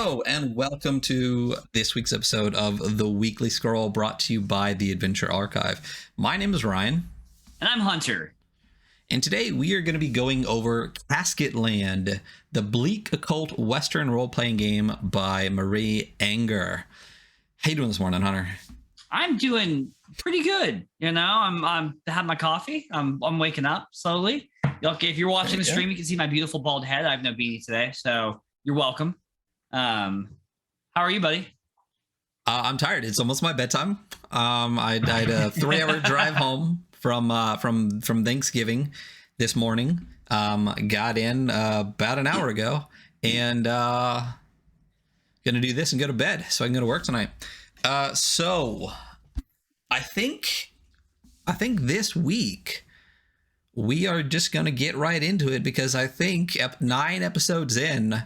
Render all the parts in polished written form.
Hello, and welcome to this week's episode of The Weekly Scroll, brought to you by the Adventure Archive. My name is Ryan. And I'm Hunter. And today we are going to be going over Casket Land, the bleak occult Western role-playing game by Marie Enger. How you doing this morning, Hunter? I'm doing pretty good. You know, I'm had my coffee. I'm waking up slowly. Okay, if you're watching the stream, you can see my beautiful bald head. I have no beanie today, so you're welcome. How are you, buddy? I'm tired. It's almost my bedtime. I had a 3-hour drive home from Thanksgiving this morning. Got in about an hour ago, and gonna do this and go to bed so I can go to work tonight. So I think this week we are just gonna get right into it, because I think 9 episodes in,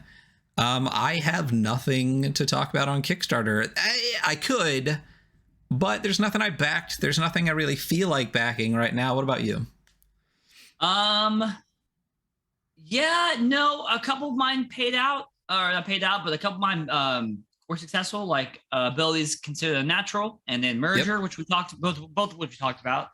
I have nothing to talk about on Kickstarter. I could, but there's nothing I backed. There's nothing I really feel like backing right now. What about you? Yeah, no, a couple of mine paid out, or not paid out, but a couple of mine were successful. Like abilities considered a natural, and then merger, which we talked both of which we talked about.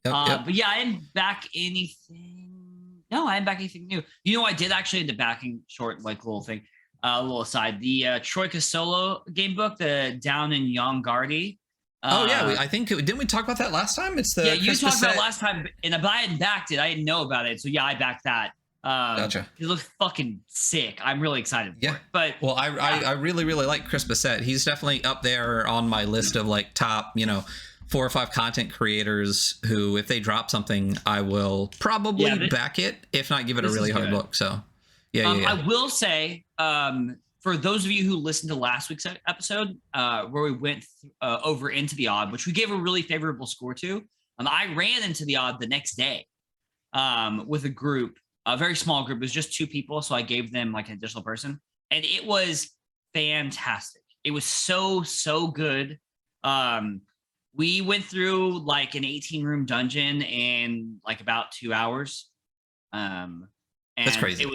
But yeah, I didn't back anything. No, I didn't back anything new. You know, I did actually end up backing short, like little thing. A little aside, the Troika solo game book, the Down in Yongardi. I think didn't we talk about that last time? It's the you talked about it last time, but I hadn't backed it. I didn't know about it, so yeah, I backed that. Gotcha. It looks fucking sick. I'm really excited for it. But well, I really like Chris Bissett. He's definitely up there on my list of like top 4 or 5 content creators who, if they drop something, I will probably back it, if not give it a really hard look. So I will say, for those of you who listened to last week's episode, where we went over Into the Odd, which we gave a really favorable score to, I ran Into the Odd the next day with a group, a very small group. It was just 2 people, so I gave them like an additional person, and it was fantastic. It was so good. We went through like an 18-room dungeon in like about 2 hours. And that's crazy.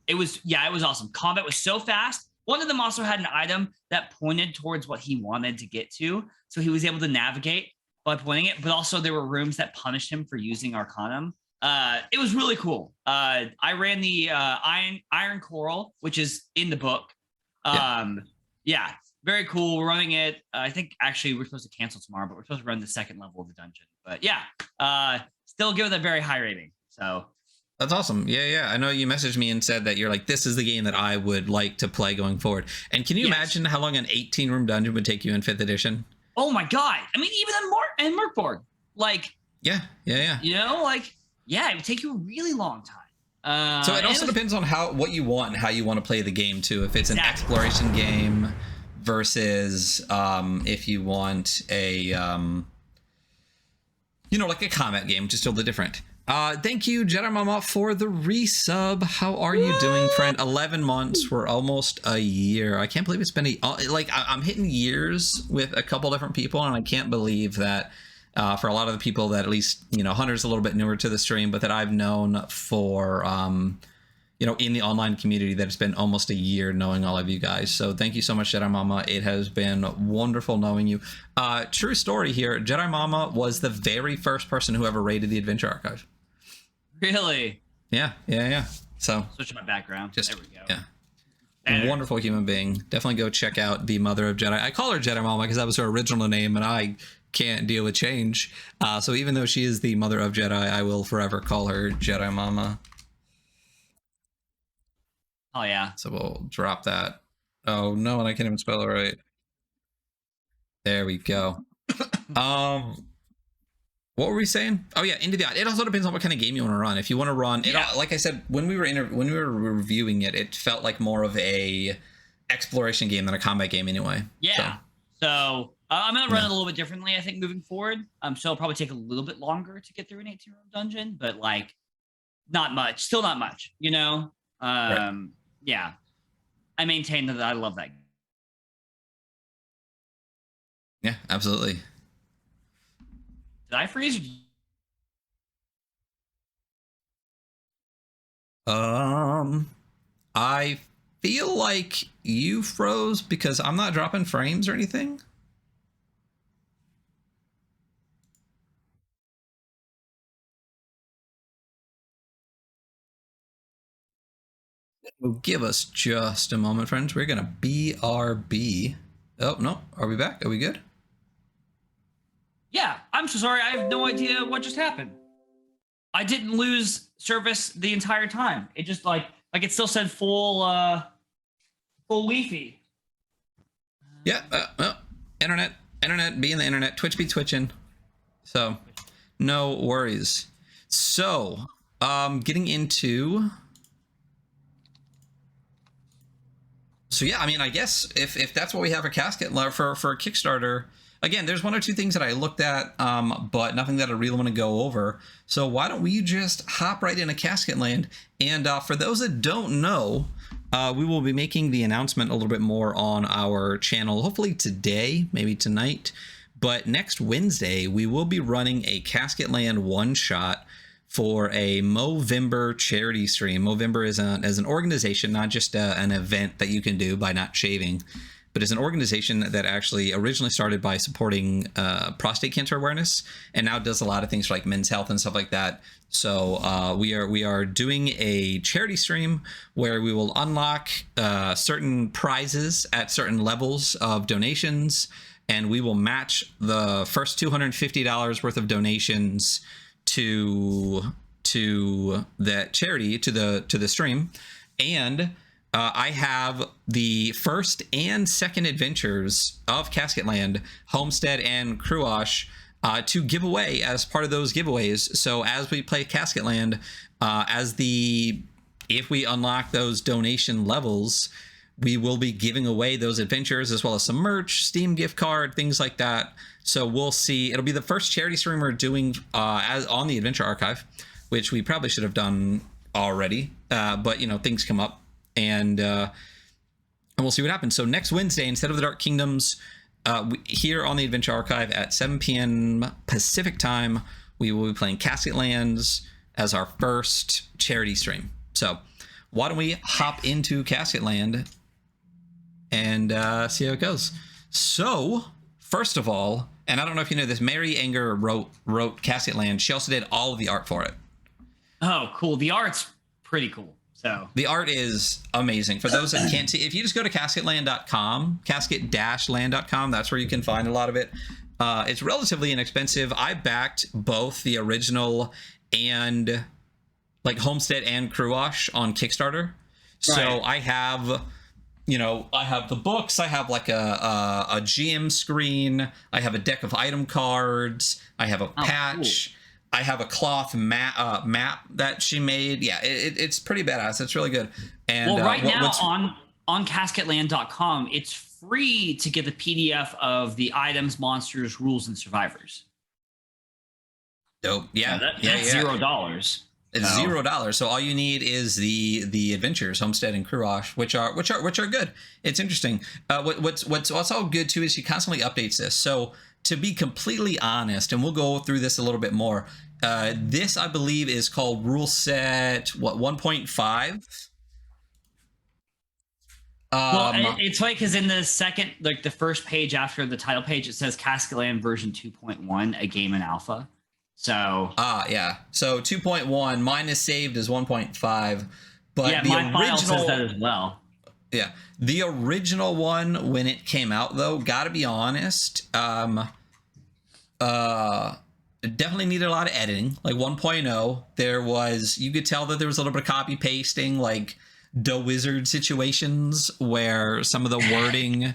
It was awesome. Combat was so fast. One of them also had an item that pointed towards what he wanted to get to, so he was able to navigate by pointing it. But also there were rooms that punished him for using Arcanum. It was really cool. I ran the Iron Coral, which is in the book. Very cool. We're running it. I think actually we're supposed to cancel tomorrow, but we're supposed to run the 2nd level of the dungeon. But yeah, still give it a very high rating. So. That's awesome. Yeah. I know you messaged me and said that you're like, this is the game that I would like to play going forward. And can you imagine how long an 18-room dungeon would take you in 5th edition? Oh my God. I mean, even in Merkborg, like. Yeah. You know, like, yeah, it would take you a really long time. So it also depends on what you want and how you want to play the game too. If it's an exploration game versus if you want a, like a combat game, which is totally different. Thank you, Jedi Mama, for the resub. How are you doing, friend? 11 months. We're almost a year. I can't believe it's been I'm hitting years with a couple different people, and I can't believe that for a lot of the people that at least, Hunter's a little bit newer to the stream, but that I've known for, in the online community, that it's been almost a year knowing all of you guys. So thank you so much, Jedi Mama. It has been wonderful knowing you. True story here. Jedi Mama was the very first person who ever raided the Adventure Archive. Really? Yeah. So switching my background. There we go. Yeah. Wonderful human being. Definitely go check out the Mother of Jedi. I call her Jedi Mama because that was her original name, and I can't deal with change. So even though she is the Mother of Jedi, I will forever call her Jedi Mama. Oh yeah. So we'll drop that. Oh no, and I can't even spell it right. There we go. What were we saying? Oh yeah, Into the Odd. It also depends on what kind of game you want to run. If you want to run, like I said, when we were reviewing it, it felt like more of a exploration game than a combat game anyway. Yeah. So I'm gonna run it a little bit differently, I think, moving forward. So it'll probably take a little bit longer to get through an 18-room dungeon, but like not much. Still not much, Right. Yeah. I maintain that I love that. Yeah, absolutely. Did I freeze? I feel like you froze because I'm not dropping frames or anything. Well, give us just a moment, friends. We're gonna BRB. Oh no, are we back? Are we good? Yeah, I'm so sorry. I have no idea what just happened. I didn't lose service the entire time. It just like it still said full Wi-Fi. Yeah, internet being the internet, Twitch be twitching. So, no worries. So, getting into. So yeah, I mean, I guess if that's what we have for Casket for Kickstarter, again, there's one or two things that I looked at, but nothing that I really want to go over. So why don't we just hop right into Casket Land? And for those that don't know, we will be making the announcement a little bit more on our channel, hopefully today, maybe tonight. But next Wednesday, we will be running a Casket Land one-shot for a Movember charity stream. Movember is an organization, not just an event that you can do by not shaving, but is an organization that actually originally started by supporting prostate cancer awareness, and now does a lot of things for like men's health and stuff like that. So we are doing a charity stream where we will unlock certain prizes at certain levels of donations, and we will match the first $250 worth of donations to that charity, to the stream. And I have the first and second adventures of Casket Land, Homestead and Cruash, to give away as part of those giveaways. So as we play Casket Land, if we unlock those donation levels, we will be giving away those adventures as well as some merch, Steam gift card, things like that. So we'll see. It'll be the first charity stream we're doing as on the Adventure Archive, which we probably should have done already. But you know, things come up, and we'll see what happens. So next Wednesday, instead of the Dark Kingdoms, here on the Adventure Archive at 7 p.m. Pacific time, we will be playing Casket Lands as our first charity stream. So why don't we hop into Casket Land and see how it goes. So first of all, and I don't know if you know this, Marie Enger wrote Casket Land. She also did all of the art for it. Oh, cool. The art's pretty cool. So the art is amazing. For those that can't see, if you just go to casketland.com, casket-land.com, that's where you can find a lot of it. It's relatively inexpensive. I backed both the original and like Homestead and Cruash on Kickstarter. So Right. I have, you know, I have the books, I have like a GM screen, I have a deck of item cards, I have a patch, cool. I have a cloth map that she made. Yeah, it's pretty badass. It's really good. And well, right now on casketland.com, it's free to get the PDF of the items, monsters, rules, and survivors. Dope. Yeah. So that's $0. It's $0. So all you need is the adventures, Homestead and Cruash, which are good. It's interesting. What's also good too is she constantly updates this. So to be completely honest, and we'll go through this a little bit more. This I believe is called rule set 1.5. Well, it's funny because in the second, like the first page after the title page, it says Casket Land version 2.1, a game in alpha. So yeah. So 2.1, mine is saved as 1.5, but yeah, the my original file says that as well. Yeah, the original one when it came out though, gotta be honest, it definitely needed a lot of editing. Like 1.0, you could tell that there was a little bit of copy pasting, like the wizard situations where some of the wording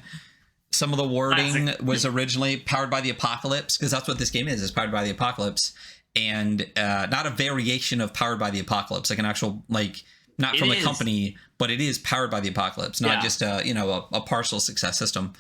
was originally powered by the apocalypse, because that's what this game is powered by the apocalypse, and not a variation of powered by the apocalypse, like an actual, like, not from a company, but it is powered by the apocalypse, not just a partial success system.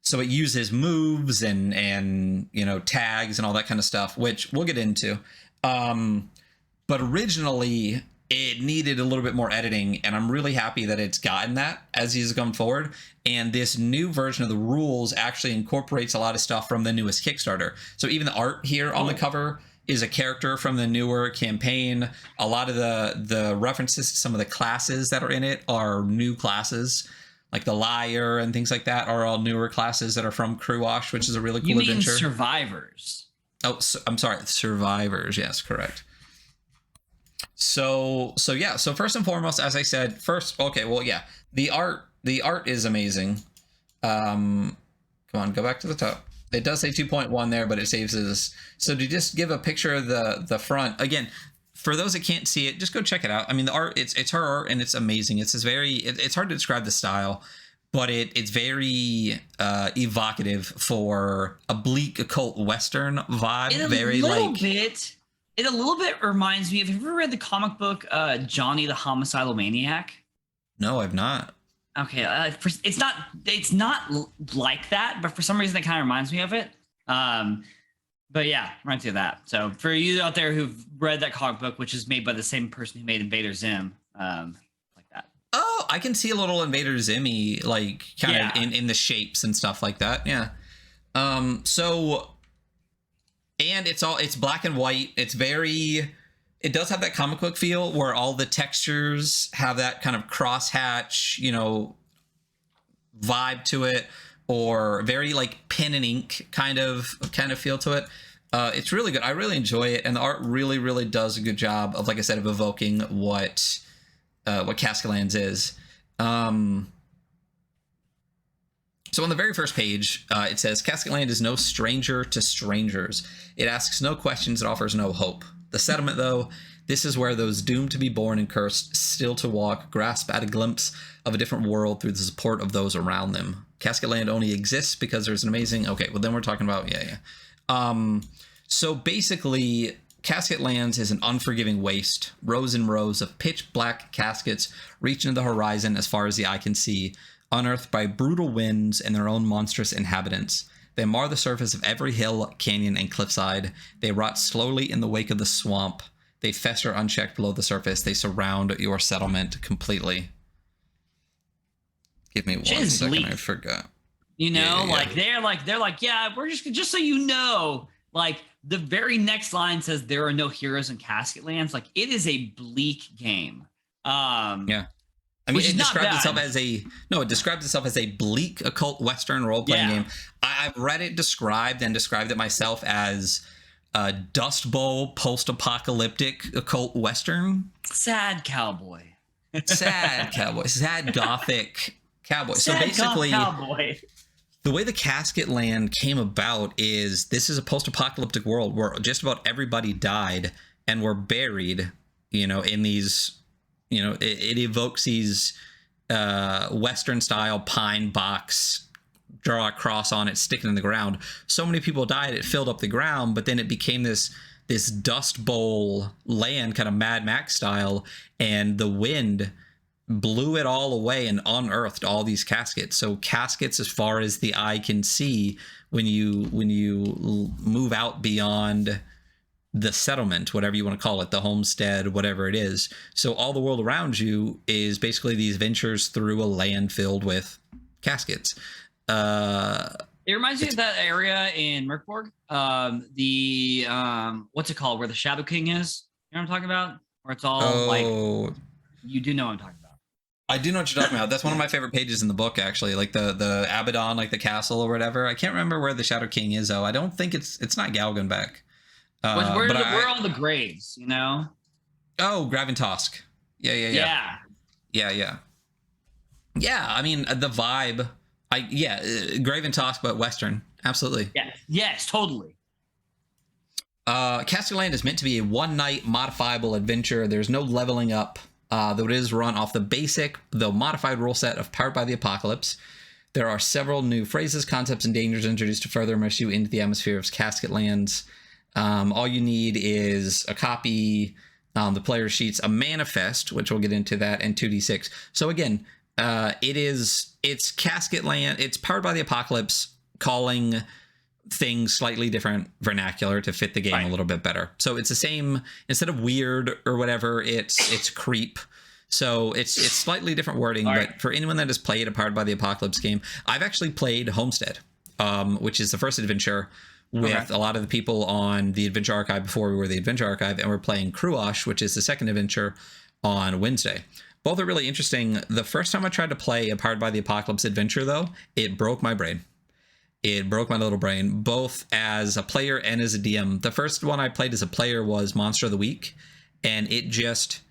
So it uses moves and tags and all that kind of stuff, which we'll get into. But originally it needed a little bit more editing, and I'm really happy that it's gotten that as he's gone forward. And this new version of the rules actually incorporates a lot of stuff from the newest Kickstarter. So even the art here on the cover is a character from the newer campaign. A lot of the references to some of the classes that are in it are new classes, like the Liar and things like that are all newer classes that are from Crew Wash, which is a really cool adventure. You mean survivors? Oh, I'm sorry, survivors. Yes, correct. So yeah. So first and foremost, as I said, the art is amazing. Come on, go back to the top. It does say 2.1 there, but it saves as. So to just give a picture of the front again, for those that can't see it, just go check it out. I mean, the art, it's her art, and it's amazing. It's it's hard to describe the style, but it's very evocative for a bleak occult Western vibe. It a little bit reminds me of. Have you ever read the comic book Johnny the Homicidal Maniac? No, I've not. Okay, it's not like that, but for some reason it kind of reminds me of it. But yeah, right to that. So for you out there who've read that comic book, which is made by the same person who made Invader Zim, like that. Oh, I can see a little Invader Zimmy, like kind of in the shapes and stuff like that. Yeah. So, and it's black and white. It does have that comic book feel where all the textures have that kind of crosshatch, vibe to it, or very like pen and ink kind of feel to it. It's really good. I really enjoy it, and the art really, really does a good job of, like I said, of evoking what Castket Land is. So on the very first page, it says, Casket Land is no stranger to strangers. It asks no questions. It offers no hope. The settlement, though, this is where those doomed to be born and cursed, still to walk, grasp at a glimpse of a different world through the support of those around them. Casket Land only exists because there's an amazing... Okay, well, then we're talking about... Yeah. So basically, Casket Lands is an unforgiving waste. Rows and rows of pitch black caskets reach into the horizon as far as the eye can see, unearthed by brutal winds and their own monstrous inhabitants. They mar the surface of every hill, canyon, and cliffside. They rot slowly in the wake of the swamp. They fester unchecked below the surface. They surround your settlement completely. Give me 1 second. Bleak. I forgot. They're like, yeah, we're just so you know, like the very next line says there are no heroes in Casket Lands. Like it is a bleak game. Yeah. I mean, it describes itself as a bleak occult Western role-playing game. I've read it described it myself as a Dust Bowl post-apocalyptic occult Western. Sad cowboy. Sad gothic cowboy. So basically, the way the Casket Land came about is this is a post-apocalyptic world where just about everybody died and were buried, in these... it evokes these Western style pine box, draw a cross on it, stick it in the ground. So many people died, it filled up the ground, but then it became this Dust Bowl land, kind of Mad Max style, and the wind blew it all away and unearthed all these caskets. So caskets as far as the eye can see when you move out beyond the settlement, whatever you want to call it, the homestead, whatever it is. So all the world around you is basically these ventures through a land filled with caskets. It reminds me of that area in Merkborg. What's it called? Where the Shadow King is? You know what I'm talking about? Where it's all like, you do know what I'm talking about. I do know what you're talking about. That's one of my favorite pages in the book, actually. Like the Abaddon, like the castle or whatever. I can't remember where the Shadow King is, though. I don't think it's not Galgenbeck. Where all the graves, Oh, Graventosk. Yeah. I mean, the vibe. Graventosk, but Western. Absolutely. Yes, totally. Casket Land is meant to be a one-night modifiable adventure. There's no leveling up, though it is run off the basic, though modified rule set of Powered by the Apocalypse. There are several new phrases, concepts, and dangers introduced to further immerse you into the atmosphere of Casket Lands. All you need is a copy, the player sheets, a manifest, which we'll get into that, and 2d6. So again, it's Casket Land. It's Powered by the Apocalypse, calling things slightly different vernacular to fit the game a little bit better. So it's the same, instead of weird or whatever, it's creep. So it's slightly different wording, but for anyone that has played a Powered by the Apocalypse game, I've actually played Homestead, which is the first adventure with a lot of the people on the Adventure Archive before we were the Adventure Archive, and we're playing Kruosh, which is the second adventure, on Wednesday. Both are really interesting. The first time I tried to play a Powered by the Apocalypse adventure, though, it broke my brain. It broke my little brain, both as a player and as a DM. The first one I played as a player was Monster of the Week, and it just...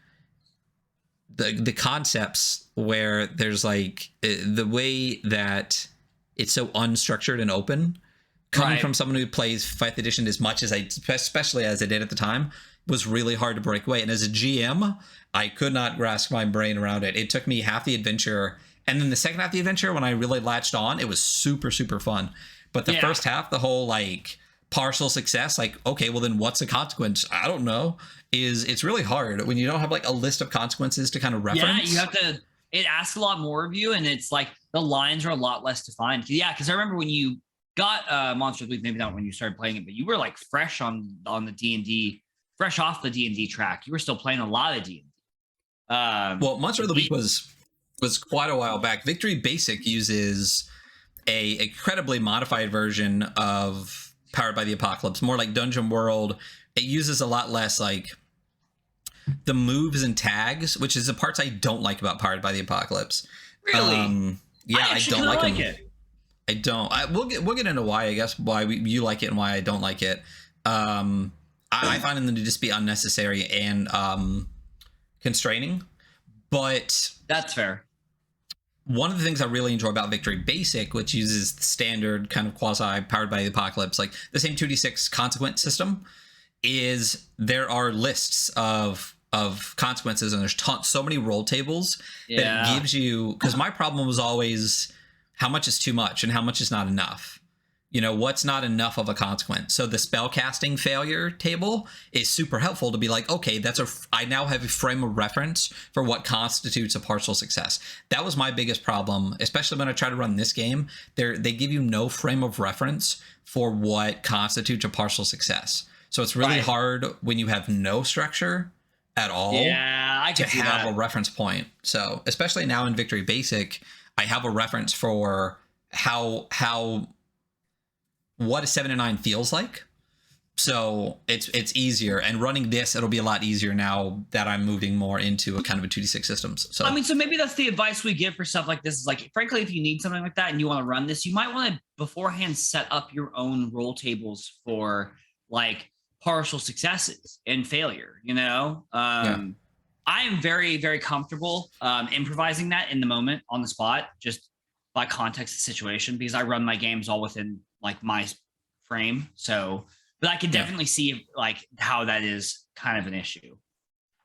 The concepts where there's like the way that it's so unstructured and open, coming from someone who plays 5th edition as much as especially as I did at the time, was really hard to break away. And as a GM, I could not grasp my brain around it. It took me half the adventure, and then the second half of the adventure, when I really latched on, it was super, super fun. But the first half, the whole like partial success, like, okay, well then what's the consequence? I don't know. It's really hard when you don't have like a list of consequences to kind of reference. Yeah, you have to. It asks a lot more of you, and it's like the lines are a lot less defined. Yeah, because I remember when you got Monster of the Week, maybe not when you started playing it, but you were like fresh on the D&D, fresh off the D&D track. You were still playing a lot of D&D. Well, Monster of the Week was quite a while back. Victory Basic uses a incredibly modified version of Powered by the Apocalypse, more like Dungeon World. It uses a lot less like the moves and tags, which is the parts I don't like about Powered by the Apocalypse. Really? Yeah, I don't like it. I don't. We'll get into why, I guess, why you like it and why I don't like it. I find them to just be unnecessary and constraining. But that's fair. One of the things I really enjoy about Victory Basic, which uses the standard kind of quasi Powered by the Apocalypse, like the same 2d6 consequence system, is there are lists of consequences, and there's so many roll tables that it gives you, because my problem was always how much is too much and how much is not enough. You know, what's not enough of a consequence. So the spell casting failure table is super helpful to be like, okay, I now have a frame of reference for what constitutes a partial success. That was my biggest problem, especially when I try to run this game. They give you no frame of reference for what constitutes a partial success. So it's really hard when you have no structure at all to have a reference point. So especially now in Victory Basic, I have a reference for what a 7 and 9 feels like. So it's easier, and running this, it'll be a lot easier now that I'm moving more into a kind of a 2d6 systems. So I mean, so maybe that's the advice we give for stuff like this, is like, frankly, if you need something like that and you want to run this, you might want to beforehand set up your own roll tables for like partial successes and failure, you know? I am very, very comfortable improvising that in the moment on the spot, just by context of situation, because I run my games all within like my frame. So, but I can definitely see like how that is kind of an issue.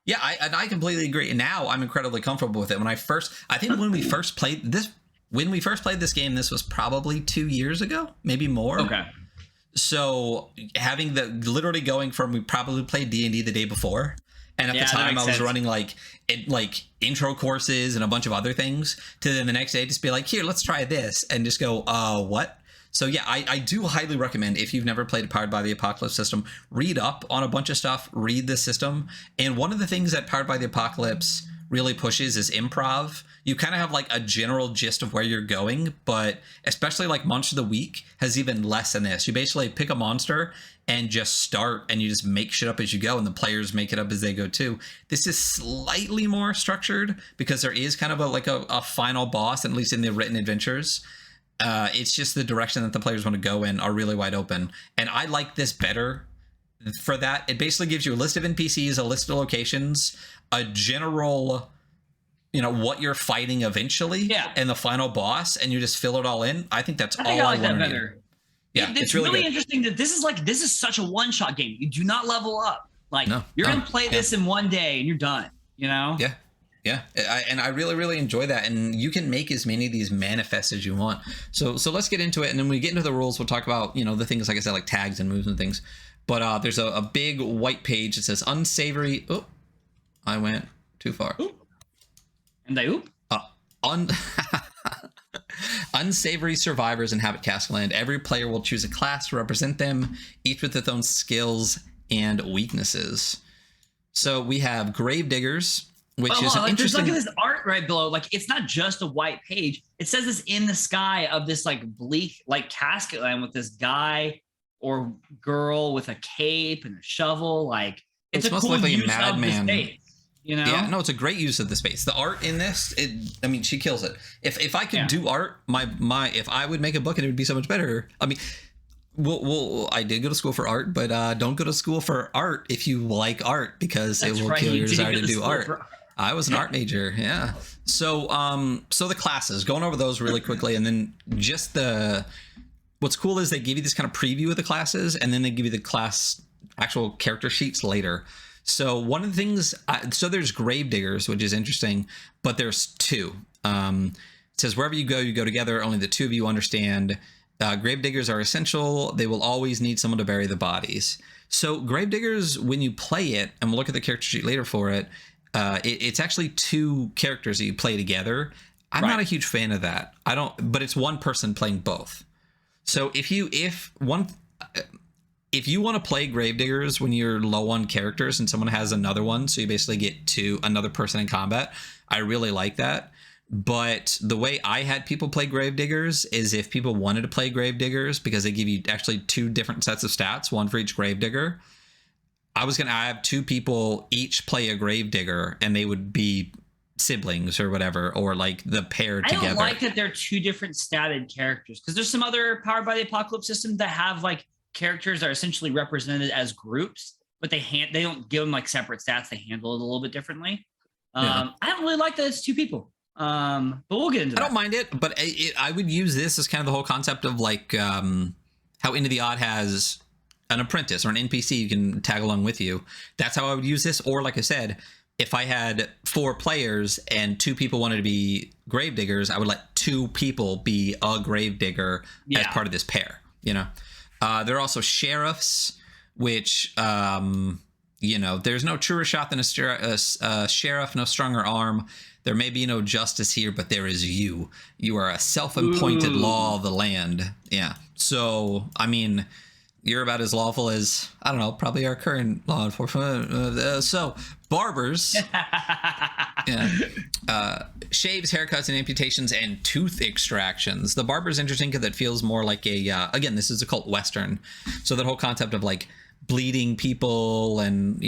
Yeah, I completely agree. And now I'm incredibly comfortable with it. When I think when we first played this game, this was probably 2 years ago, maybe more. Okay. So having literally going from, we probably played D&D the day before, and at the time I was running like intro courses and a bunch of other things, to then the next day just be like, here, let's try this, and just go, what? So yeah, I do highly recommend, if you've never played a Powered by the Apocalypse system, read up on a bunch of stuff, read the system. And one of the things that Powered by the Apocalypse really pushes is improv. You kind of have like a general gist of where you're going, but especially like Monster of the Week has even less than this. You basically pick a monster and just start, and you just make shit up as you go, and the players make it up as they go too. This is slightly more structured because there is kind of a final boss, at least in the written adventures. It's just the direction that the players want to go in are really wide open. And I like this better for that. It basically gives you a list of NPCs, a list of locations, a general, what you're fighting eventually, and the final boss, and you just fill it all in. I think that's all I like that better. Yeah, it's really interesting that this is such a one-shot game. You do not level up. Like, you're going to play this in one day and you're done, you know? Yeah. Yeah, and I really, really enjoy that. And you can make as many of these manifests as you want. So let's get into it. And then when we get into the rules, we'll talk about, the things, like I said, like tags and moves and things. But there's a big white page that says unsavory. Oh, I went too far. Oop. And I oop. Unsavory survivors inhabit Castket Land. Every player will choose a class to represent them, each with its own skills and weaknesses. So we have Gravediggers, which is an interesting. Look at this art right below. Like, it's not just a white page. It says this in the sky of this like bleak, like Casket Land with this guy or girl with a cape and a shovel. Like it's a most cool likely a use of the madman. space. You know? Yeah, no, it's a great use of the space. The art in this, I mean, she kills it. If I could do art, if I would make a book and it would be so much better. I mean, I did go to school for art, but don't go to school for art if you like art, because it will kill your desire to do art. I was an art major, yeah. So the classes, going over those really quickly, and then just what's cool is they give you this kind of preview of the classes, and then they give you the class actual character sheets later. So one of the things, so there's Gravediggers, which is interesting, but there's two. It says wherever you go together. Only the two of you understand. Gravediggers are essential. They will always need someone to bury the bodies. So Gravediggers, when you play it, and we'll look at the character sheet later for it, it's actually two characters that you play together. I'm not a huge fan of that. But it's one person playing both. So if you want to play Gravediggers when you're low on characters and someone has another one, so you basically get another person in combat, I really like that. But the way I had people play Gravediggers is if people wanted to play Gravediggers, because they give you actually two different sets of stats, one for each Gravedigger, I have two people each play a Gravedigger, and they would be siblings or whatever, or like the pair together. I don't like that they're two different statted characters, because there's some other Powered by the Apocalypse systems that have like characters are essentially represented as groups, but they don't give them like separate stats. They handle it a little bit differently. I don't really like that it's two people. But we'll get into that. I don't mind it, but I would use this as kind of the whole concept of like how Into the Odd has an apprentice or an NPC you can tag along with you. That's how I would use this. Or like I said, if I had 4 players and 2 people wanted to be Gravediggers, I would let 2 people be a Gravedigger as part of this pair, you know? There are also sheriffs, which, there's no truer shot than a sheriff, no stronger arm. There may be no justice here, but there is you. You are a self-appointed law of the land. Yeah. So, I mean, you're about as lawful as, I don't know, probably our current law enforcement. So, barbers. Shaves, haircuts, and amputations, and tooth extractions. The barber's interesting because it feels more like again, this is a cult western. So that whole concept of like bleeding people and,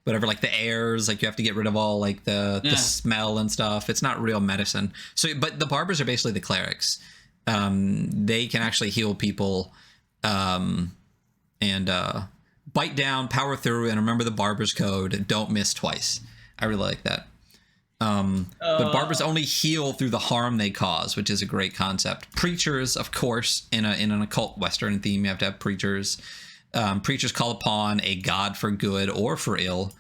whatever, like the airs, like you have to get rid of all like the smell and stuff. It's not real medicine. So, but the barbers are basically the clerics. They can actually heal people, and bite down, power through, and remember the barber's code. Don't miss twice. I really like that. But barbers only heal through the harm they cause, which is a great concept. Preachers, of course, in an occult western theme, you have to have preachers. Preachers call upon a god for good or for ill.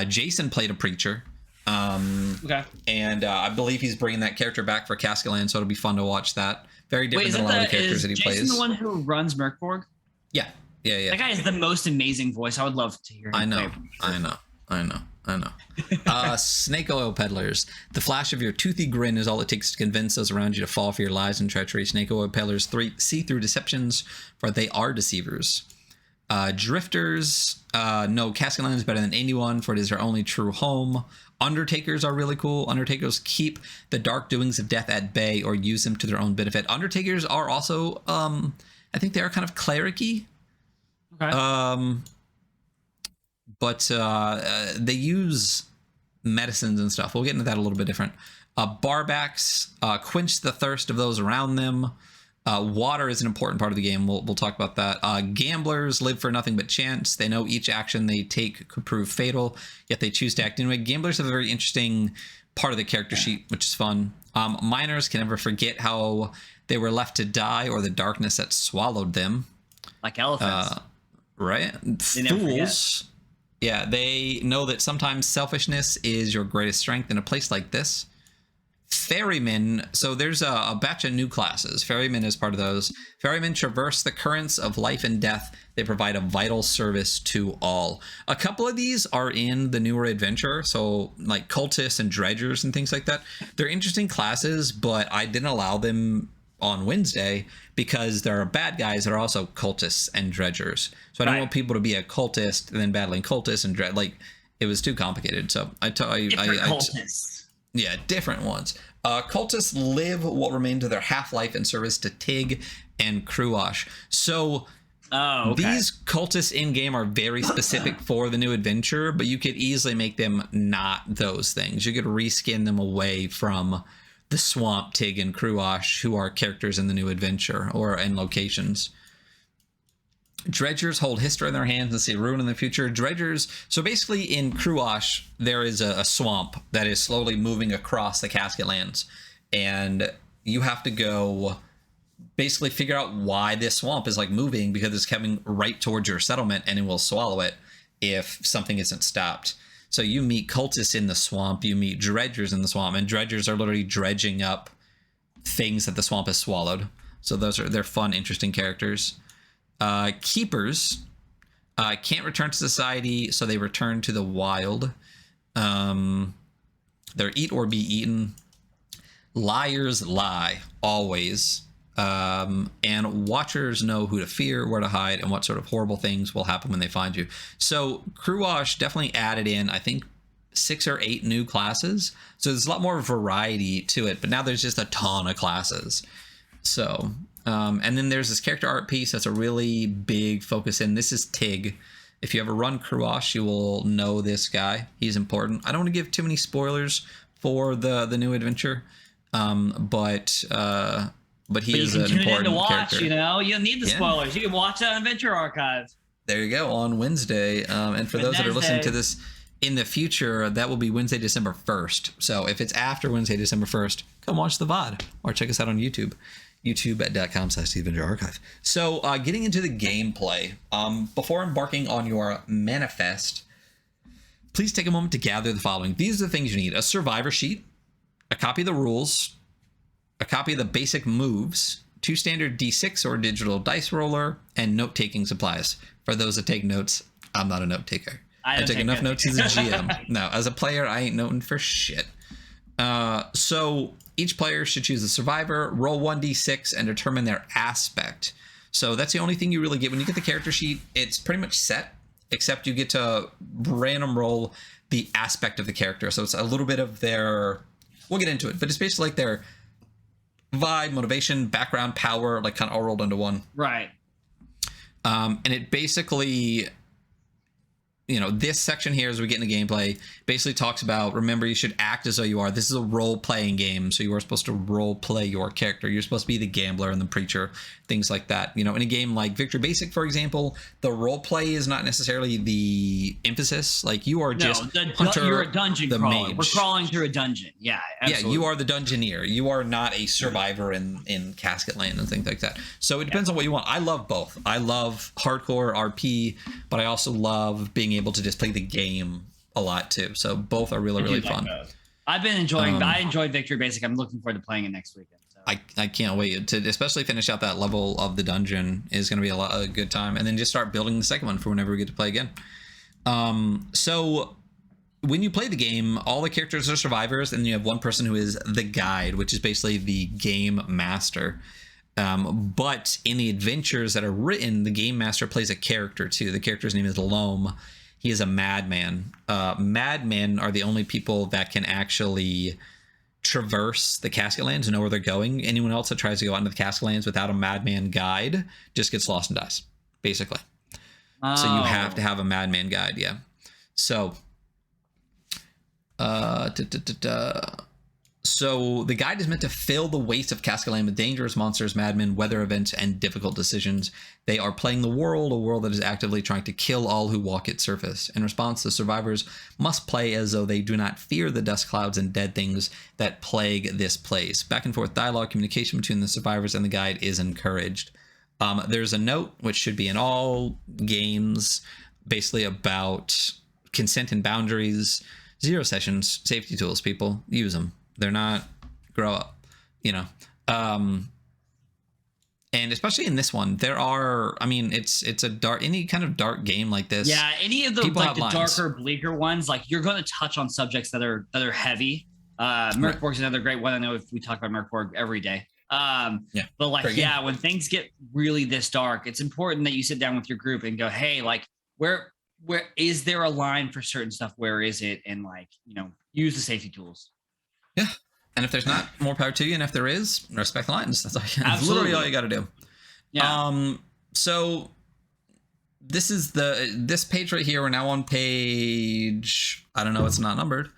Jason played a preacher. Okay. And I believe he's bringing that character back for Casket Land, so it'll be fun to watch that. Very different than a lot of the characters that he plays. Is Jason the one who runs Merkborg? Yeah. That guy has the most amazing voice. I would love to hear him play. I know. Snake oil peddlers. The flash of your toothy grin is all it takes to convince those around you to fall for your lies and treachery. Snake oil peddlers see through deceptions, for they are deceivers. Drifters. No, Casket Land is better than anyone, for it is their only true home. Undertakers are really cool. Undertakers keep the dark doings of death at bay or use them to their own benefit. Undertakers are also, I think they are kind of cleric-y. Okay. But they use medicines and stuff. We'll get into that a little bit different. Barbacks quench the thirst of those around them. Water is an important part of the game. We'll talk about that. Gamblers live for nothing but chance. They know each action they take could prove fatal, yet they choose to act anyway. Gamblers have a very interesting part of the character sheet, which is fun. Miners can never forget how they were left to die or the darkness that swallowed them. Like elephants. Right? Fools. Yeah, they know that sometimes selfishness is your greatest strength in a place like this. Ferrymen, so there's a batch of new classes. Ferrymen is part of those. Ferrymen traverse the currents of life and death. They provide a vital service to all. A couple of these are in the newer adventure, so like cultists and dredgers and things like that. They're interesting classes, but I didn't allow them on Wednesday because there are bad guys that are also cultists and dredgers. So I don't want people to be a cultist and then battling cultists and like it was too complicated. So cultists. Yeah, different ones. Cultists live what remains of their half-life in service to Tig and Kruosh. So these cultists in-game are very specific for the new adventure, but you could easily make them not those things. You could reskin them away from the Swamp, Tig, and Kruosh, who are characters in the new adventure or in locations. Dredgers hold history in their hands and see ruin in the future. Dredgers, so basically in Kruosh, there is a swamp that is slowly moving across the Casket Lands. And you have to go basically figure out why this swamp is like moving, because it's coming right towards your settlement and it will swallow it if something isn't stopped. So you meet cultists in the swamp, you meet dredgers in the swamp, and dredgers are literally dredging up things that the swamp has swallowed. So they're fun, interesting characters. Keepers can't return to society, so they return to the wild. They're eat or be eaten. Liars lie always. And watchers know who to fear, where to hide, and what sort of horrible things will happen when they find you. So Kruosh definitely added in, I think, 6 or 8 new classes. So there's a lot more variety to it, but now there's just a ton of classes. So and then there's this character art piece that's a really big focus in. This is Tig. If you ever run Kruosh, you will know this guy. He's important. I don't want to give too many spoilers for the new adventure, but he is an important character. You know, you don't need the spoilers. You can watch that on Adventure Archive. There you go, on Wednesday. And for those that are listening to this in the future, that will be Wednesday, December 1st. So if it's after Wednesday, December 1st, come watch the VOD or check us out on YouTube. youtube.com/theadventurearchive. So getting into the gameplay, before embarking on your manifest, please take a moment to gather the following. These are the things you need: a survivor sheet, a copy of the rules, a copy of the basic moves, 2 standard D6 or digital dice roller, and note-taking supplies. For those that take notes, I'm not a note taker. I take enough notes as a GM. No, as a player, I ain't noting for shit. So each player should choose a survivor, roll 1d6, and determine their aspect. So that's the only thing you really get. When you get the character sheet, it's pretty much set, except you get to random roll the aspect of the character. So it's a little bit of their... We'll get into it, but it's basically like their vibe, motivation, background, power, like kind of all rolled into one. Right. And it basically... You know, this section here, as we get into gameplay, basically talks about, remember, you should act as though you are. This is a role-playing game, so you are supposed to role-play your character. You're supposed to be the gambler and the preacher, things like that. You know, in a game like Victory Basic, for example, the role-play is not necessarily the emphasis. Like, you are just hunter, you're a dungeon the crawler. mage. We're crawling through a dungeon. Yeah, absolutely. Yeah, you are the dungeoneer. You are not a survivor in Casket Land and things like that. So it depends on what you want. I love both. I love hardcore RP, but I also love being able to just play the game a lot too. So both are really fun. I've been enjoying. I enjoyed Victory Basic. I'm looking forward to playing it next weekend. So. I can't wait to especially finish out that level of the dungeon. Is going to be a good time, and then just start building the second one for whenever we get to play again. So when you play the game, all the characters are survivors, and you have one person who is the guide, which is basically the game master. But in the adventures that are written, the game master plays a character too. The character's name is Loam. He is a madman. Madmen are the only people that can actually traverse the Casket Lands and know where they're going. Anyone else that tries to go out into the Casket Lands without a madman guide just gets lost and dies, basically. So you have to have a madman guide, yeah. So, So the guide is meant to fill the waste of Casket Land with dangerous monsters, madmen, weather events, and difficult decisions. They are playing the world, a world that is actively trying to kill all who walk its surface. In response, the survivors must play as though they do not fear the dust clouds and dead things that plague this place. Back and forth dialogue, communication between the survivors and the guide is encouraged. There's a note, which should be in all games, basically about consent and boundaries. 0 sessions, safety tools, people. Use them. They're not, grow up, you know. And especially in this one, there are, I mean, it's a dark, any kind of dark game like this. Yeah, any of the like the darker, bleaker ones, like you're going to touch on subjects that are heavy. Merkborg's another great one. I know if we talk about Merkborg every day. But like, yeah, when things get really this dark, it's important that you sit down with your group and go, hey, like, where is there a line for certain stuff? Where is it? And like, you know, use the safety tools. Yeah. And if there's not, more power to you. And if there is, respect the lines. That's literally all you got to do. Yeah. So this is this page right here. We're now on page, I don't know, it's not numbered.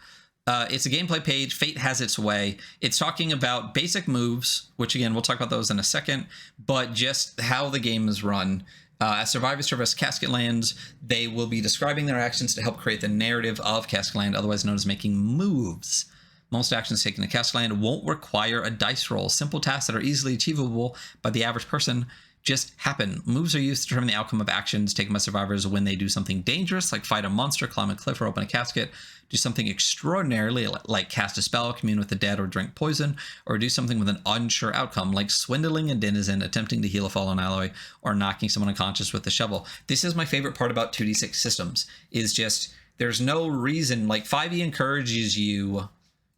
It's a gameplay page. Fate Has Its Way. It's talking about basic moves, which again, we'll talk about those in a second, but just how the game is run. As survivors traverse Casket Land, they will be describing their actions to help create the narrative of Casket Land, otherwise known as making moves. Most actions taken in Casket Land won't require a dice roll. Simple tasks that are easily achievable by the average person just happen. Moves are used to determine the outcome of actions taken by survivors when they do something dangerous, like fight a monster, climb a cliff, or open a casket, do something extraordinarily, like cast a spell, commune with the dead, or drink poison, or do something with an unsure outcome, like swindling a denizen, attempting to heal a fallen ally, or knocking someone unconscious with a shovel. This is my favorite part about 2d6 systems, is just there's no reason, like 5e encourages you,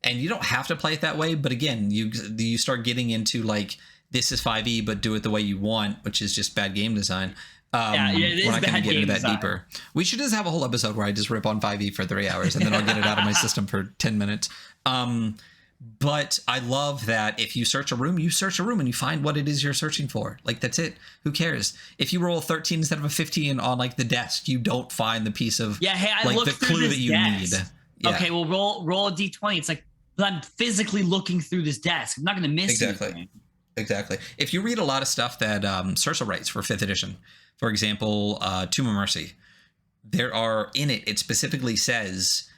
and you don't have to play it that way, but again, you start getting into like, this is 5e, but do it the way you want, which is just bad game design. It is we're not bad get into that design. deeper. We should just have a whole episode where I just rip on 5e for 3 hours, and then I'll get it out of my system for 10 minutes. But I love that if you search a room, and you find what it is you're searching for. Like, that's it. Who cares? If you roll a 13 instead of a 15 on like the desk, you don't find the piece of I the clue that you need. Yeah. Okay, well, roll a d20. It's like, but I'm physically looking through this desk. I'm not going to miss anything. Exactly. If you read a lot of stuff that Cersa writes for 5th edition, for example, Tomb of Mercy, there are in it, it specifically says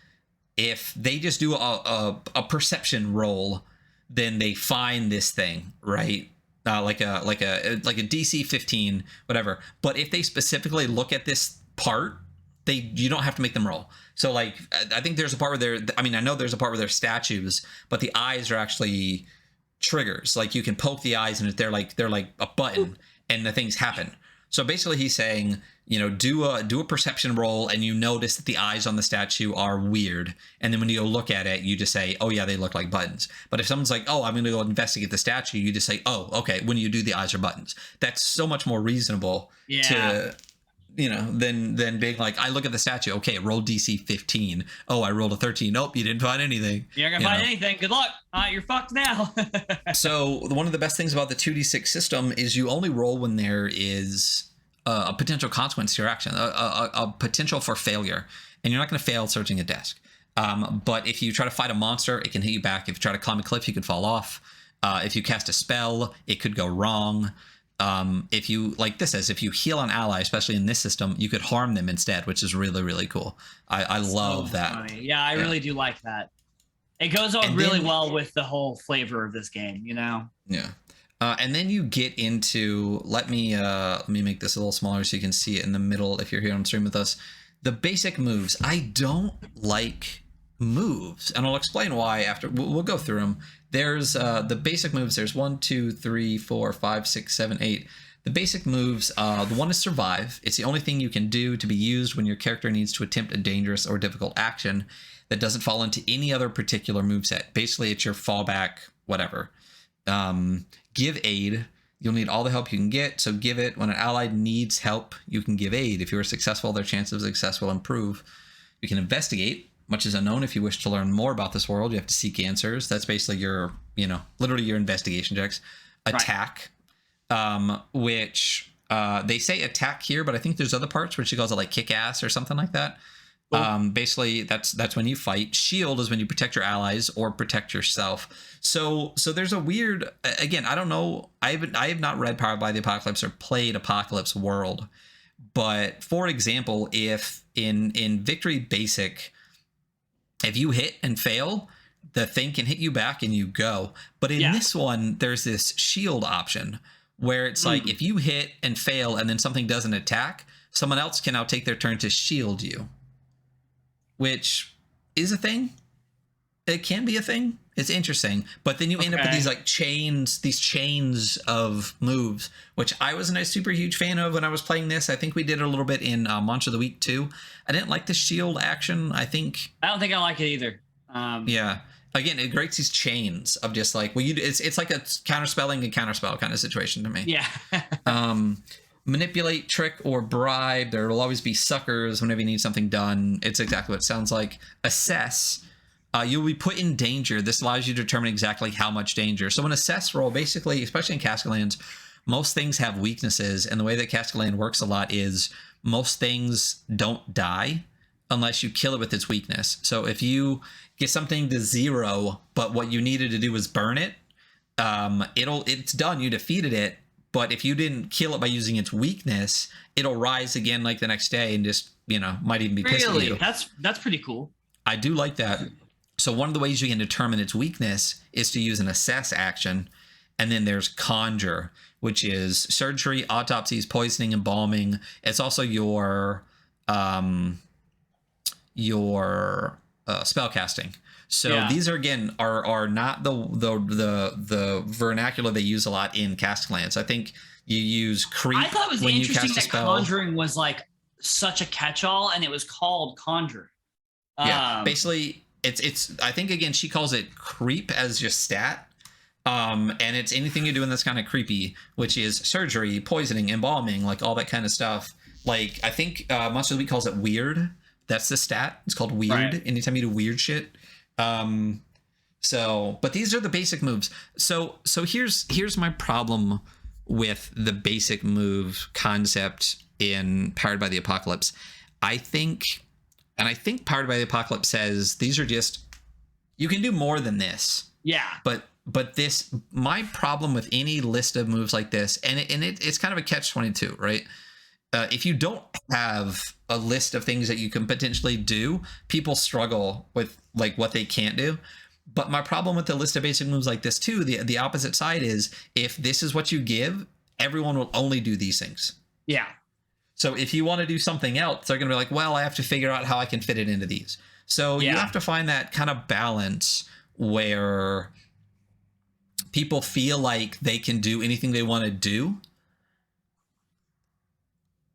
if they just do a perception roll, then they find this thing, right? Like a DC 15, whatever. But if they specifically look at this part, you don't have to make them roll. So like, I think there's a part where I know there's a part where they're statues, but the eyes are actually triggers. Like, you can poke the eyes and they're like a button and the things happen. So basically he's saying, do a perception roll, and you notice that the eyes on the statue are weird, and then when you go look at it, you just say, oh yeah, they look like buttons. But if someone's like, oh, I'm going to go investigate the statue, you just say, oh, okay, when you do, the eyes are buttons. That's so much more reasonable to than being like, I look at the statue, okay, roll DC 15. Oh, I rolled a 13. Nope, you didn't find anything. You're not gonna find anything. Good luck. You're fucked now. So one of the best things about the 2d6 system is you only roll when there is a potential consequence to your action, a potential for failure, and you're not going to fail searching a desk. But if you try to fight a monster, it can hit you back. If you try to climb a cliff, you could fall off. If you cast a spell, it could go wrong. If you, like this says, if you heal an ally, especially in this system, you could harm them instead, which is really, really cool. I love that. Funny. Yeah, I really do like that. It goes on really well with the whole flavor of this game, Yeah. And then you get into, let me make this a little smaller so you can see it in the middle if you're here on stream with us. The basic moves. I don't like moves, and I'll explain why after. We'll go through them. There's the basic moves. There's 1, 2, 3, 4, 5, 6, 7, 8. The basic moves, the one is survive. It's the only thing you can do to be used when your character needs to attempt a dangerous or difficult action that doesn't fall into any other particular moveset. Basically, it's your fallback, whatever. Give aid. You'll need all the help you can get, so give it. When an ally needs help, you can give aid. If you are successful, their chances of success will improve. You can investigate. Much is unknown. If you wish to learn more about this world, you have to seek answers. That's basically your, literally your investigation checks. Attack, which they say attack here, but I think there's other parts where she calls it like kick ass or something like that. Basically, that's when you fight. Shield is when you protect your allies or protect yourself. So there's a weird, again, I don't know. I have not read Powered by the Apocalypse or played Apocalypse World, but for example, if in Victory Basic, if you hit and fail, the thing can hit you back and you go. But in this one, there's this shield option where it's like, if you hit and fail and then something doesn't attack, someone else can now take their turn to shield you, which is a thing. It can be a thing. It's interesting. But then you end up with these like these chains of moves, which I wasn't a super huge fan of when I was playing this. I think we did it a little bit in Monster of the Week too. I didn't like the shield action. I don't think I like it either. Yeah. Again, it creates these chains of just like, it's like a counterspelling and counterspell kind of situation to me. Yeah. Manipulate, trick, or bribe. There will always be suckers whenever you need something done. It's exactly what it sounds like. Assess. you'll be put in danger. This allows you to determine exactly how much danger. So an assess roll, basically, especially in Casket Lands, most things have weaknesses, and the way that Casket Land works a lot is most things don't die unless you kill it with its weakness. So if you get something to 0, but what you needed to do was burn it, it's done. You defeated it. But if you didn't kill it by using its weakness, it'll rise again like the next day and just, might even be pissed at you. That's pretty cool. I do like that. So one of the ways you can determine its weakness is to use an assess action. And then there's conjure, which is surgery, autopsies, poisoning, embalming. It's also your spell casting. So these are again are not the vernacular they use a lot in Casket Lands. I think you use creep. I thought it was when interesting you cast a that spell. conjuring was like such a catch-all, and it was called conjuring. Basically, it's. I think again she calls it creep as just stat. And it's anything you're doing that's kind of creepy, which is surgery, poisoning, embalming, like all that kind of stuff. Like I think Monster of the Week calls it weird. That's the stat. It's called weird. Right. Anytime you do weird shit. But these are the basic moves. So here's my problem with the basic move concept in Powered by the Apocalypse. I think Powered by the Apocalypse says these are just, you can do more than this. Yeah. But this, my problem with any list of moves like this, it's kind of a catch-22, right? If you don't have a list of things that you can potentially do, people struggle with like what they can't do. But my problem with the list of basic moves like this too, the opposite side is if this is what you give, everyone will only do these things. Yeah. So if you want to do something else, they're going to be like, well, I have to figure out how I can fit it into these. So you have to find that kind of balance where people feel like they can do anything they want to do,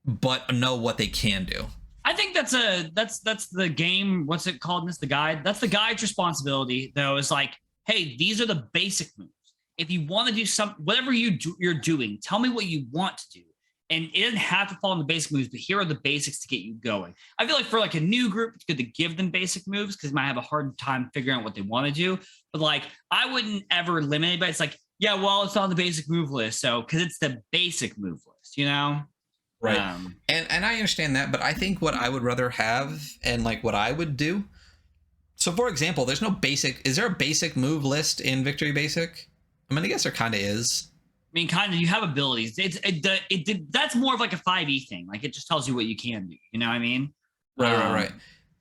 but know what they can do. I think that's the game. What's it called in this? The guide. That's the guide's responsibility, though. Is like, hey, these are the basic moves. If you want to do whatever you're doing, tell me what you want to do. And it doesn't have to fall in the basic moves, but here are the basics to get you going. I feel like for like a new group, it's good to give them basic moves because they might have a hard time figuring out what they want to do. But like, I wouldn't ever limit anybody. It's like, yeah, well, it's on the basic move list. So, because it's the basic move list, Right. And I understand that, but I think what I would rather have and like what I would do. So for example, there's no basic. Is there a basic move list in Victory Basic? I mean, I guess there kind of is. I mean, kind of. You have abilities. That's more of like a 5e thing. Like it just tells you what you can do. You know what I mean? Right.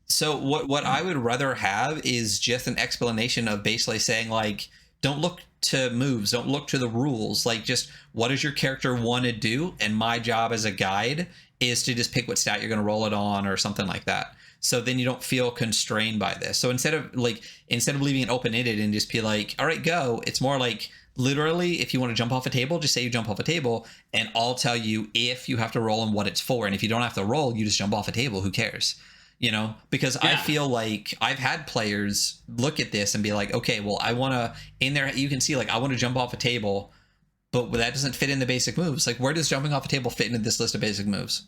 So what I would rather have is just an explanation of basically saying like, don't look to moves, don't look to the rules, like just what does your character want to do, and my job as a guide is to just pick what stat you're going to roll it on or something like that. So then you don't feel constrained by this. So instead of leaving it open-ended and just be like, all right, go, it's more like literally if you want to jump off a table, just say you jump off a table and I'll tell you if you have to roll and what it's for. And if you don't have to roll, you just jump off a table. Who cares? Because I feel like I've had players look at this and be like, okay, well, I want to, in there, you can see like, I want to jump off a table, but that doesn't fit in the basic moves. Like, where does jumping off a table fit into this list of basic moves?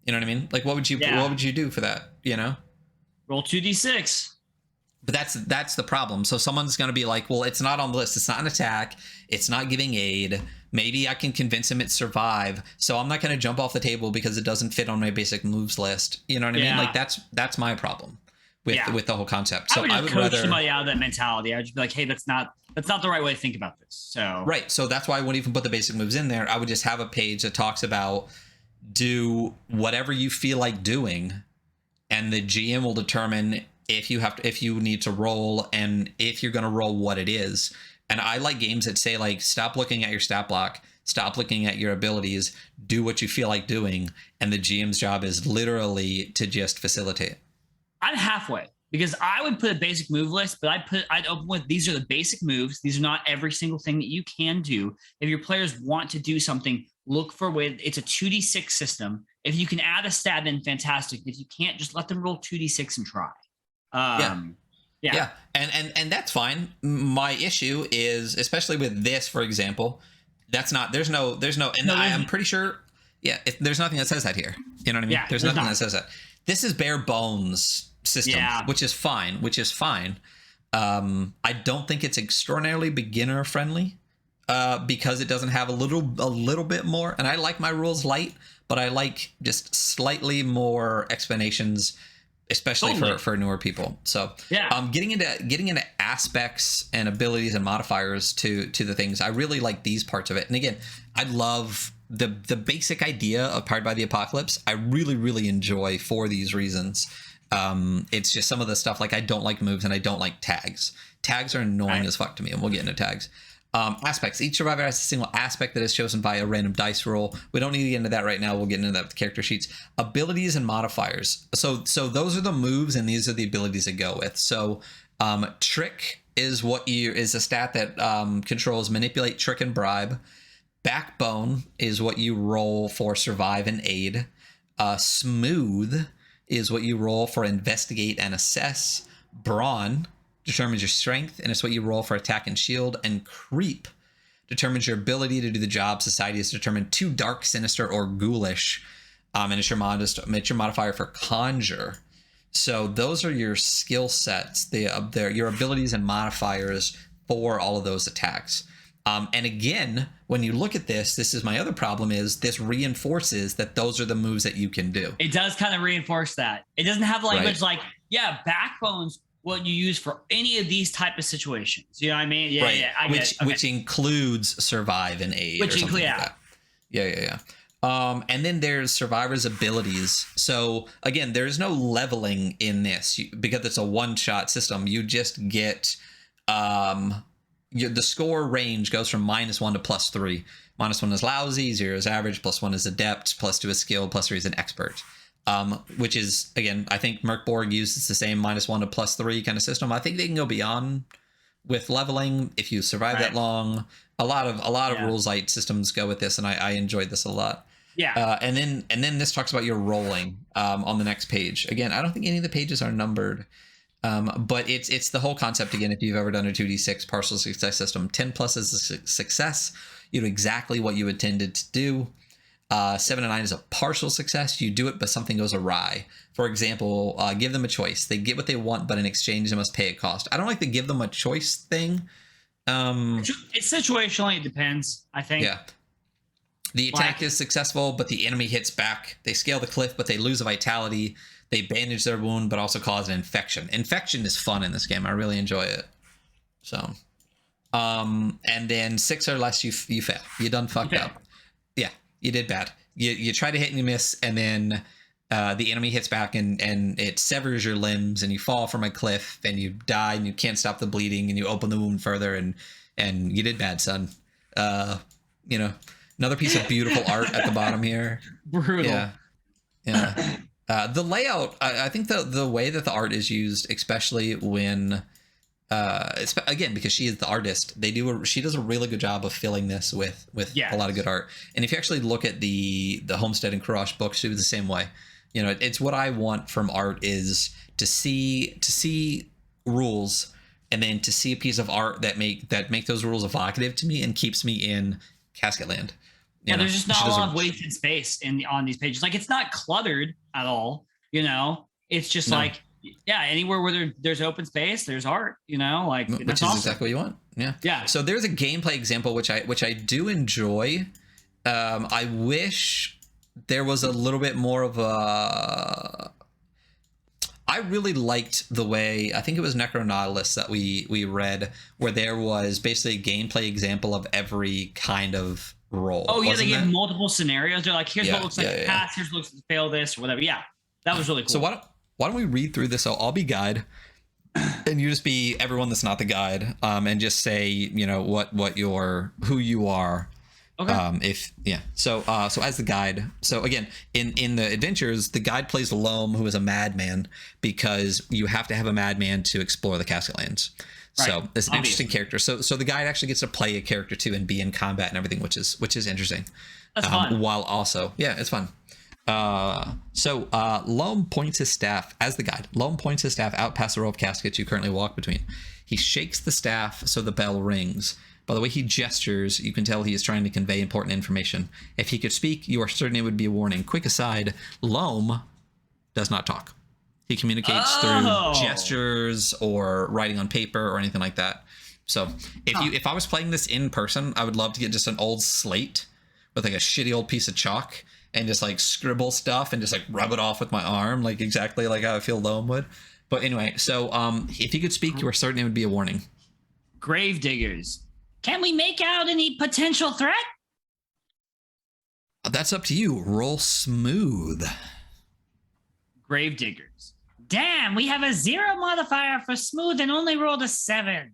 You know what I mean? Like, what would you do for that? Roll 2d6. But that's the problem. So someone's going to be like, well, it's not on the list. It's not an attack. It's not giving aid. Maybe I can convince him it's survive. So I'm not going to jump off the table because it doesn't fit on my basic moves list. You know what I mean? Like that's my problem with the whole concept. So I would coach somebody out of that mentality. I would just be like, hey, that's not the right way to think about this. So right. So that's why I wouldn't even put the basic moves in there. I would just have a page that talks about do whatever you feel like doing, and the GM will determine if you need to roll and if you're going to roll what it is. And I like games that say like, stop looking at your stat block, stop looking at your abilities, do what you feel like doing. And the GM's job is literally to just facilitate. I'm halfway because I would put a basic move list, but I'd open with, these are the basic moves. These are not every single thing that you can do. If your players want to do something, look for it's a 2d6 system. If you can add a stat in, fantastic. If you can't, just let them roll 2d6 and try. Yeah. And that's fine. My issue is, especially with this, for example, I'm pretty sure. Yeah. There's nothing that says that here. You know what I mean? Yeah, there's nothing that says that. This is bare bones system, which is fine. I don't think it's extraordinarily beginner friendly because it doesn't have a little bit more. And I like my rules light, but I like just slightly more explanations, especially for newer people. So getting into aspects and abilities and modifiers to the things, I really like these parts of it. And again, I love the basic idea of Powered by the Apocalypse. I really enjoy for these reasons. It's just some of the stuff, like I don't like moves and I don't like tags. Tags are annoying as fuck to me, and we'll get into tags. Aspects. Each survivor has a single aspect that is chosen by a random dice roll. We don't need to get into that right now. We'll get into that with the character sheets. Abilities and modifiers. So those are the moves, and these are the abilities to go with. So trick is a stat that controls manipulate, trick, and bribe. Backbone is what you roll for survive and aid. Smooth is what you roll for investigate and assess. Brawn determines your strength, and it's what you roll for attack and shield. And creep determines your ability to do the job. Society is determined too dark, sinister, or ghoulish. And it's your modifier for conjure. So those are your skill sets, your abilities and modifiers for all of those attacks. And again, when you look at this is my other problem, is this reinforces that those are the moves that you can do. It does kind of reinforce that. It doesn't have language like, backbone's what you use for any of these type of situations. You know what I mean? Yeah, right. Yeah. Which includes survive and aid. Which includes, Yeah. And then there's survivor's abilities. So again, there's no leveling in this because it's a one-shot system. You just get the score range goes from -1 to +3. -1 is lousy, 0 is average, +1 is adept, +2 is skilled, +3 is an expert. Which is, again, I think Merc Borg uses the same -1 to +3 kind of system. I think they can go beyond with leveling if you survive that long. A lot of rules light systems go with this, and I enjoyed this a lot. Yeah. And then this talks about your rolling on the next page. Again, I don't think any of the pages are numbered. But it's the whole concept. Again, if you've ever done a 2d6 partial success system, 10+ is a success. You do exactly what you intended to do. 7 and 9 is a partial success. You do it, but something goes awry. For example, give them a choice. They get what they want, but in exchange, they must pay a cost. I don't like the give them a choice thing. It's situationally, it depends, I think. Yeah. The attack is successful, but the enemy hits back. They scale the cliff, but they lose a vitality. They bandage their wound, but also cause an infection. Infection is fun in this game. I really enjoy it. So, and then 6 or less, you fail. You done fucked up. Yeah, you did bad. You try to hit and you miss, and then the enemy hits back and it severs your limbs, and you fall from a cliff, and you die, and you can't stop the bleeding, and you open the wound further, and you did bad, son. Another piece of beautiful art at the bottom here. Brutal. Yeah. The layout, I think the way that the art is used, especially when, again, because she is the artist, she does a really good job of filling this with a lot of good art. And if you actually look at the Homestead and Kurash books, she was the same way. It's what I want from art is to see rules, and then to see a piece of art that make those rules evocative to me and keeps me in Castket Land. There's just not a lot of wasted space on these pages. Like, it's not cluttered at all. It's just anywhere where there's open space, there's art. Which that's is awesome. exactly what you want. Yeah. So there's a gameplay example which I do enjoy. I wish there was a little bit more of a. I really liked the way, I think it was Necronautilus that we read, where there was basically a gameplay example of every kind of role. Oh yeah, they give multiple scenarios. They're like, here's what looks like a pass, here's what looks like fail this or whatever. Yeah, that was really cool. So why don't we read through this? I'll be guide, and you just be everyone that's not the guide, and just say who you are. Okay. So as the guide, so again, in the adventures, the guide plays Loam, who is a madman, because you have to have a madman to explore the Casket Lands. Right. So it's an interesting character. So the guide actually gets to play a character too and be in combat and everything, which is interesting. That's fun. While also, it's fun. Loam points his staff as the guide. Loam points his staff out past the row of caskets you currently walk between. He shakes the staff so the bell rings. By the way he gestures, you can tell he is trying to convey important information. If he could speak, you are certain it would be a warning. Quick aside, Loam does not talk. He communicates through gestures or writing on paper or anything like that. So if I was playing this in person, I would love to get just an old slate with like a shitty old piece of chalk and just like scribble stuff and just like rub it off with my arm, like exactly like how I feel Loam would. But anyway, so if you could speak, you were certain it would be a warning. Gravediggers. Can we make out any potential threat? That's up to you. Roll smooth. Gravediggers. Damn, we have a 0 modifier for smooth and only rolled a 7.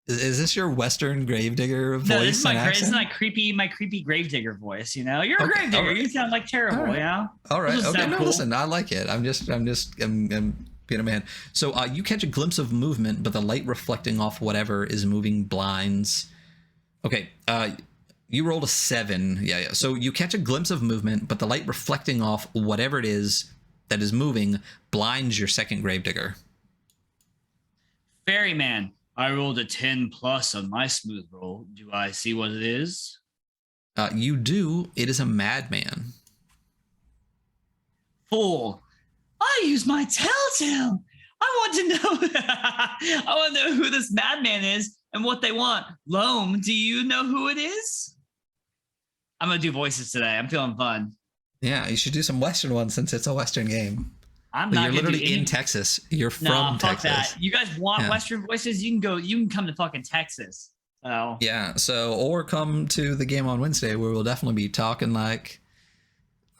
Is this your Western gravedigger voice? No, this is my creepy gravedigger voice. You know, you're a gravedigger. Right. You sound like terrible. Right. You know. All right. Okay. No, cool. Listen, I like it. I'm being a man. So you catch a glimpse of movement, but the light reflecting off whatever is moving blinds. Okay. You rolled a 7. Yeah. So you catch a glimpse of movement, but the light reflecting off whatever it is that is moving blinds your second gravedigger. Ferryman. I rolled a 10+ on my smooth roll. Do I see what it is? You do. It is a madman. Fool. I use my telltale. I want to know who this madman is and what they want. Loam, do you know who it is? I'm going to do voices today. I'm feeling fun. Yeah, you should do some Western ones since it's a Western game. You're literally in Texas. You're from Texas. That. You guys want Western voices? You can come to fucking Texas. So yeah. So or come to the game on Wednesday where we'll definitely be talking like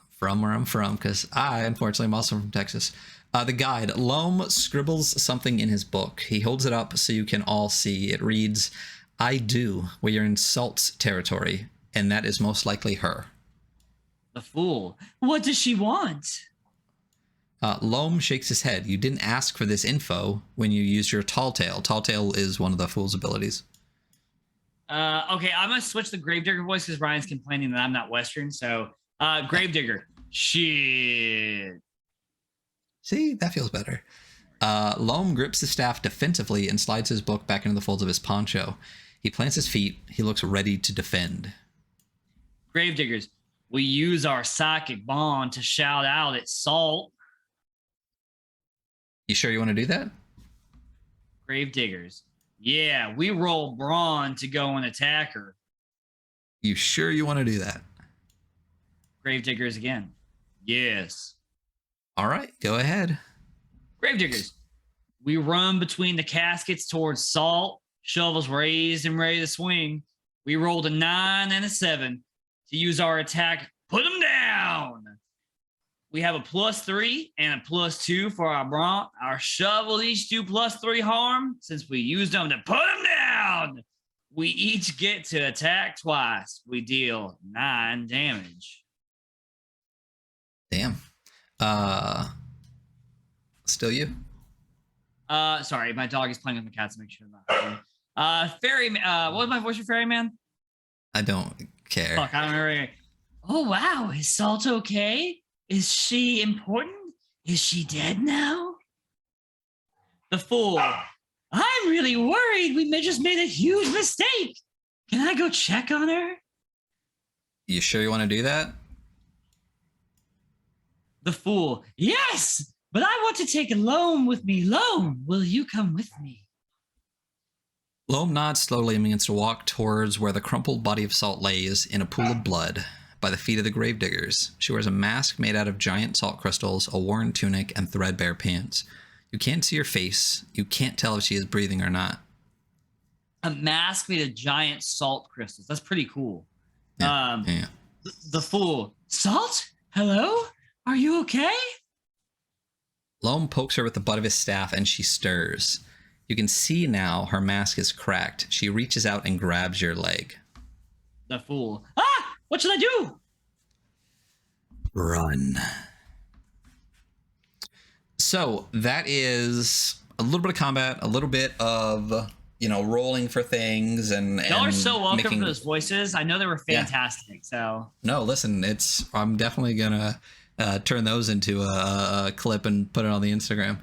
from where I'm from, because I unfortunately am also from Texas. The guide. Loam scribbles something in his book. He holds it up so you can all see. It reads, "I do," where you're in Salt's territory, and that is most likely her. The fool. What does she want? Loam shakes his head. You didn't ask for this info when you used your Tall Tale. Tall Tale is one of the fool's abilities. Okay, I'm going to switch the Gravedigger voice because Ryan's complaining that I'm not Western. So, Gravedigger. Shit. See, that feels better. Loam grips the staff defensively and slides his book back into the folds of his poncho. He plants his feet. He looks ready to defend. Gravediggers. We use our psychic bond to shout out at Salt. You sure you want to do that? Gravediggers. Yeah, we roll brawn to go and attack her. You sure you want to do that? Gravediggers again. Yes. All right, go ahead. Gravediggers. We run between the caskets towards Salt. Shovels raised and ready to swing. We rolled a 9 and a 7 to use our attack. Put them down. We have a +3 and a +2 for our brawn. Our shovels each do +3 harm since we used them to put them down. We each get to attack twice. We deal 9 damage. Damn. Still you? Sorry, my dog is playing with the cats to make sure I'm not. Ferryman. What was my voice for Ferryman? I don't care. Fuck, I don't remember. Oh wow, is Salt okay? Is she important? Is she dead now? The fool. I'm really worried. We just made a huge mistake. Can I go check on her? You sure you want to do that? The fool. Yes, but I want to take Loam with me. Loam, will you come with me? Loam nods slowly and begins to walk towards where the crumpled body of Salt lays in a pool of blood by the feet of the gravediggers. She wears a mask made out of giant salt crystals, a worn tunic, and threadbare pants. You can't see her face. You can't tell if she is breathing or not. A mask made of giant salt crystals. That's pretty cool. Yeah. The fool. Salt? Hello? Are you okay? Loam pokes her with the butt of his staff and she stirs. You can see now her mask is cracked. She reaches out and grabs your leg. The fool. Ah! What should I do? Run. So that is a little bit of combat, a little bit of, rolling for things and y'all are so welcome for those voices. I know they were fantastic. Yeah. So no, listen, I'm definitely gonna turn those into a clip and put it on the Instagram.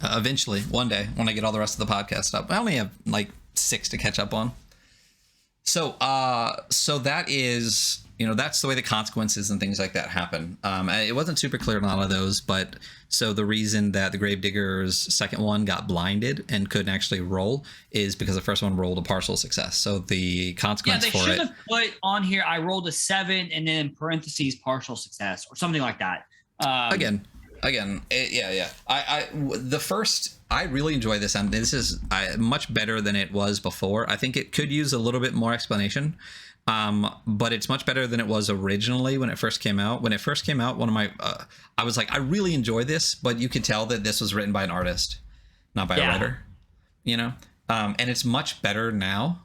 Eventually, one day, when I get all the rest of the podcast up. I only have like 6 to catch up on. So that is, that's the way the consequences and things like that happen. It wasn't super clear in a lot of those, but so the reason that the Gravedigger's second one got blinded and couldn't actually roll is because the first one rolled a partial success. So the consequence for it. Yeah, they should have put on here, I rolled a 7 and then in parentheses partial success or something like that. Again, yeah. I really enjoy this, and this is much better than it was before. I think it could use a little bit more explanation, but it's much better than it was originally when it first came out. When it first came out, I was like, I really enjoy this, but you could tell that this was written by an artist, not by a writer, and it's much better now.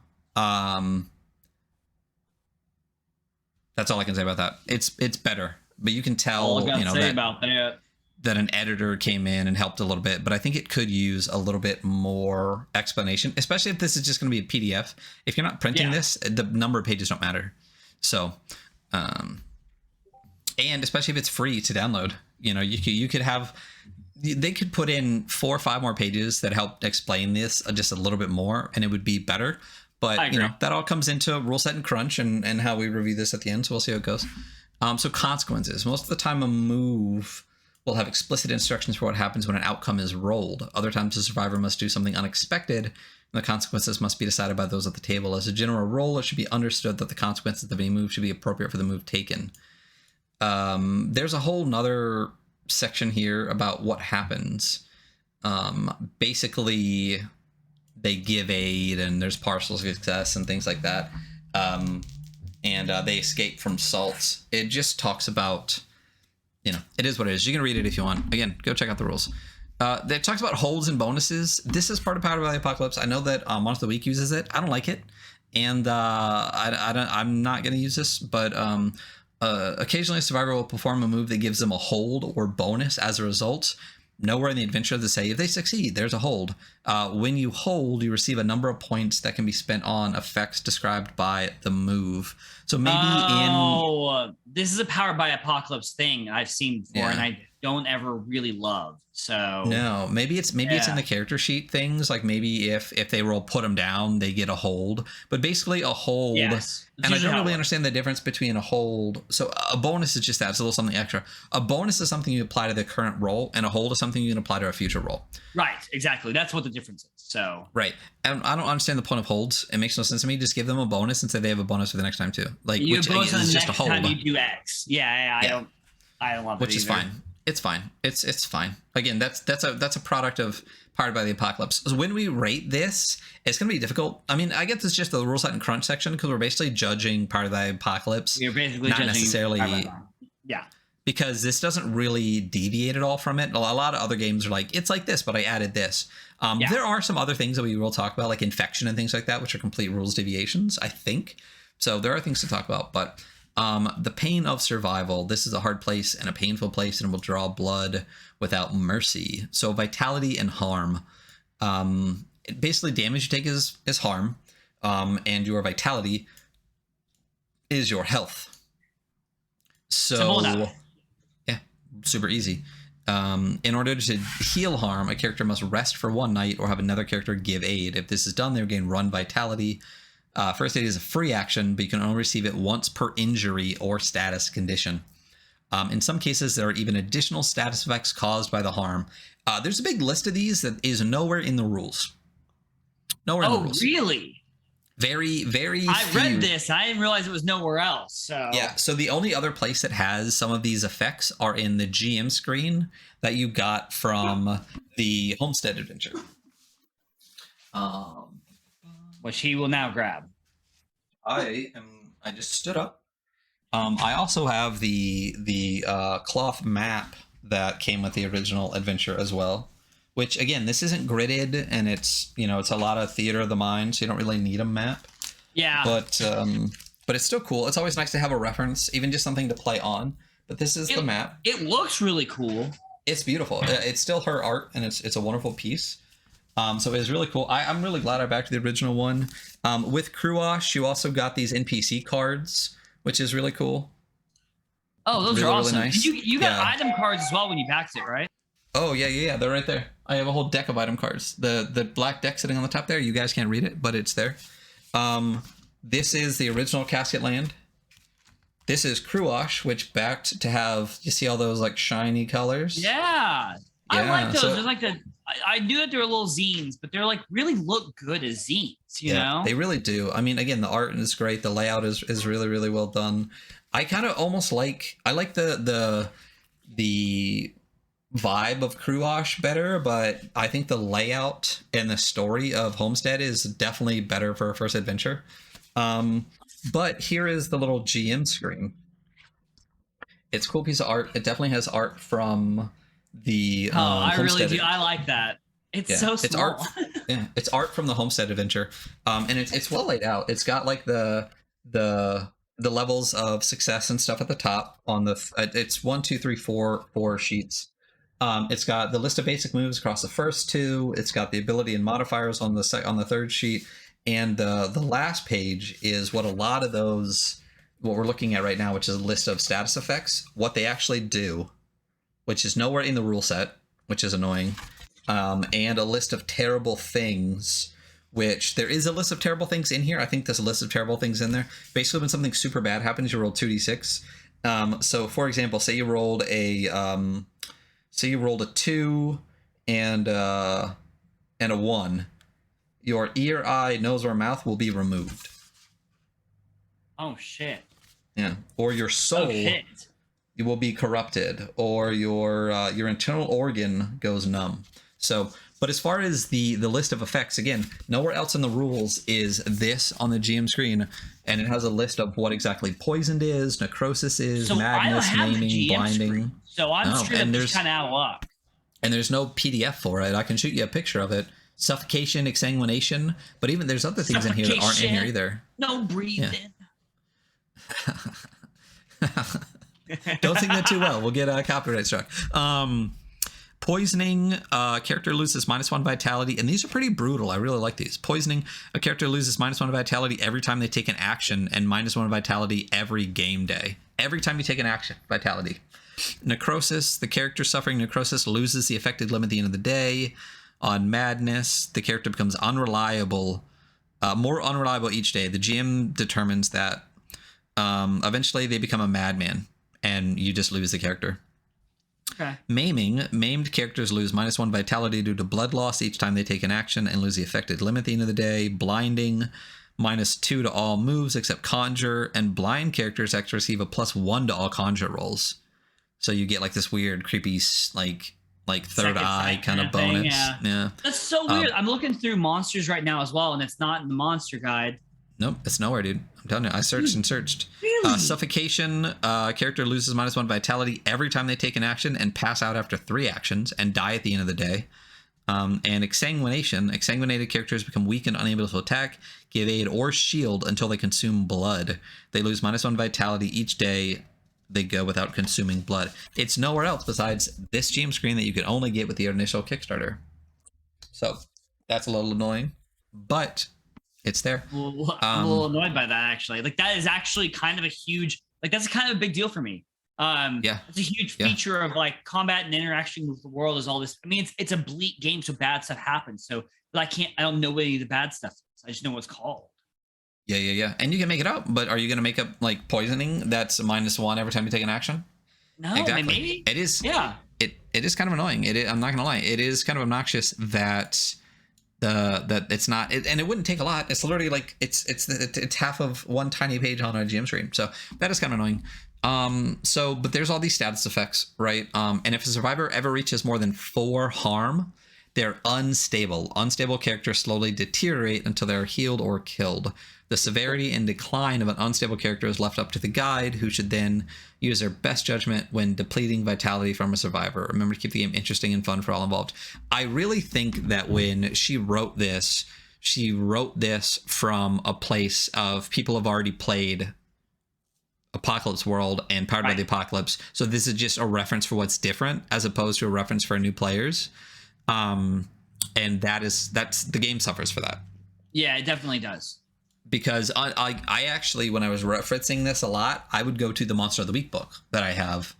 That's all I can say about that. It's better, but you can tell, all I gotta say about that an editor came in and helped a little bit, but I think it could use a little bit more explanation, especially if this is just going to be a PDF. If you're not printing this, the number of pages don't matter. So, and especially if it's free to download, you could have, they could put in 4 or 5 more pages that help explain this just a little bit more, and it would be better. But that all comes into rule set and crunch and how we review this at the end. So we'll see how it goes. So consequences. Most of the time, a move will have explicit instructions for what happens when an outcome is rolled. Other times, the survivor must do something unexpected, and the consequences must be decided by those at the table. As a general rule, it should be understood that the consequences of any move should be appropriate for the move taken. There's a whole nother section here about what happens. Basically, they give aid, and there's partial success and things like that. And they escape from salts. It just talks about, it is what it is. You can read it if you want. Again, go check out the rules. It talks about holds and bonuses. This is part of Powered by the Apocalypse. I know that Monster of the Week uses it. I don't like it, and I'm not going to use this. But occasionally, a survivor will perform a move that gives them a hold or bonus as a result. Nowhere in the adventure does it say if they succeed, there's a hold. When you hold, you receive a number of points that can be spent on effects described by the move. So maybe this is a Powered by Apocalypse thing I've seen before, and I don't ever really love. So no, maybe it's in the character sheet things. Like maybe if they roll put them down, they get a hold. But basically a hold. Yes. And I don't really understand the difference between a hold. So a bonus is just that. It's a little something extra. A bonus is something you apply to the current roll, and a hold is something you can apply to a future roll. Right. Exactly. That's what the difference is. So right. And I don't understand the point of holds. It makes no sense to me. Just give them a bonus and say they have a bonus for the next time too. Like you which is just a hold. Time you do X. I don't love it. Which is fine. It's fine. It's fine. Again, that's a product of Powered by the Apocalypse. So when we rate this, it's going to be difficult. I mean, I get this just the rule set and crunch section because we're basically judging Powered by the Apocalypse. You're basically not necessarily. Yeah. Because this doesn't really deviate at all from it. A lot of other games are like, it's like this, but I added this. There are some other things that we will talk about, like infection and things like that, which are complete rules deviations, I think. So there are things to talk about, but the pain of survival. This is a hard place and a painful place, and will draw blood without mercy. So vitality and harm. Basically, damage you take is harm, and your vitality is your health. So yeah, super easy. In order to heal harm, a character must rest for 1 night or have another character give aid. If this is done, they gain run vitality. First aid is a free action, but you can only receive it once per injury or status condition. In some cases, there are even additional status effects caused by the harm. There's a big list of these that is nowhere in the rules. Nowhere in the rules. Oh, really? Very, very I few. read this. I didn't realize it was nowhere else. So yeah, so the only other place that has some of these effects are in the GM screen that you got from the Homestead Adventure. Which he will now grab. I just stood up. I also have the cloth map that came with the original adventure as well. Which again, this isn't gridded, and it's it's a lot of theater of the mind, so you don't really need a map. Yeah. But it's still cool. It's always nice to have a reference, even just something to play on. But this is the map. It looks really cool. It's beautiful. It's still her art, and it's a wonderful piece. So it's really cool. I'm really glad I backed the original one. With Cruash, you also got these NPC cards, which is really cool. Oh, those are awesome. Really nice. You got item cards as well when you backed it, right? Oh, yeah. They're right there. I have a whole deck of item cards. The black deck sitting on the top there. You guys can't read it, but it's there. This is the original Casket Land. This is Cruash, which backed to have, you see all those like shiny colors? Yeah. I like those. They're like I knew that they were little zines, but they're like really look good as zines, you know? They really do. I mean, again, the art is great. The layout is really, really well done. I kind of almost like, I like the vibe of Cruash better, but I think the layout and the story of Homestead is definitely better for a first adventure. But here is the little GM screen. It's a cool piece of art. It definitely has art from the I Homestead. really do. I like that. It's so small. It's art. Yeah, it's art from the Homestead adventure, and it's well laid out. It's got like the levels of success and stuff at the top on the. It's 1, 2, 3, 4 sheets. It's got the list of basic moves across the first 2. It's got the ability and modifiers on the third sheet, and the last page is what a lot of those, what we're looking at right now, which is a list of status effects, what they actually do, which is nowhere in the rule set, which is annoying, and a list of terrible things, which there is a list of terrible things in here. I think there's a list of terrible things in there. Basically, when something super bad happens, you roll 2d6. So, for example, say you rolled a 2 and a 1. Your ear, eye, nose, or mouth will be removed. Oh shit. Yeah. Or your soul you will be corrupted, or your internal organ goes numb. So, but as far as the list of effects, again, nowhere else in the rules is this on the GM screen, and it has a list of what exactly poisoned is, necrosis is, so madness, maiming, blinding. Screen, so I'm straight up just kind of out of luck. And there's no PDF for it. I can shoot you a picture of it. Suffocation, exsanguination, but even there's other things in here that aren't in here either. No breathing. Yeah. Don't think that too well. We'll get a copyright struck. Poisoning, character loses -1 vitality, and these are pretty brutal. I really like these. Poisoning, a character loses -1 vitality every time they take an action, and -1 vitality every game day. Every time you take an action, vitality. Necrosis, the character suffering necrosis loses the affected limit at the end of the day. On madness, the character becomes unreliable, more unreliable each day. The GM determines that eventually they become a madman, and you just lose the character. Okay. Maiming, maimed characters lose -1 vitality due to blood loss each time they take an action and lose the affected limit at the end of the day. Blinding, -2 to all moves except conjure, and blind characters actually receive a +1 to all conjure rolls. So you get like this weird, creepy, like third eye kind of bonus. Thing, yeah. That's so weird. I'm looking through monsters right now as well, and it's not in the monster guide. Nope, it's nowhere, dude. I'm telling you, I searched and searched. Really? Suffocation, character loses -1 vitality every time they take an action and pass out after 3 actions and die at the end of the day. And exsanguination, exsanguinated characters become weak and unable to attack, give aid, or shield until they consume blood. They lose -1 vitality each day they go without consuming blood. It's nowhere else besides this GM screen that you can only get with the initial Kickstarter. So that's a little annoying, but it's there. I'm a little annoyed by that, actually. Like, that is actually kind of a huge, like, that's kind of a big deal for me. Yeah, it's a huge feature of like combat and interaction with the world is all this. I mean, it's a bleak game, so bad stuff happens. So, but I don't know any of the bad stuff. I just know what it's called. Yeah. And you can make it up, but are you going to make up like poisoning that's -1 every time you take an action? No, exactly. Maybe. It is. Yeah. It is kind of annoying. I'm not going to lie. It is kind of obnoxious that that it's not, and it wouldn't take a lot. It's literally like it's half of one tiny page on a GM screen. So that is kind of annoying. But there's all these status effects, right? And if a survivor ever reaches more than 4 harm, they're unstable. Unstable characters slowly deteriorate until they're healed or killed. The severity and decline of an unstable character is left up to the guide, who should then use their best judgment when depleting vitality from a survivor. Remember to keep the game interesting and fun for all involved. I really think that when she wrote this from a place of people have already played Apocalypse World and Powered by the Apocalypse. So this is just a reference for what's different as opposed to a reference for new players. And that's the game suffers for that. Yeah, it definitely does. Because I actually, when I was referencing this a lot, I would go to the Monster of the Week book that I have,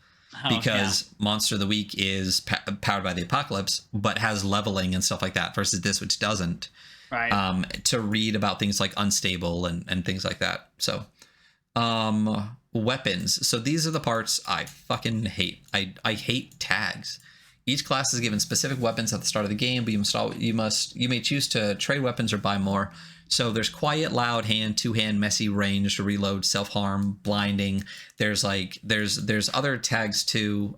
because Monster of the Week is Powered by the Apocalypse, but has leveling and stuff like that, versus this, which doesn't. to read about things like unstable and things like that. So weapons. So these are the parts I fucking hate. I hate tags. Each class is given specific weapons at the start of the game, but you may choose to trade weapons or buy more. So there's quiet, loud, hand, two-hand, messy, ranged, reload, self-harm, blinding. There's other tags too.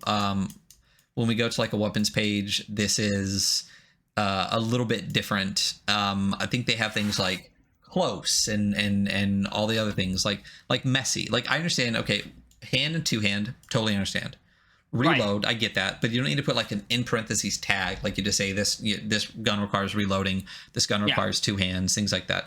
When we go to like a weapons page, this is a little bit different. I think they have things like close and all the other things like messy. Like I understand, okay, hand and two-hand, totally understand. Reload, I get that, but you don't need to put like an in parentheses tag, like you just say this gun requires reloading, this gun requires two hands, things like that.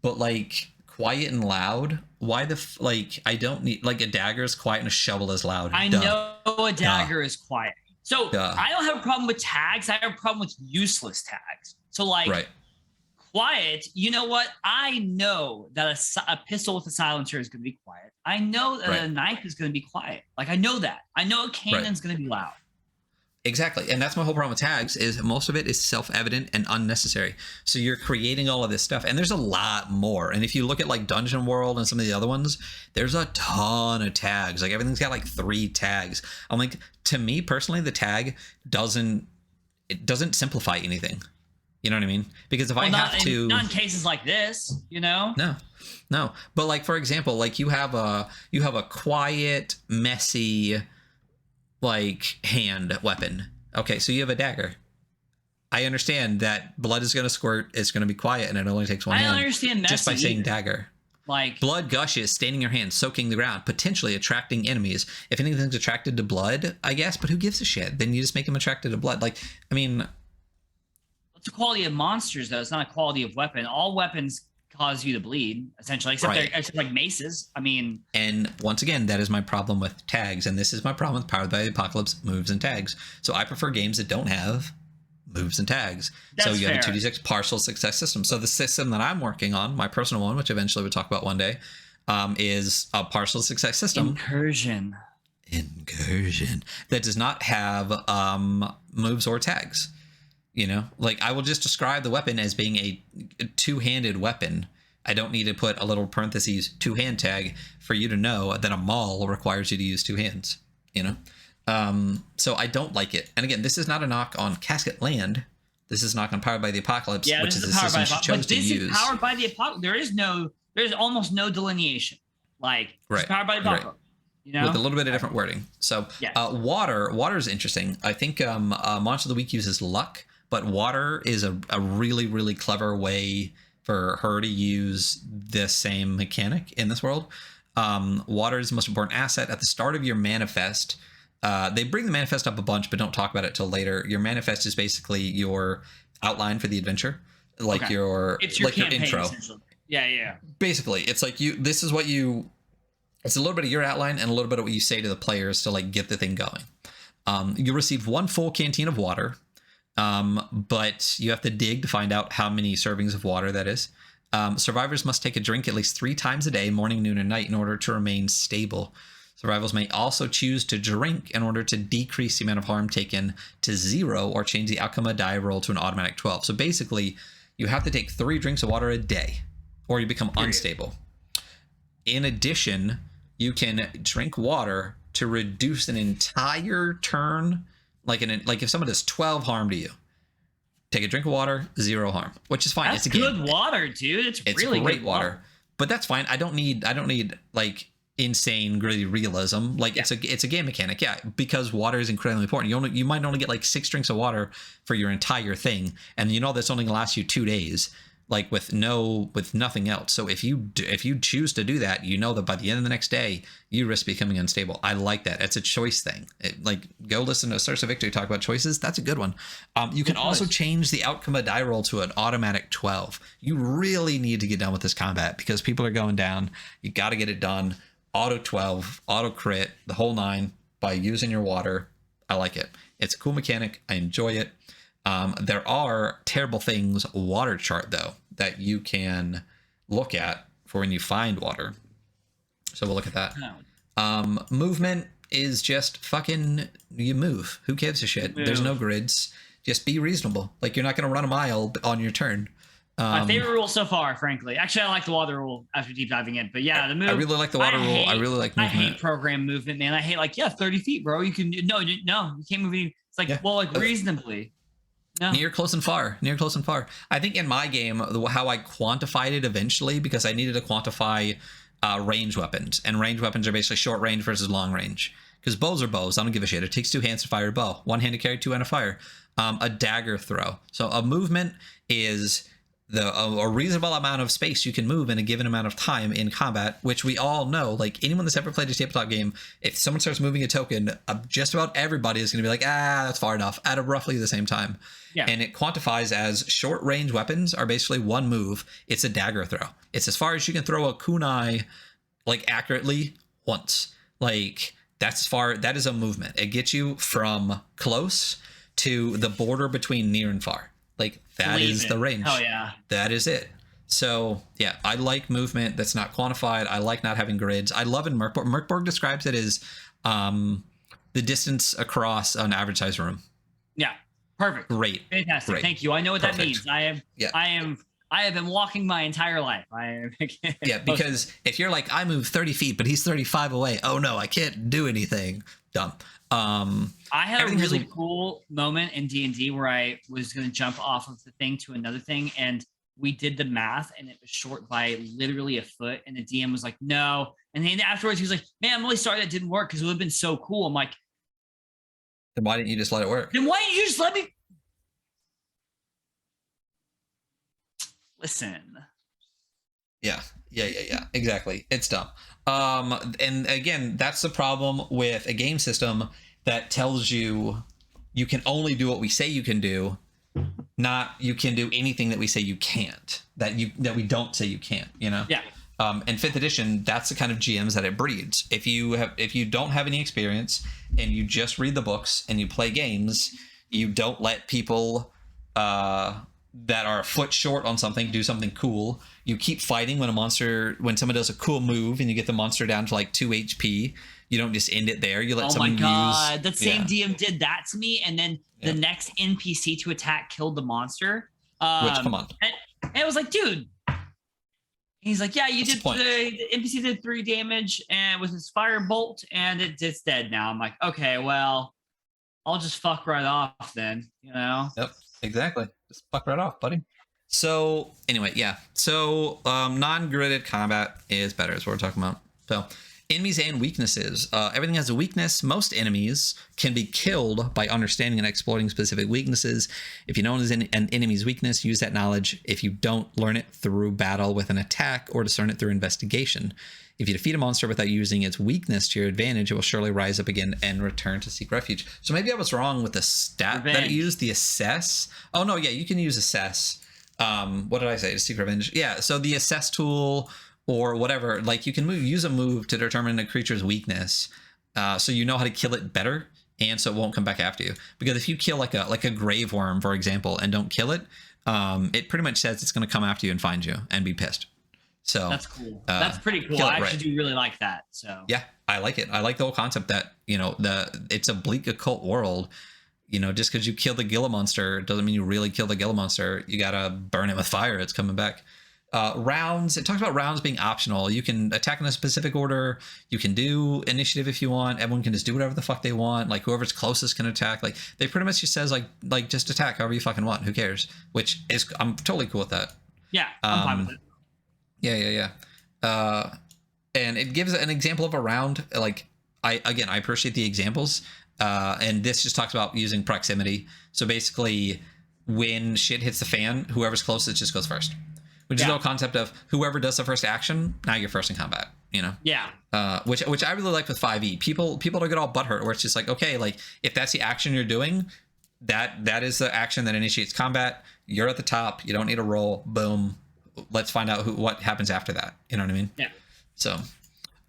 But like quiet and loud, why like I don't need, like a dagger is quiet and a shovel is loud. I know a dagger is quiet. So I don't have a problem with tags. I have a problem with useless tags. So like quiet, you know what? I know that a pistol with a silencer is going to be quiet. I know that a knife is going to be quiet. Like I know that. I know a cannon's going to be loud. Exactly. And that's my whole problem with tags is most of it is self-evident and unnecessary. So you're creating all of this stuff and there's a lot more. And if you look at like Dungeon World and some of the other ones, there's a ton of tags. Like everything's got like 3 tags. I'm like, to me personally, the tag doesn't simplify anything. You know what I mean? Because if I have to, not in cases like this, you know? No. But like, for example, like you have a quiet, messy, like hand weapon. Okay. So you have a dagger. I understand that blood is going to squirt. It's going to be quiet and it only takes one hand. I don't understand messy just by saying dagger. Like blood gushes, staining your hands, soaking the ground, potentially attracting enemies. If anything's attracted to blood, I guess, but who gives a shit? Then you just make them attracted to blood. Like, I mean, it's a quality of monsters, though. It's not a quality of weapon. All weapons cause you to bleed, essentially, except like maces. I mean, and once again, that is my problem with tags, and this is my problem with Powered by the Apocalypse moves and tags. So I prefer games that don't have moves and tags. So you have a 2d6 partial success system. So the system that I'm working on, my personal one, which eventually we'll talk about one day, is a partial success system. Incursion that does not have moves or tags. You know, like I will just describe the weapon as being a two-handed weapon. I don't need to put a little parentheses two-hand tag for you to know that a maul requires you to use two hands, you know? So I don't like it. And again, this is not a knock on Casket Land. This is a knock on Powered by the Apocalypse, which is the system she chose to use. Powered by the Apocalypse. There's almost no delineation. Like, it's Powered by the Apocalypse. You know? With a little bit of different wording. So water is interesting. I think Monster of the Week uses luck. But water is a really, really clever way for her to use the same mechanic in this world. Water is the most important asset. At the start of your manifest, they bring the manifest up a bunch, but don't talk about it till later. Your manifest is basically your outline for the adventure, like your intro. Yeah. Basically, it's like it's a little bit of your outline and a little bit of what you say to the players to like get the thing going. You receive 1 full canteen of water. But you have to dig to find out how many servings of water that is. Survivors must take a drink at least 3 times a day, morning, noon, and night, in order to remain stable. Survivors may also choose to drink in order to decrease the amount of harm taken to 0 or change the outcome of a die roll to an automatic 12. So basically, you have to take 3 drinks of water a day or you become unstable. In addition, you can drink water to reduce an entire turn. Like if someone does 12 harm to you, take a drink of water, 0 harm, which is fine. That's good water, dude. It's really great good water. But that's fine. I don't need like insane gritty realism. Like it's a game mechanic, because water is incredibly important. You might only get like 6 drinks of water for your entire thing, and you know that's only gonna last you 2 days. Like with nothing else. So if you choose to do that, you know that by the end of the next day, you risk becoming unstable. I like that. It's a choice thing. Go listen to Source of Victory talk about choices. That's a good one. You can also change the outcome of die roll to an automatic 12. You really need to get done with this combat because people are going down. You got to get it done. Auto 12, auto crit, the whole 9 by using your water. I like it. It's a cool mechanic. I enjoy it. There are terrible things water chart though that you can look at for when you find water. So we'll look at that. Movement is just fucking you move. Who gives a shit? There's no grids. Just be reasonable. Like you're not going to run a mile on your turn. My favorite rule so far, frankly. Actually, I like the water rule after deep diving in. But yeah, the move. I really like the water rule. I really like movement. I hate program movement, man. I hate 30 feet, bro. You can no, you can't move any. It's like reasonably. No. Near, close, and far. I think in my game, how I quantified it eventually, because I needed to quantify range weapons, and range weapons are basically short range versus long range. Because bows are bows. I don't give a shit. It takes 2 hands to fire a bow. 1 hand to carry, 2 hand to fire. A dagger throw. So a movement is a reasonable amount of space you can move in a given amount of time in combat, which we all know. Like, anyone that's ever played a tabletop game, if someone starts moving a token, just about everybody is going to be like, that's far enough, at roughly the same time. Yeah. And it quantifies as short range weapons are basically one move. It's a dagger throw. It's as far as you can throw a kunai, accurately once. That's as far. That is a movement. It gets you from close to the border between near and far. That is the range. Oh yeah. That is it. So yeah, I like movement that's not quantified. I like not having grids. I love in Merkborg. Merkborg describes it as the distance across an average size room. Yeah. Perfect. Great. Fantastic. Great. Thank you. I know what that means. I have been walking my entire life. Yeah, because if you're I move 30 feet, but he's 35 away. Oh no, I can't do anything. Dumb. I had a really cool moment in D&D where I was going to jump off of the thing to another thing, and we did the math, and it was short by literally a foot, and the DM was like, no. And then afterwards, he was like, man, I'm really sorry that didn't work because it would have been so cool. I'm like, then why didn't you just let it work? Then why didn't you just let me? Listen. Yeah. Exactly. It's dumb. And again, that's the problem with a game system that tells you you can only do what we say you can do, not you can do anything that we say you can't, that we don't say you can't, Yeah. In 5th edition, that's the kind of GMs that it breeds. If you don't have any experience and you just read the books and you play games, you don't let people that are a foot short on something do something cool. You keep fighting when someone does a cool move and you get the monster down to 2 HP. You don't just end it there. You let someone use. Oh my god, that same DM did that to me, and then the next NPC to attack killed the monster. Which, come on. And it was like, dude. He's like, yeah, you did. The NPC did 3 damage and with his fire bolt, and it's dead now. I'm like, okay, well, I'll just fuck right off then, Yep, exactly. Just fuck right off, buddy. So anyway, yeah. So non-gridded combat is better, is what we're talking about. So enemies and weaknesses. Everything has a weakness. Most enemies can be killed by understanding and exploiting specific weaknesses. If you know an enemy's weakness, use that knowledge. If you don't, learn it through battle with an attack or discern it through investigation. If you defeat a monster without using its weakness to your advantage, it will surely rise up again and return to seek refuge. So maybe I was wrong with the stat that it used, the assess. Oh no, yeah, you can use assess. What did I say? To seek revenge. Yeah, so the assess tool or whatever, you can use a move to determine a creature's weakness, so you know how to kill it better, and so it won't come back after you. Because if you kill like a grave worm, for example, and don't kill it, it pretty much says it's going to come after you and find you and be pissed. So that's cool. That's pretty cool. I actually do really like that. So yeah, I like it. I like the whole concept that it's a bleak occult world. Just because you kill the Gila monster doesn't mean you really kill the Gila monster. You gotta burn it with fire. It's coming back. Rounds. It talks about rounds being optional. You can attack in a specific order. You can do initiative if you want. Everyone can just do whatever the fuck they want. Whoever's closest can attack. They pretty much just says just attack however you fucking want. Who cares? Which is, I'm totally cool with that. Yeah, I'm fine with it. Yeah. And it gives an example of a round. I appreciate the examples. And this just talks about using proximity. So basically, when shit hits the fan, whoever's closest just goes first. Which is the whole concept of whoever does the first action, now you're first in combat. Yeah. Which I really like with 5e. People don't get all butthurt where it's just okay, if that's the action you're doing, that is the action that initiates combat. You're at the top. You don't need a roll. Boom. Let's find out what happens after that. You know what I mean? Yeah. So,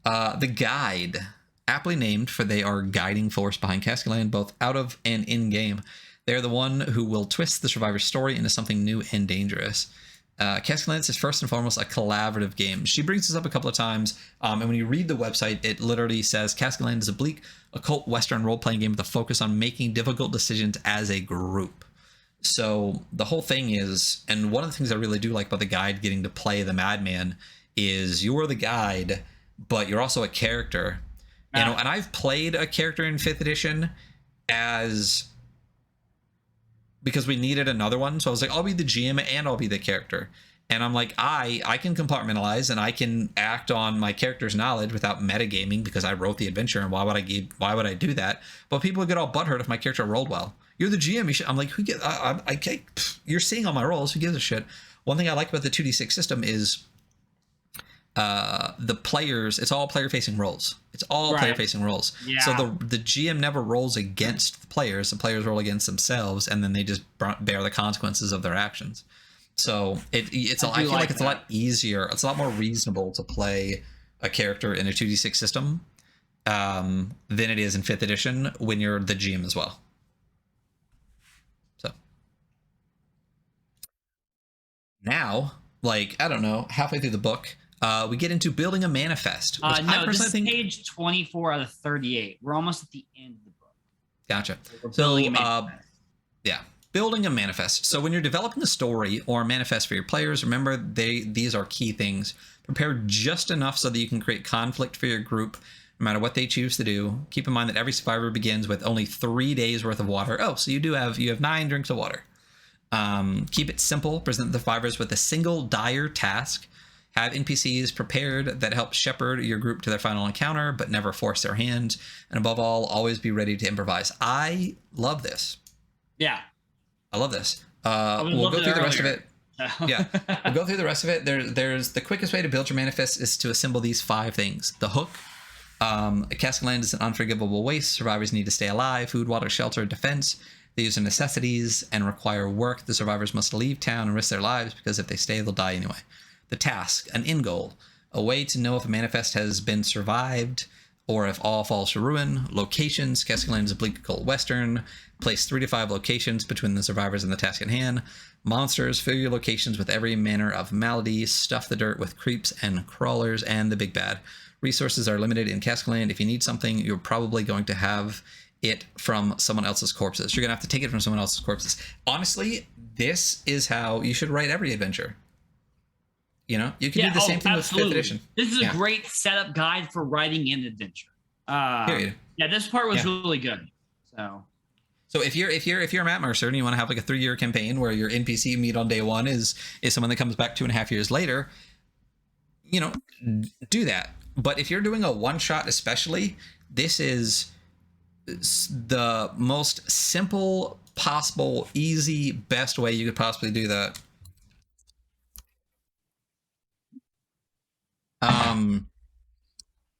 the guide, aptly named, for they are guiding force behind Castket Land, both out of and in game. They're the one who will twist the survivor's story into something new and dangerous. Casket Land is first and foremost a collaborative game. She brings this up a couple of times, and when you read the website, it literally says Casket Land is a bleak, occult Western role-playing game with a focus on making difficult decisions as a group. So the whole thing is, and one of the things I really do like about the guide getting to play the madman is you're the guide, but you're also a character. You know, and I've played a character in 5th edition as because we needed another one. So I was like, I'll be the GM and I'll be the character. And I'm like, I can compartmentalize and I can act on my character's knowledge without metagaming because I wrote the adventure. And why would I do that? But people would get all butthurt if my character rolled well. You're the GM. I'm like, you're seeing all my rolls. Who gives a shit? One thing I like about the 2d6 system is the players, it's all player facing roles. It's all player facing roles. Yeah. So the GM never rolls against the players roll against themselves, and then they just bear the consequences of their actions. So I feel like it's a lot easier, it's a lot more reasonable to play a character in a 2d6 system than it is in 5th edition when you're the GM as well. So now, like, I don't know, halfway through the book, we get into building a manifest. No, this is page 24 out of 38. We're almost at the end of the book. Gotcha. So, yeah, building a manifest. So when you're developing a story or a manifest for your players, remember these are key things. Prepare just enough so that you can create conflict for your group, no matter what they choose to do. Keep in mind that every survivor begins with only 3 days worth of water. Oh, so you have 9 drinks of water. Keep it simple. Present the survivors with a single dire task. Have NPCs prepared that help shepherd your group to their final encounter, but never force their hand. And above all, always be ready to improvise. I love this. Yeah. I love this. We'll go through the rest of it. Yeah, we'll go through the rest of it. There's the quickest way to build your manifest is to assemble these 5 things. The hook. Casket Land is an unforgivable waste. Survivors need to stay alive. Food, water, shelter, defense. These are necessities and require work. The survivors must leave town and risk their lives because if they stay, they'll die anyway. The task, an end goal, a way to know if a manifest has been survived or if all falls to ruin. Locations, Casket Land is a bleak cold western. Place 3 to 5 locations between the survivors and the task at hand. Monsters, fill your locations with every manner of malady. Stuff the dirt with creeps and crawlers and the big bad. Resources are limited in Casket Land. If you need something, you're probably going to have it from someone else's corpses. You're going to have to take it from someone else's corpses. Honestly, this is how you should write every adventure. You know, you can do the same thing with 5th edition. This is a great setup guide for writing an adventure. Period. Yeah, this part was really good. So if you're a Matt Mercer and you want to have like a 3-year campaign where your NPC meet on day 1 is someone that comes back 2.5 years later, you know, do that. But if you're doing a one-shot especially, this is the most simple possible, easy, best way you could possibly do that.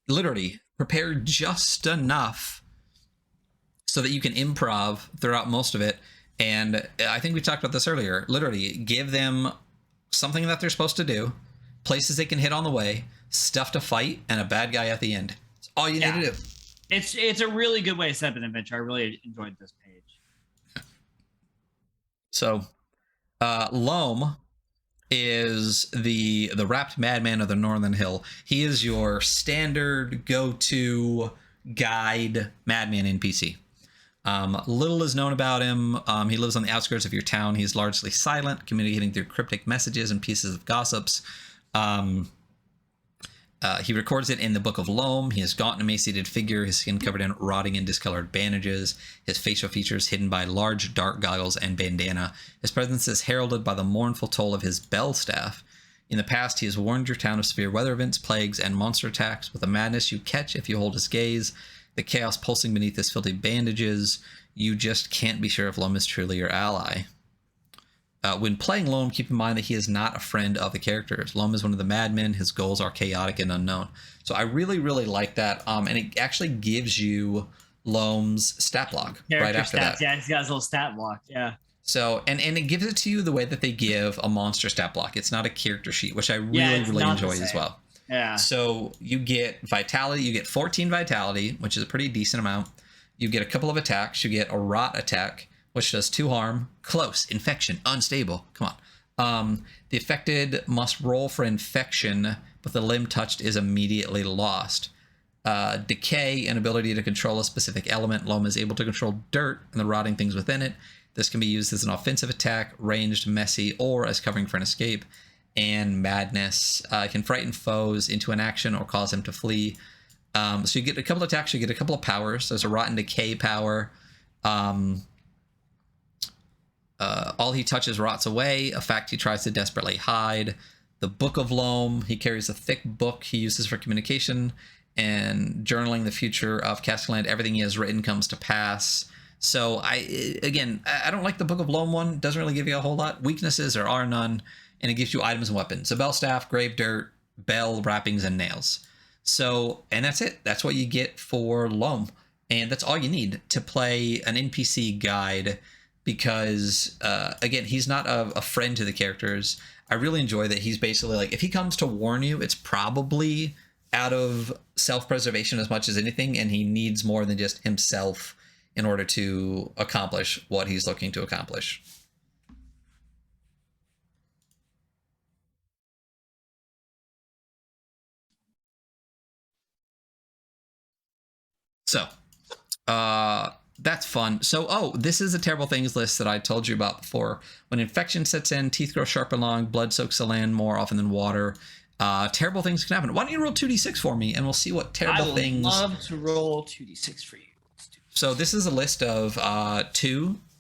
Literally prepare just enough so that you can improv throughout most of it. And I think we talked about this earlier. Literally give them something that they're supposed to do, places they can hit on the way, stuff to fight, and a bad guy at the end. It's all you need to do. It's a really good way to set up an adventure. I really enjoyed this page. So Loam is the wrapped madman of the Northern Hill. He is your standard go-to guide madman NPC. Little is known about him. He lives on the outskirts of your town. He's largely silent, communicating through cryptic messages and pieces of gossips. He records it in the Book of Loam. He has gaunt and emaciated figure, his skin covered in rotting and discolored bandages, his facial features hidden by large dark goggles and bandana. His presence is heralded by the mournful toll of his bell staff. In the past, he has warned your town of severe weather events, plagues, and monster attacks. With the madness you catch if you hold his gaze, the chaos pulsing beneath his filthy bandages, you just can't be sure if Loam is truly your ally. When playing Loam, keep in mind that he is not a friend of the characters. Loam is one of the madmen. His goals are chaotic and unknown. So I really, really like that. And it actually gives you Loam's stat block right after that. Yeah, he's got his little stat block. Yeah. So, and it gives it to you the way that they give a monster stat block. It's not a character sheet, which I really enjoy as well. Yeah. So you get vitality. You get 14 vitality, which is a pretty decent amount. You get a couple of attacks. You get a rot attack, which does 2 harm, close, infection, unstable. Come on. The affected must roll for infection, but the limb touched is immediately lost. Decay, an ability to control a specific element. Loam is able to control dirt and the rotting things within it. This can be used as an offensive attack, ranged, messy, or as covering for an escape. And Madness can frighten foes into an action or cause them to flee. So you get a couple of attacks, you get a couple of powers. There's a Rotten Decay power. All he touches rots away, a fact he tries to desperately hide. The Book of Loam, he carries a thick book he uses for communication and journaling the future of Castket Land. Everything he has written comes to pass. So I don't like the Book of Loam one. Doesn't really give you a whole lot. Weaknesses there are none, and it gives you items and weapons. A bell staff, grave dirt, bell wrappings, and nails. So, and that's it. That's what you get for Loam. And that's all you need to play an NPC guide, because again, he's not a friend to the characters. I really enjoy that he's basically like, if he comes to warn you, it's probably out of self-preservation as much as anything, and he needs more than just himself in order to accomplish what he's looking to accomplish. So that's fun. So, this is a terrible things list that I told you about before. When infection sets in, teeth grow sharp and long, blood soaks the land more often than water. Terrible things can happen. Why don't you roll 2d6 for me, and we'll see what terrible things. I would love to roll 2d6 for you. So this is a list of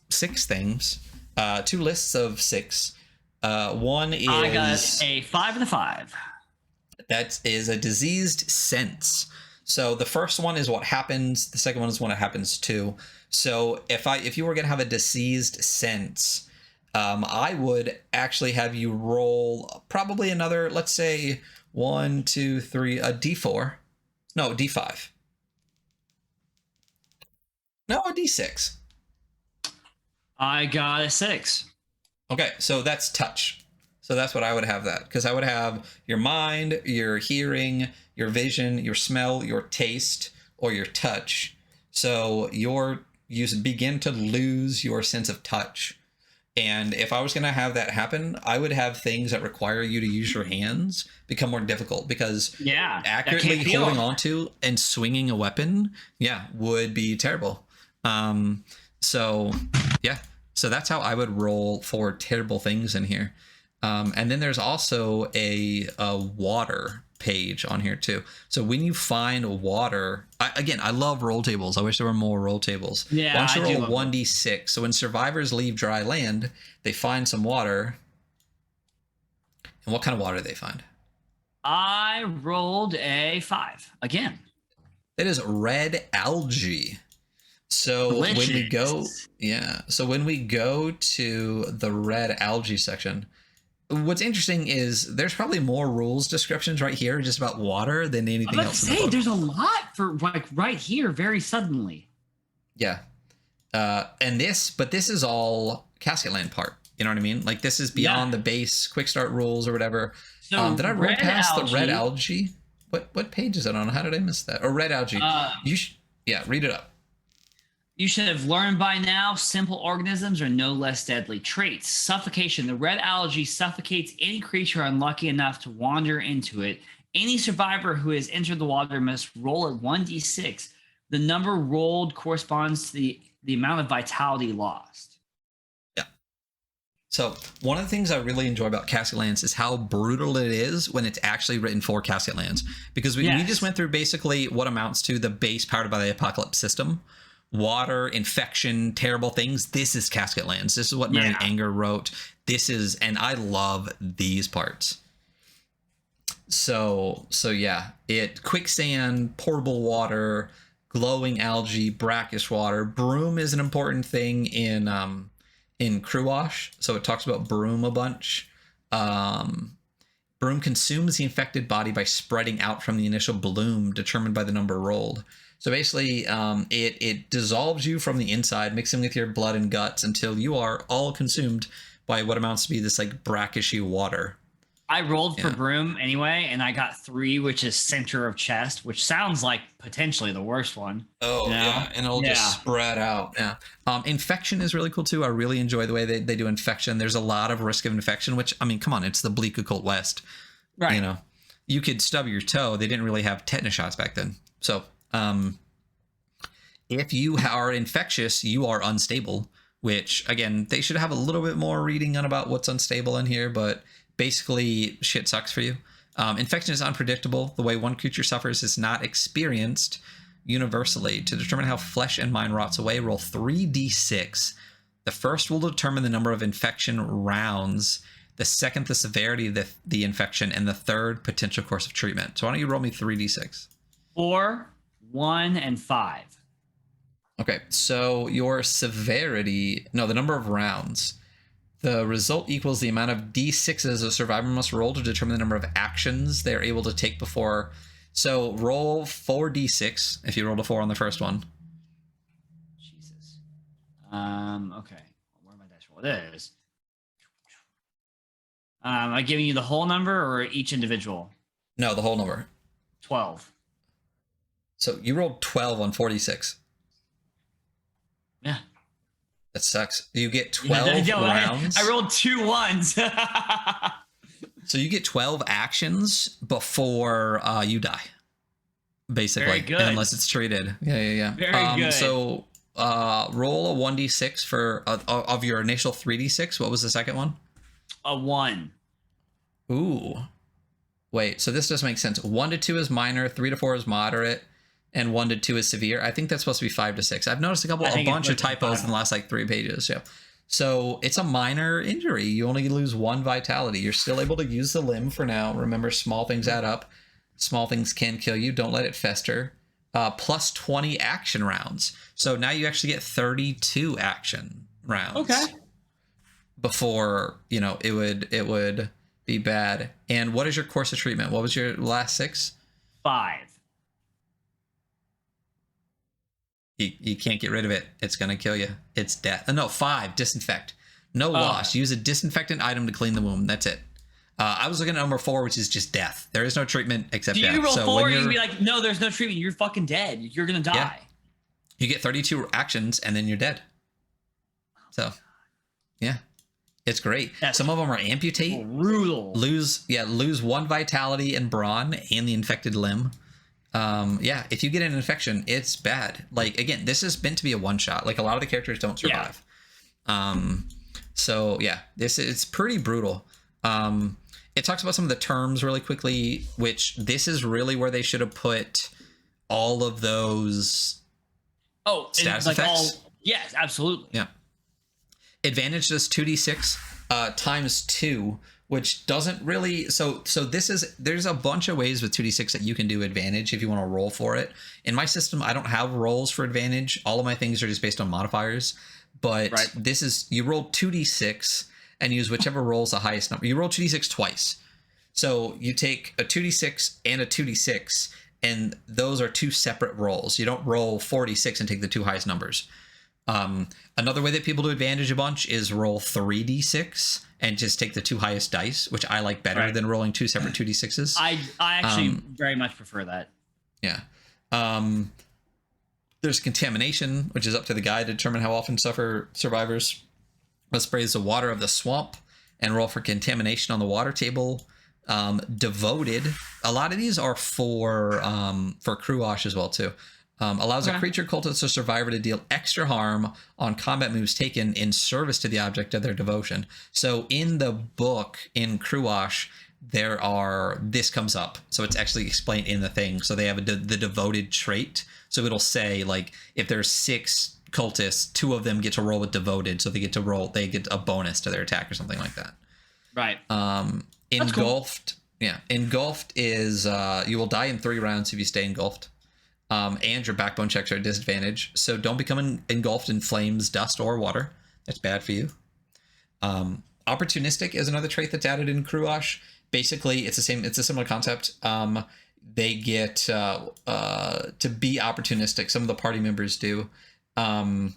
6 things. 2 lists of 6. One is. I got a 5 and a 5. That is a diseased sense. So the first one is what happens. The second one is when it happens too. So if you were going to have a diseased sense, I would actually have you roll probably another, let's say 1, 2, 3, a D4. No, D5. No, a D6. I got a 6. Okay, so that's touch. So that's what I would have that, because I would have your mind, your hearing, your vision, your smell, your taste, or your touch. So you begin to lose your sense of touch. And if I was going to have that happen, I would have things that require you to use your hands become more difficult, because accurately holding onto and swinging a weapon, would be terrible. So that's how I would roll for terrible things in here. And then there's also a water page on here too. So when you find water, I love roll tables. I wish there were more roll tables. Yeah, why don't you roll 1d6? So when survivors leave dry land, they find some water. And what kind of water do they find? I rolled a 5 again. That is red algae. So Delicious. when we go to the red algae section, what's interesting is there's probably more rules descriptions right here just about water than anything else. There's a lot for right here very suddenly. Yeah. But this is all Casket Land part. You know what I mean? Like, this is beyond the base quick start rules or whatever. So did I roll past the red algae? What page is it on? How did I miss that? Or red algae. Read it up. You should have learned by now, simple organisms are no less deadly traits. Suffocation. The red algae suffocates any creature unlucky enough to wander into it. Any survivor who has entered the water must roll a 1d6. The number rolled corresponds to the amount of vitality lost. Yeah. So one of the things I really enjoy about Casket Lands is how brutal it is when it's actually written for Casket Lands. Because we just went through basically what amounts to the base powered by the Apocalypse system. Water, infection, terrible things. This is Casket Lands. This is what Marie Enger wrote. And I love these parts. So quicksand, portable water, glowing algae, brackish water. Broom is an important thing in Crew Wash. So it talks about broom a bunch. Broom consumes the infected body by spreading out from the initial bloom determined by the number rolled. So basically, it dissolves you from the inside, mixing with your blood and guts until you are all consumed by what amounts to be this like brackishy water. I rolled for broom anyway, and I got 3, which is center of chest, which sounds like potentially the worst one. Oh, and it'll just spread out. Yeah. Infection is really cool too. I really enjoy the way they do infection. There's a lot of risk of infection, which, I mean, come on, it's the bleak occult West. Right. You know, you could stub your toe. They didn't really have tetanus shots back then. So if you are infectious, you are unstable. which again, they should have a little bit more reading on about what's unstable in here, but basically shit sucks for you. Infection is unpredictable. The way one creature suffers is not experienced universally. To determine how flesh and mind rots away, roll 3d6. The first will determine the number of infection rounds, the second the severity of the infection, and the third potential course of treatment. So why don't you roll me 3d6? 4, 1, and 5. Okay, so your severity, no, the number of rounds. The result equals the amount of d6s a survivor must roll to determine the number of actions they're able to take before. So roll 4d6 if you rolled a 4 on the first one. Jesus. Okay. Where my dice roll? It is. Am I giving you the whole number or each individual? No, the whole number. 12. So you rolled 12 on 46. Yeah. That sucks. You get 12 rounds. I rolled 2 1s. So you get 12 actions before you die, basically. Very good. Unless it's treated. Yeah. Very good. So roll a 1d6 for of your initial 3d6. What was the second one? A 1. Ooh. Wait, so this doesn't make sense. 1 to 2 is minor, 3 to 4 is moderate, and 1 to 2 is severe. I think that's supposed to be 5 to 6. I've noticed a bunch of typos in the last like 3 pages. Yeah. So it's a minor injury. You only lose 1 vitality. You're still able to use the limb for now. Remember, small things add up. Small things can kill you. Don't let it fester. Plus 20 action rounds. So now you actually get 32 action rounds. Okay. Before, it would be bad. And what is your course of treatment? What was your last 6? 5. You can't get rid of it. It's going to kill you. It's death. No, 5. Disinfect. No loss. Use a disinfectant item to clean the wound. That's it. I was looking at number 4, which is just death. There is no treatment except death. You roll 4, you can be like, no, there's no treatment. You're fucking dead. You're going to die. Yeah. You get 32 actions, and then you're dead. So, yeah. It's great. Some of them are amputate. Brutal. Lose 1 vitality and brawn and the infected limb. If you get an infection, it's bad. Like, again, this is meant to be a one-shot. Like, a lot of the characters don't survive. It's pretty brutal. It talks about some of the terms really quickly, which this is really where they should have put all of those status effects. Yes, absolutely. Yeah. Advantage does 2d6 times 2, which doesn't really... So there's a bunch of ways with 2d6 that you can do advantage if you want to roll for it. In my system, I don't have rolls for advantage. All of my things are just based on modifiers. But This is... You roll 2d6 and use whichever rolls the highest number. You roll 2d6 twice. So you take a 2d6 and a 2d6, and those are 2 separate rolls. You don't roll 4d6 and take the 2 highest numbers. Another way that people do advantage a bunch is roll 3d6 and just take the 2 highest dice, which I like better than rolling 2 separate 2d6s. I actually very much prefer that. Yeah. There's contamination, which is up to the guy to determine how often survivors must sprays the water of the swamp and roll for contamination on the water table. Devoted. A lot of these are for crew wash as well too. Allows a creature, cultist, or survivor to deal extra harm on combat moves taken in service to the object of their devotion. So in the book, in Crew Wash, this comes up. So it's actually explained in the thing. So they have the devoted trait. So it'll say, like, if there's 6 cultists, 2 of them get to roll with devoted. So they get a bonus to their attack or something like that. Right. Engulfed. Cool. Yeah. Engulfed is you will die in 3 rounds if you stay engulfed. And your backbone checks are a disadvantage, so don't become engulfed in flames, dust, or water. That's bad for you. Opportunistic is another trait that's added in Crew Wash. Basically, it's a similar concept. They get to be opportunistic. Some of the party members do. You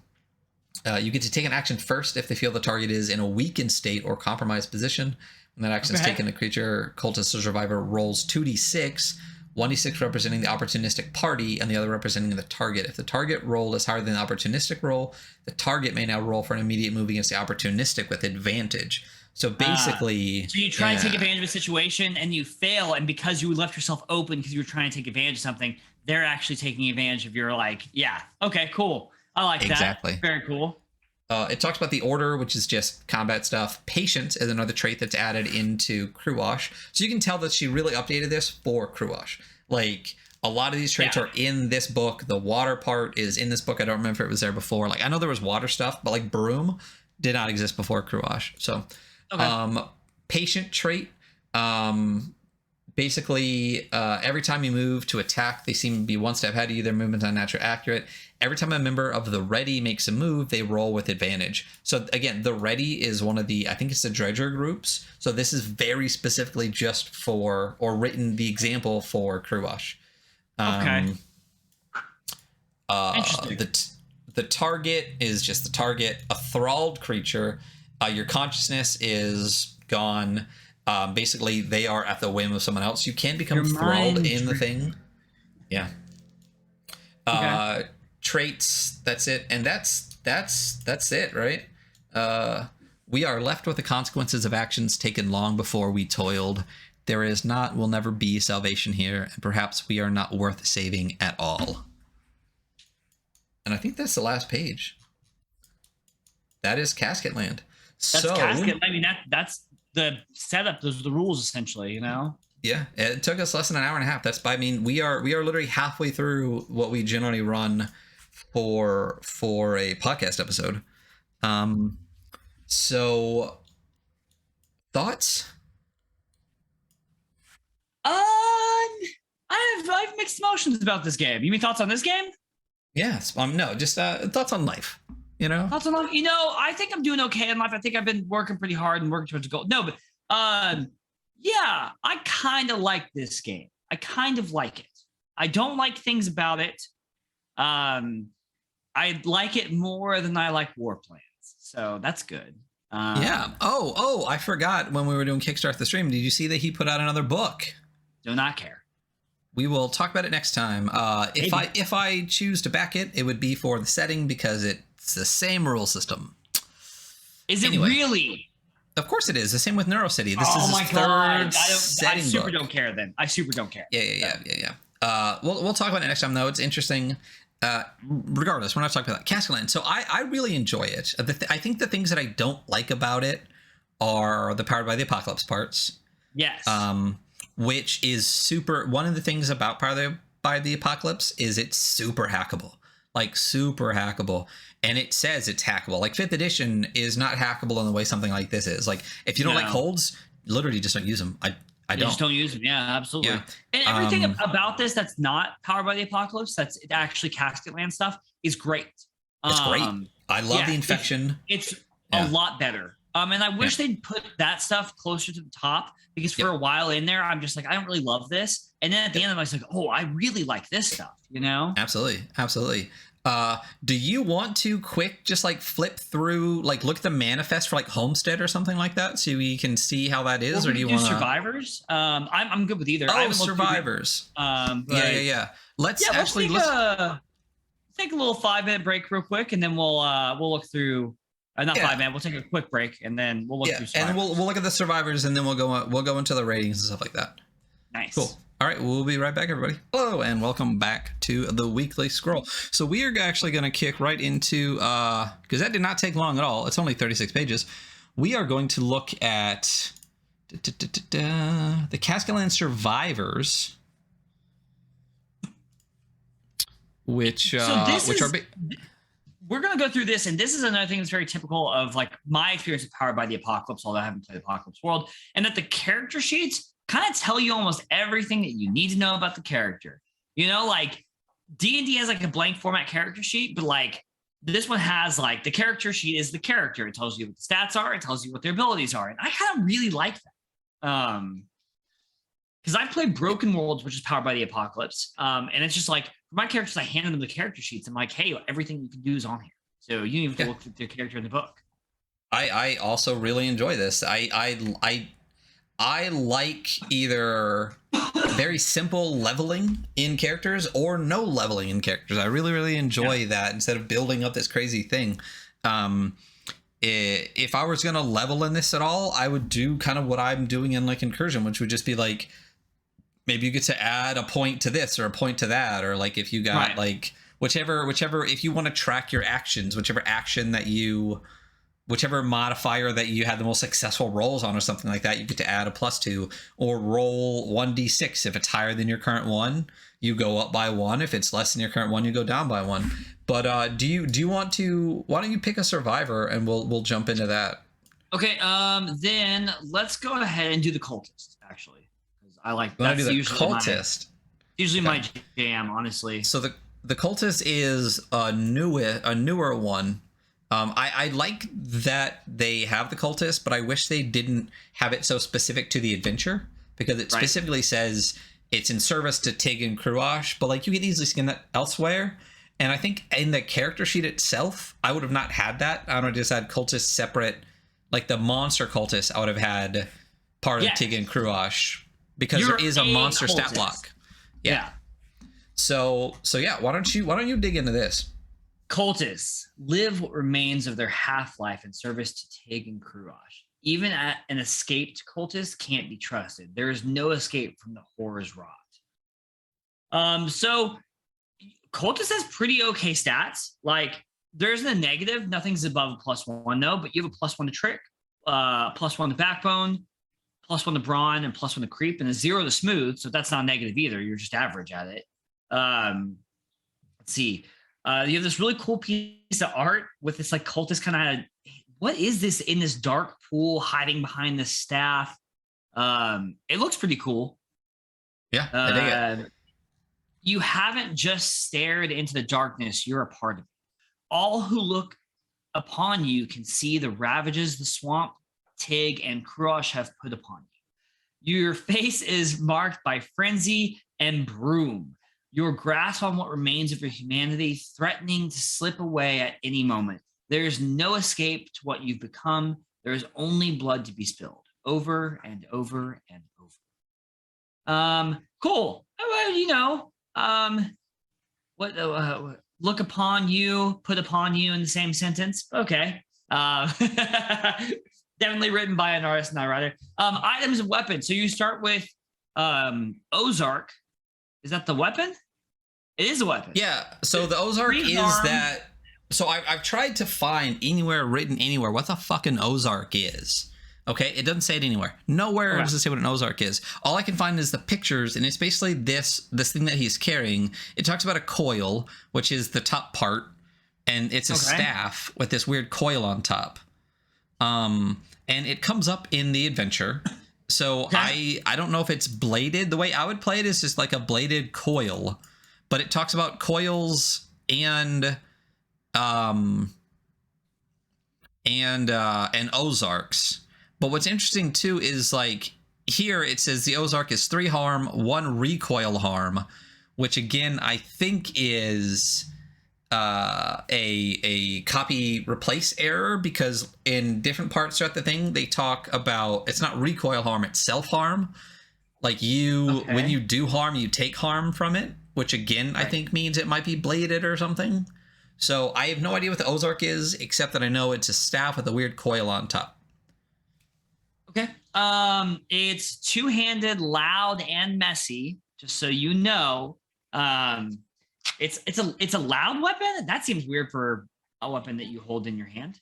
get to take an action first if they feel the target is in a weakened state or compromised position. When that action is taken, the creature, cultist, or survivor rolls 2d6. 1d6 representing the opportunistic party and the other representing the target. If the target roll is higher than the opportunistic roll, the target may now roll for an immediate move against the opportunistic with advantage. So basically... so you try to take advantage of a situation and you fail, and because you left yourself open because you were trying to take advantage of something, they're actually taking advantage of your, like, yeah, okay, cool. I like that. Exactly. Very cool. It talks about the order, which is just combat stuff. Patience is another trait that's added into Crew Wash. So you can tell that she really updated this for Crew Wash. Like, a lot of these traits are in this book. The water part is in this book. I don't remember if it was there before. Like, I know there was water stuff, but like broom did not exist before Crew Wash. So, patient trait. Basically, every time you move to attack, they seem to be one step ahead of you. Their movement on natural accurate. Every time a member of the Ready makes a move, they roll with advantage. So again, the Ready is one of the, I think it's the Dredger groups. So this is very specifically just for, or written the example for Crew Wash. Interesting. The target is just the target. A thralled creature. Your consciousness is gone. Basically, they are at the whim of someone else. You can become thralled in the thing. Yeah. Traits. That's it, and that's it, right? We are left with the consequences of actions taken long before we toiled. There is not, will never be salvation here, and perhaps we are not worth saving at all. And I think that's the last page. That is Castket Land. That's Casket. I mean, that's the setup. Those are the rules, essentially. You know. Yeah, it took us less than an hour and a half. I mean, we are literally halfway through what we generally run for a podcast episode. So thoughts? I have mixed emotions about this game. You mean thoughts on this game? Yes. No, just thoughts on life. You know, thoughts on life. You know, I think I'm doing okay in life. I think I've been working pretty hard and working towards a goal. No, but yeah, I kind of like this game. I kind of like it. I don't like things about it. I like it more than I like War Plans. So that's good. Yeah. Oh, I forgot when we were doing Kickstart the stream. Did you see that he put out another book? Do not care. We will talk about it next time. If I choose to back it, it would be for the setting because it's the same rule system. Is it really? Of course it is. The same with NeuroCity. This is his third setting I super book. don't care then. I super don't care. Yeah. We'll talk about it next time, though. It's interesting. Regardless, we're not talking about that. Casket Land. So I really enjoy it. I think the things that I don't like about it are the Powered by the Apocalypse parts. Yes. Which is super. One of the things about Powered by the Apocalypse is it's super hackable. Like super hackable. And it says it's hackable. Like 5th edition is not hackable in the way something like this is. Like if you don't like holds, literally just don't use them. I don't. Just don't use them. Yeah, absolutely. Yeah. And everything about this that's not Powered by the Apocalypse, that's actually Casket Land stuff, is great. It's great. I love the infection. It's a lot better. And I wish they'd put that stuff closer to the top because for a while in there, I'm just like, I don't really love this. And then at the end, I was like, oh, I really like this stuff, you know? Absolutely. Do you want to just like flip through, like look at the manifest for like Homestead or something like that so we can see how that is? Or do you want Survivors? I'm good with either. Survivors. Yeah. Let's take a little 5-minute break real quick, and then we'll look through. Not 5 minutes. We'll take a quick break, and then we'll look through Survivors. And we'll look at the Survivors, and then we'll go into the ratings and stuff like that. Nice. Cool. All right, we'll be right back, everybody. Hello, and welcome back to the Weekly Scroll. So we are actually going to kick right into, because that did not take long at all. It's only 36 pages. We are going to look at the Casket Land Survivors, which are big. We're going to go through this, and this is another thing that's very typical of like my experience with Powered by the Apocalypse, although I haven't played Apocalypse World, and that the character sheets kind of tell you almost everything that you need to know about the character. You know, like D&D has like a blank format character sheet, but like this one has like the character sheet is the character. It tells you what the stats are. It tells you what their abilities are. And I kind of really like that. Because I've played Broken Worlds, which is Powered by the Apocalypse. And it's just like, for my characters, I handed them the character sheets. I'm like, hey, everything you can do is on here. So you need to look at their character in the book. I also really enjoy this. I like either very simple leveling in characters or no leveling in characters. I really, really enjoy that instead of building up this crazy thing. If I was going to level in this at all, I would do kind of what I'm doing in like Incursion, which would just be like, maybe you get to add a point to this or a point to that. Or like if you got like whichever, if you want to track your actions, whichever modifier that you had the most successful rolls on or something like that, you get to add a +2, or roll 1d6. If it's higher than your current one, you go up by 1. If it's less than your current one, you go down by 1. But do you want to, why don't you pick a survivor and we'll jump into that. Okay, then let's go ahead and do the cultist, actually. Because I like that's usually cultist. My jam, honestly. So the cultist is a newer one. I like that they have the cultist, but I wish they didn't have it so specific to the adventure, because it specifically says it's in service to Tig and Cruash, but like you can easily skin that elsewhere. And I think in the character sheet itself, I would have not had that. I would have just had cultist separate, like the monster cultist. I would have had part of Tig and Cruash, because there is a monster cultist stat block. Yeah. So yeah, why don't you dig into this? Cultists live what remains of their half-life in service to Tig and Cruash. Even an escaped cultist can't be trusted. There is no escape from the horror's rot. So cultist has pretty okay stats. Like, there's a negative. Nothing's above a +1 though, but you have a +1 to trick, +1 to backbone, +1 to brawn, and +1 to creep, and a 0 to smooth. So that's not negative either. You're just average at it. Let's see. You have this really cool piece of art with this like cultist kind of, what is this in this dark pool hiding behind the staff? It looks pretty cool. Yeah, I dig it. You haven't just stared into the darkness, you're a part of it. All who look upon you can see the ravages the swamp, Tig, and Cruash have put upon you. Your face is marked by frenzy and broom. Your grasp on what remains of your humanity threatening to slip away at any moment. There is no escape to what you've become. There is only blood to be spilled over and over and over. Cool. Look upon you, put upon you in the same sentence. Okay. Definitely written by an artist, not a writer. Items and weapons. So you start with Ozark. Is that the weapon? It is a weapon. Yeah. So the Ozark is that. So I've tried to find written anywhere what the fucking Ozark is. Okay, it doesn't say it anywhere. Nowhere does it say what an Ozark is. All I can find is the pictures, and it's basically this thing that he's carrying. It talks about a coil, which is the top part, and it's a staff with this weird coil on top. And it comes up in the adventure. So I don't know if it's bladed. The way I would play it is just like a bladed coil, but it talks about coils and Ozarks. But what's interesting too is like here it says the Ozark is 3 harm, 1 recoil harm, which again I think is a copy replace error, because in different parts throughout the thing they talk about it's not recoil harm, it's self harm. Like when you do harm, you take harm from it, which again I think means it might be bladed or something. So I have no idea what the Ozark is, except that I know it's a staff with a weird coil on top. Okay. It's two-handed, loud, and messy. Just so you know, it's a loud weapon. That seems weird for a weapon that you hold in your hand.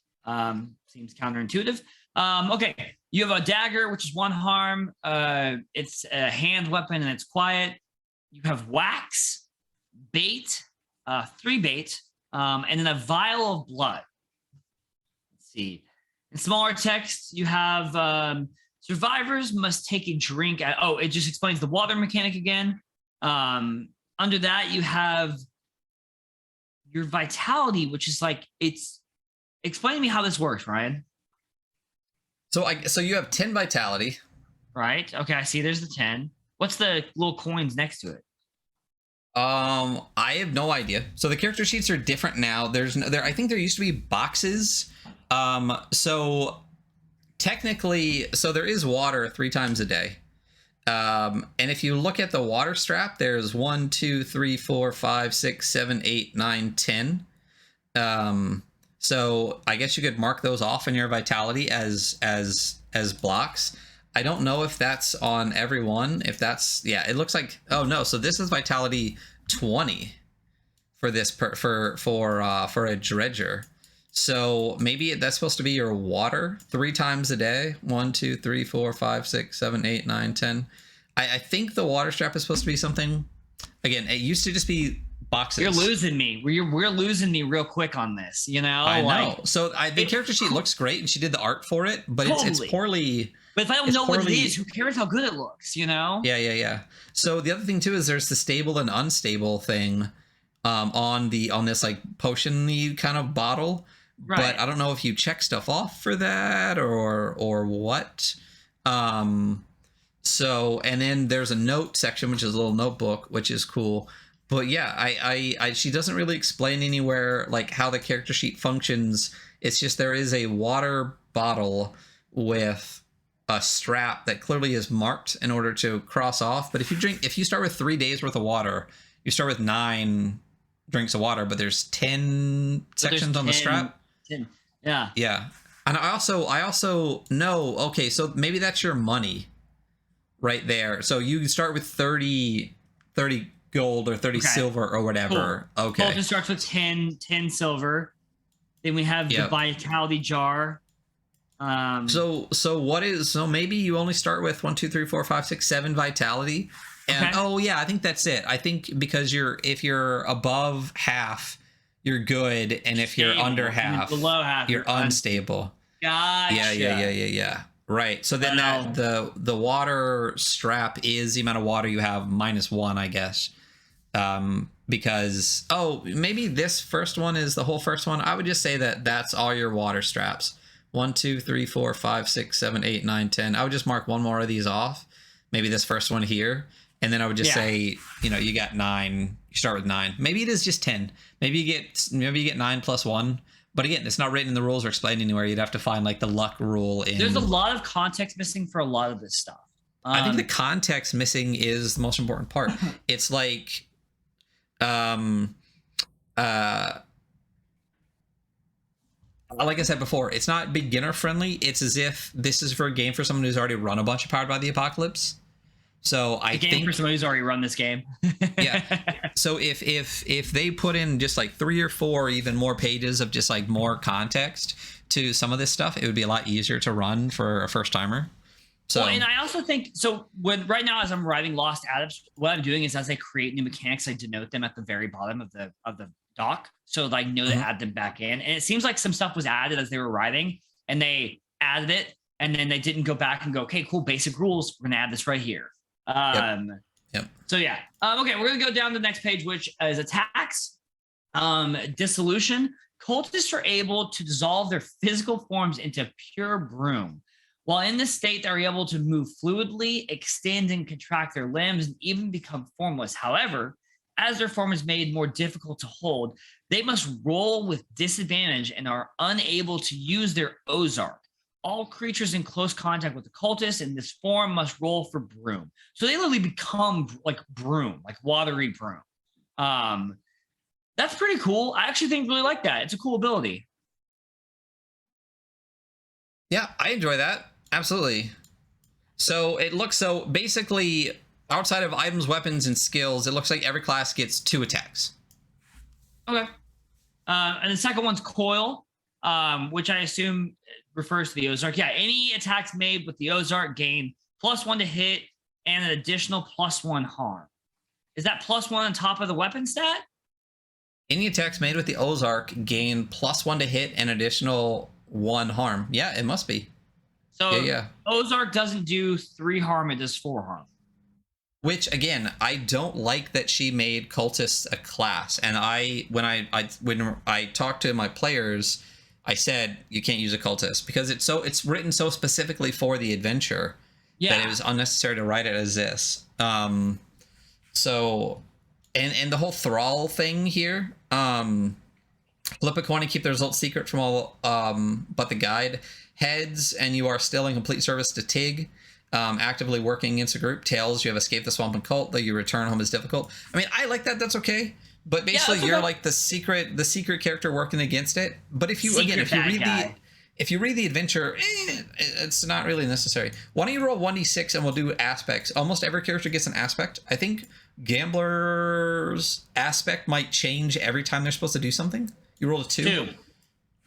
Seems counterintuitive. Okay. You have a dagger, which is 1 harm. It's a hand weapon and it's quiet. You have wax, bait, 3 bait. And then a vial of blood. Let's see. In smaller text, you have survivors must take a drink. It just explains the water mechanic again. Under that, you have your vitality, which is like, explain to me how this works, Ryan. So you have 10 vitality. Right. Okay. I see. There's the 10. What's the little coins next to it? I have no idea. So the character sheets are different now. I think there used to be boxes. So technically, there is water 3 times a day. And if you look at the water strap, there's 1, 2, 3, 4, 5, 6, 7, 8, 9, 10. So I guess you could mark those off in your vitality as blocks. I don't know if that's on everyone. If that's, it looks like, oh no. So this is vitality 20 for this for a dredger. So maybe that's supposed to be your water 3 times a day. 1, 2, 3, 4, 5, 6, 7, 8, 9, 10. I think the water strap is supposed to be something. Again, it used to just be boxes. You're losing me. We're losing me real quick on this. You know. I know. So the character sheet looks great, and she did the art for it, but it's poorly. But if I don't know what it is, who cares how good it looks? You know. Yeah. So the other thing too is there's the stable and unstable thing, on this like potion-y kind of bottle. Right. But I don't know if you check stuff off for that or what. So, and then there's a note section, which is a little notebook, which is cool. But yeah, I she doesn't really explain anywhere like how the character sheet functions. It's just there is a water bottle with a strap that clearly is marked in order to cross off. But if you start with 3 days worth of water, you start with 9 drinks of water, but there's 10 sections on the strap. 10. Yeah. And I also know, okay, so maybe that's your money right there. So you start with 30 gold or 30 silver or whatever. Cool. Okay. Well, it starts with 10 silver. Then we have the vitality jar. So maybe you only start with 1, 2, 3, 4, 5, 6, 7 vitality. And I think that's it. I think because if you're above half, you're good, and if you're under half, below half, you're unstable. Gotcha. Yeah. Right. So then the water strap is the amount of water you have -1, I guess. Because maybe this first one is the whole first one. I would just say that's all your water straps. 1, 2, 3, 4, 5, 6, 7, 8, 9, 10. I would just mark one more of these off. Maybe this first one here. And then I would just say, you got 9. You start with 9. Maybe it is just 10. Maybe you get 9 plus 1. But again, it's not written in the rules or explained anywhere. You'd have to find like the luck rule. There's a lot of context missing for a lot of this stuff. I think the context missing is the most important part. It's like, like I said before, it's not beginner friendly. It's as if this is for a game for someone who's already run a bunch of Powered by the Apocalypse. So I think for someone who's already run this game. Yeah. So if they put in just like 3 or 4 even more pages of just like more context to some of this stuff, it would be a lot easier to run for a first timer. So, and I also think right now as I'm writing Lost Adepts, what I'm doing is as I create new mechanics, I denote them at the very bottom of the doc, so I know to add them back in. And it seems like some stuff was added as they were writing, and they added it, and then they didn't go back and go, okay, cool, basic rules. We're gonna add this right here. Yep. So yeah. Okay, we're gonna go down to the next page, which is attacks. Dissolution. Cultists are able to dissolve their physical forms into pure broom. While in this state, they're able to move fluidly, extend and contract their limbs, and even become formless. However, as their form is made more difficult to hold, they must roll with disadvantage and are unable to use their Ozark. All creatures in close contact with the cultist in this form must roll for broom. So they literally become like broom, like watery broom. That's pretty cool. I actually really like that. It's a cool ability. Yeah, I enjoy that. Absolutely. So it looks basically outside of items, weapons, and skills, it looks like every class gets 2 attacks. Okay. And the second one's coil, which I assume refers to the Ozark. Yeah, any attacks made with the Ozark gain +1 to hit and an additional +1 harm. Is that +1 on top of the weapon stat? Any attacks made with the Ozark gain +1 to hit and additional 1 harm. Yeah, it must be. So yeah. Ozark doesn't do 3 harm, it does 4 harm. Which again, I don't like that she made cultists a class. And when I talked to my players, I said you can't use a cultist because it's written so specifically for the adventure that it was unnecessary to write it as this. So and the whole thrall thing here, flip a coin and keep the results secret from all but the guide. Heads, and you are still in complete service to Tig, actively working against a group. Tails, you have escaped the swamp and cult, though your return home is difficult. I mean, I like that. That's okay. But basically, you're like the secret character working against it. But if you read the adventure, it's not really necessary. Why don't you roll 1d6 and we'll do aspects. Almost every character gets an aspect. I think Gambler's aspect might change every time they're supposed to do something. You rolled a 2. 2.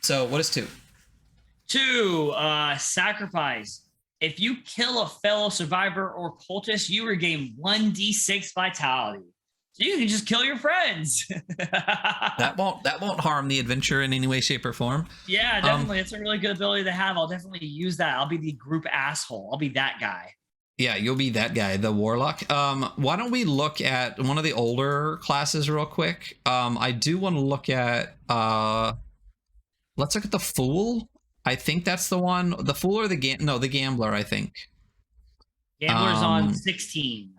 So what is 2? 2, sacrifice. If you kill a fellow survivor or cultist, you regain 1d6 vitality. So you can just kill your friends. that won't harm the adventure in any way, shape, or form. Yeah, definitely. It's a really good ability to have. I'll definitely use that. I'll be the group asshole. I'll be that guy. Yeah, you'll be that guy, the warlock. Why don't we look at one of the older classes real quick? I do want to look at let's look at the fool. I think that's the one. The fool or the gambler, I think. Gambler's on 16.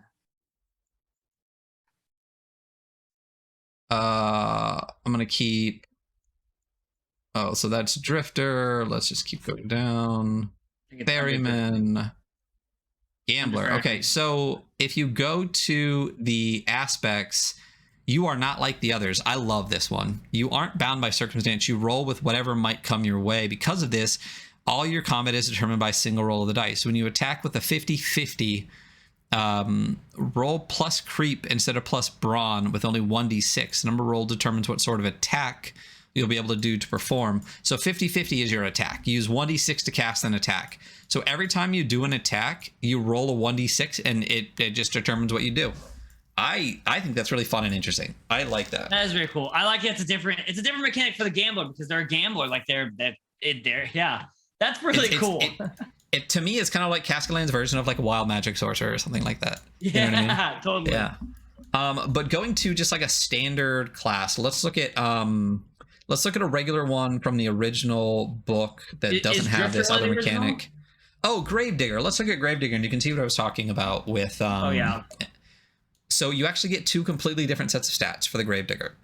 I'm gonna keep. Oh, so that's drifter. Let's just keep going down. Ferryman. Gambler. Okay, so if you go to the aspects, you are not like the others. I love this one. You aren't bound by circumstance. You roll with whatever might come your way. Because of this, all your combat is determined by a single roll of the dice. When you attack with a 50-50, roll plus creep instead of plus brawn with only 1d6. Number roll determines what sort of attack you'll be able to do to perform. So 50-50 is your attack. You use 1d6 to cast an attack. So every time you do an attack, you roll a 1d6 and it just determines what you do. I think that's really fun and interesting. I like that. That is very cool. I like it. It's a different mechanic for the gambler because they're a gambler. Like they're yeah. That's really cool. It to me is kind of like Castket Land's version of like a wild magic sorcerer or something like that. Yeah, you know what I mean? Totally. Yeah. But going to just like a standard class, let's look at a regular one from the original book that doesn't have this other mechanic. Oh, Gravedigger. Let's look at Gravedigger, and you can see what I was talking about with. Oh yeah. So you actually get 2 completely different sets of stats for the Gravedigger.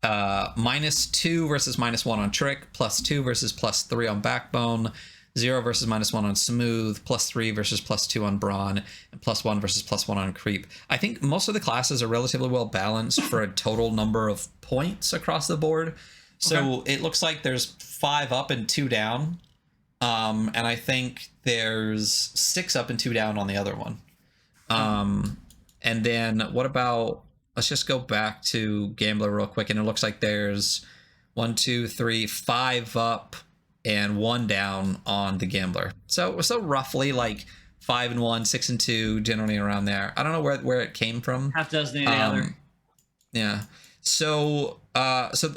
-2 versus -1 on trick, +2 versus +3 on backbone, 0 versus -1 on smooth, +3 versus +2 on brawn, and +1 versus +1 on creep. I think most of the classes are relatively well balanced for a total number of points across the board. So It looks like there's 5 up and 2 down. And I think there's 6 up and 2 down on the other one. And then what about, let's just go back to Gambler real quick. And it looks like there's 1, 2, 3, 5 up and 1 down on the Gambler. So roughly like 5 and 1, 6 and 2, generally around there. I don't know where it came from. Half dozen the other. Yeah. So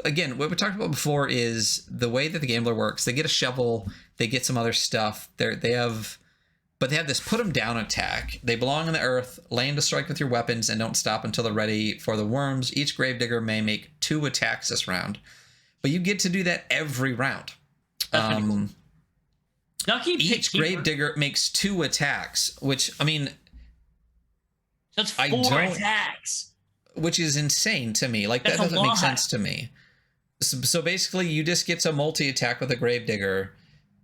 again, what we talked about before is the way that the Gambler works. They get a shovel, they get some other stuff. They have this put them down attack. They belong on the earth, land to strike with your weapons, and don't stop until they're ready for the worms. Each Gravedigger may make 2 attacks this round, but you get to do that every round. Cool. Each Gravedigger makes 2 attacks, which, I mean... That's 4 attacks. Which is insane to me. Like, that doesn't make sense to me. So basically, you just get a multi-attack with a Gravedigger.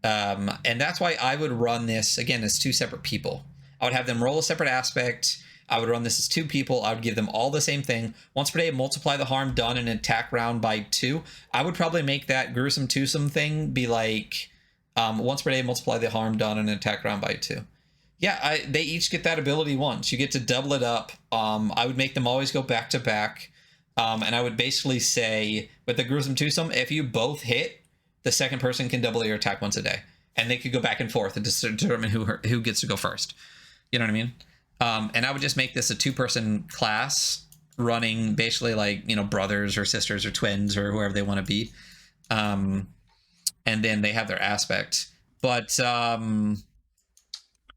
And that's why I would run this, again, as 2 separate people. I would have them roll a separate aspect. I would run this as 2 people. I would give them all the same thing. Once per day, multiply the harm done in an attack round by 2. I would probably make that gruesome twosome thing be like, once per day, multiply the harm done in an attack round by 2. Yeah, they each get that ability once. You get to double it up. I would make them always go back to back. And I would basically say, with the gruesome twosome, if you both hit, the second person can double your attack once a day. And they could go back and forth and determine who gets to go first. You know what I mean? And I would just make this a 2-person class running basically like, brothers or sisters or twins or whoever they want to be. And then they have their aspect. But...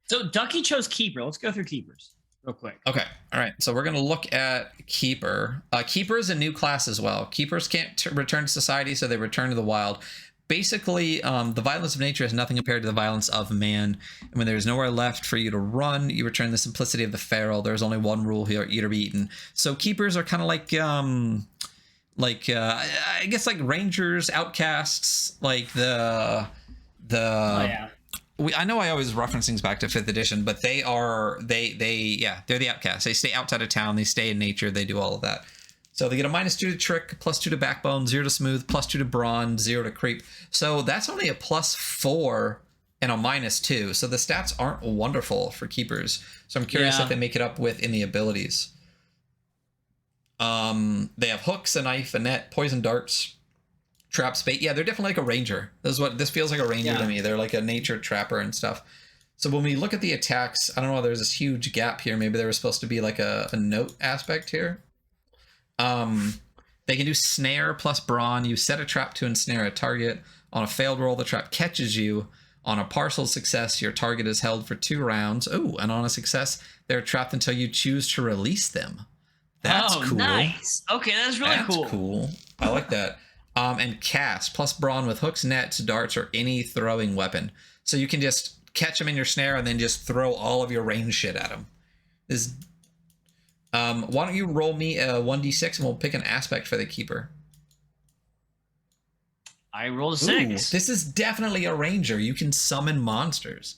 So Ducky chose Keeper. Let's go through Keepers real quick. Okay. All right. So we're going to look at Keeper. Keeper is a new class as well. Keepers can't return to society, so they return to the wild. Basically, the violence of nature is nothing compared to the violence of man. And when there's nowhere left for you to run, you return the simplicity of the feral. There's only one rule here: eat or be eaten. So keepers are kind of like I guess like rangers, outcasts, like the. Oh, yeah. I know I always reference things back to 5th edition, but they're the outcasts. They stay outside of town. They stay in nature. They do all of that. So they get a -2 to trick, +2 to backbone, 0 to smooth, +2 to brawn, 0 to creep. So that's only a +4 and a -2. So the stats aren't wonderful for keepers. So I'm curious if they make it up with in the abilities. They have hooks, a knife, a net, poison darts, traps, bait. Yeah, they're definitely like a ranger. This feels like a ranger to me. They're like a nature trapper and stuff. So when we look at the attacks, I don't know, there's this huge gap here. Maybe there was supposed to be like a note aspect here. They can do snare plus brawn. You set a trap to ensnare a target. On a failed roll, the trap catches you. On a partial success, your target is held for 2 rounds. Oh, and on a success, they're trapped until you choose to release them. That's cool. Nice. Okay, that's really cool. That's cool. I like that. And cast plus brawn with hooks, nets, darts, or any throwing weapon. So you can just catch them in your snare and then just throw all of your range shit at them. Why don't you roll me a 1d6 and we'll pick an aspect for the keeper. I rolled a 6. Ooh, this is definitely a ranger. You can summon monsters.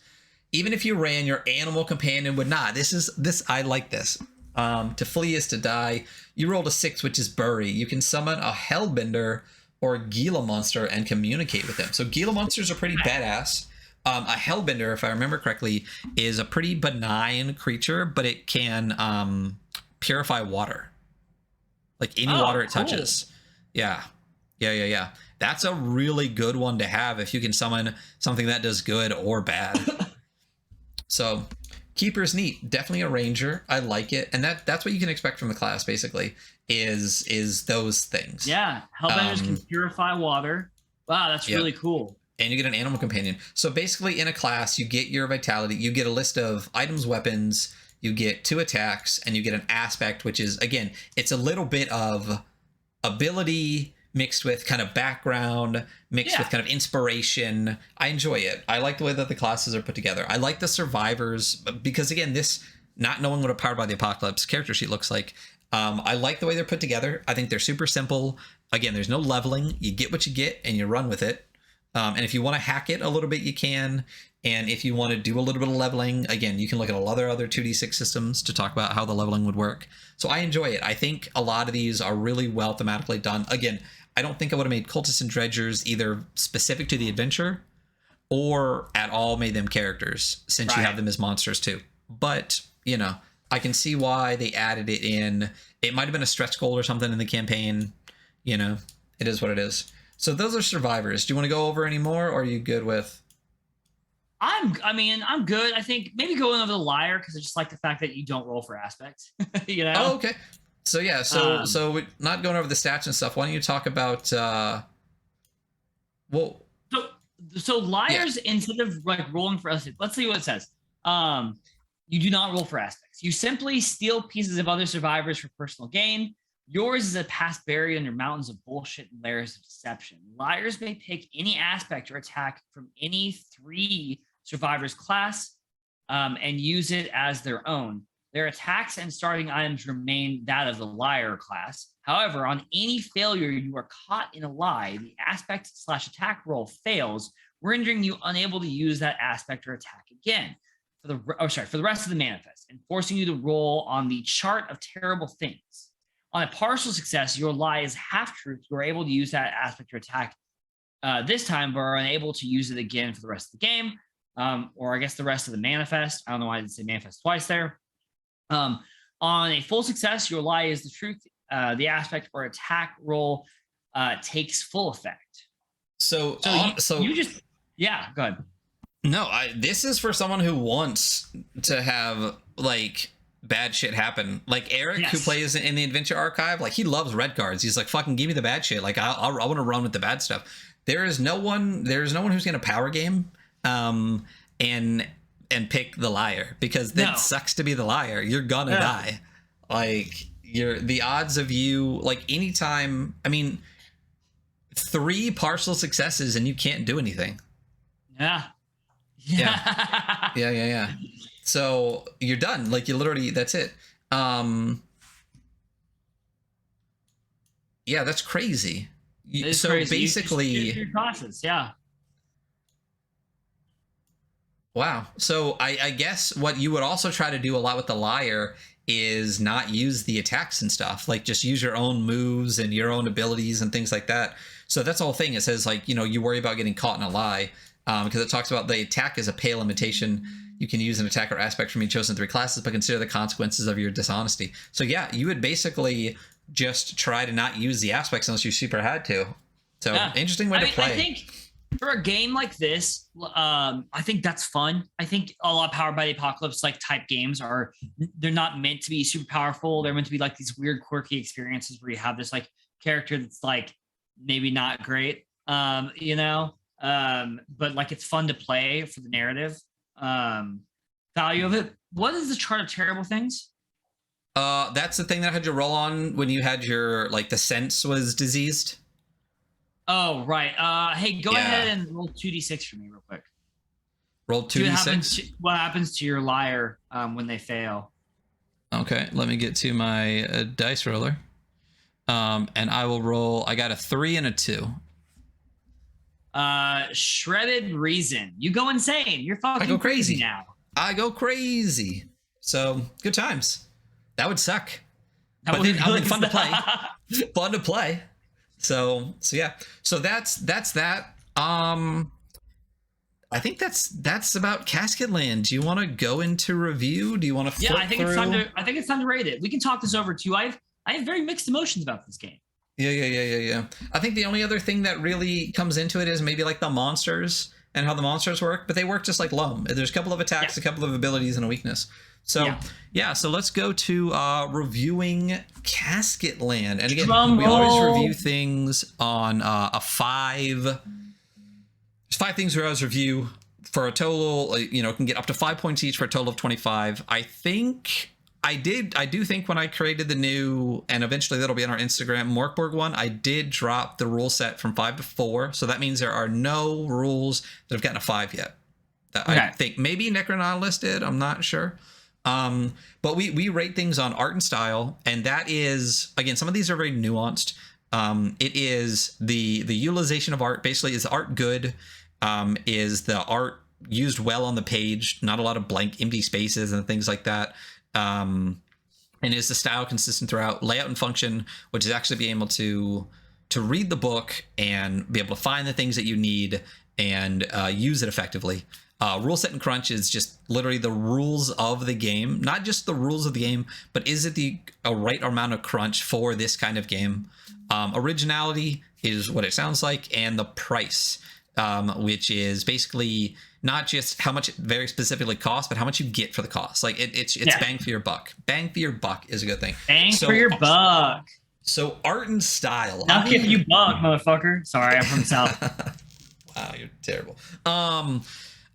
Even if you ran, your animal companion would not. I like this. To flee is to die. You rolled a 6, which is bury. You can summon a hellbender or Gila monster and communicate with them. So Gila monsters are pretty badass. A hellbender, if I remember correctly, is a pretty benign creature, but it can purify water. Like any water it touches. Yeah. That's a really good one to have if you can summon something that does good or bad. So keeper's neat. Definitely a ranger. I like it. And that's what you can expect from the class, basically, is those things. Yeah. Hellbenders can purify water. Wow, that's really cool. And you get an animal companion. So basically in a class, you get your vitality, you get a list of items, weapons, you get 2 attacks, and you get an aspect, which is, again, it's a little bit of ability mixed with kind of background, mixed with kind of inspiration. I enjoy it. I like the way that the classes are put together. I like the survivors because, again, this, not knowing what a Powered by the Apocalypse character sheet looks like, I like the way they're put together. I think they're super simple. Again, there's no leveling. You get what you get and you run with it. And if you want to hack it a little bit, you can. And if you want to do a little bit of leveling, again, you can look at a lot of other 2d6 systems to talk about how the leveling would work. So I enjoy it. I think a lot of these are really well thematically done. Again, I don't think I would have made cultists and dredgers either specific to the adventure or at all made them characters, since you have them as monsters too. But, you know, I can see why they added it in. It might have been a stretch goal or something in the campaign. You know, it is what it is. So those are survivors. Do you want to go over any more, or are you good with? I'm good. I think maybe going over the liar, because I just like the fact that you don't roll for aspects. You know? Oh, okay. So yeah, so we're not going over the stats and stuff. Why don't you talk about So liars, instead of like rolling for us, let's see what it says. You do not roll for aspects. You simply steal pieces of other survivors for personal gain. Yours is a past buried under mountains of bullshit and layers of deception. Liars may pick any aspect or attack from any 3 survivors class and use it as their own. Their attacks and starting items remain that of the liar class. However, on any failure, you are caught in a lie, the aspect/attack roll fails, rendering you unable to use that aspect or attack again for the rest of the manifest, and forcing you to roll on the chart of terrible things. On a partial success, your lie is half-truth. You are able to use that aspect or attack this time, but are unable to use it again for the rest of the game, or I guess the rest of the manifest. I don't know why I didn't say manifest twice there. On a full success, your lie is the truth. The aspect or attack roll takes full effect. So you just go ahead. No, this is for someone who wants to have like bad shit happen. Like Eric, who plays in the Adventure Archive, like he loves red cards. He's like, fucking give me the bad shit. Like I want to run with the bad stuff. There's no one who's gonna power game and pick the liar, because that sucks to be the liar. You're gonna die. Like the odds of you, like anytime, I mean, 3 partial successes and you can't do anything. Yeah. So you're done. Like you literally, that's it. Yeah, that's crazy. So crazy. Basically, your classes, Wow. So I guess what you would also try to do a lot with the liar is not use the attacks and stuff, like just use your own moves and your own abilities and things like that. So that's the whole thing. It says, like, you know, you worry about getting caught in a lie. because it talks about the attack is a pale imitation. You can use an attack or aspect from your chosen 3 classes, but consider the consequences of your dishonesty. So yeah, you would basically just try to not use the aspects unless you super had to. So interesting way to play. I think for a game like this, I think that's fun. I think a lot of Powered by the Apocalypse like type games they're not meant to be super powerful. They're meant to be like these weird, quirky experiences where you have this like character that's like maybe not great, but like it's fun to play for the narrative value of it. What is the Chart of Terrible Things? That's the thing that I had you roll on when you had your like the sense was diseased. Oh right. Hey, go ahead and roll 2d6 for me real quick. Roll 2d6. What happens to your liar when they fail? Okay, let me get to my dice roller. And I will roll. I got a 3 and a 2. Shredded reason. You go insane. You're fucking I go crazy now. I go crazy. So good times. That would suck. But would then, fun to play. Fun to play. So yeah. So that's that. I think that's about Casket Land. Do you want to go into review? Do you want to flip I think through? I think it's time to rate it. We can talk this over too. I have very mixed emotions about this game. Yeah. I think the only other thing that really comes into it is maybe like the monsters and how the monsters work, but they work just like Loam. There's a couple of attacks, a couple of abilities, and a weakness. So so let's go to reviewing Casket Land. And again, we always review things on a 5. There's 5 things we always review for a total, can get up to 5 points each for a total of 25. I do think when I created the new, and eventually that'll be on our Instagram, Morkborg one, I did drop the rule set from 5 to 4. So that means there are no rules that have gotten a 5 yet. I think maybe Necronautilus did. I'm not sure. But we rate things on art and style. And that is, again, some of these are very nuanced. It is the utilization of art. Basically, is the art good? Is the art used well on the page? Not a lot of blank empty spaces and things like that. And is the style consistent throughout? Layout and function, which is actually being able to read the book and be able to find the things that you need and use it effectively. Rule set and crunch is just literally the rules of the game, not just the rules of the game, but is it a right amount of crunch for this kind of game? Originality is what it sounds like, and the price, which is basically not just how much it very specifically costs, but how much you get for the cost. Like it's bang for your buck. Bang for your buck is a good thing. Bang for your buck. So art and style. I'll give you buck, motherfucker. Sorry, I'm from the South. Wow, you're terrible.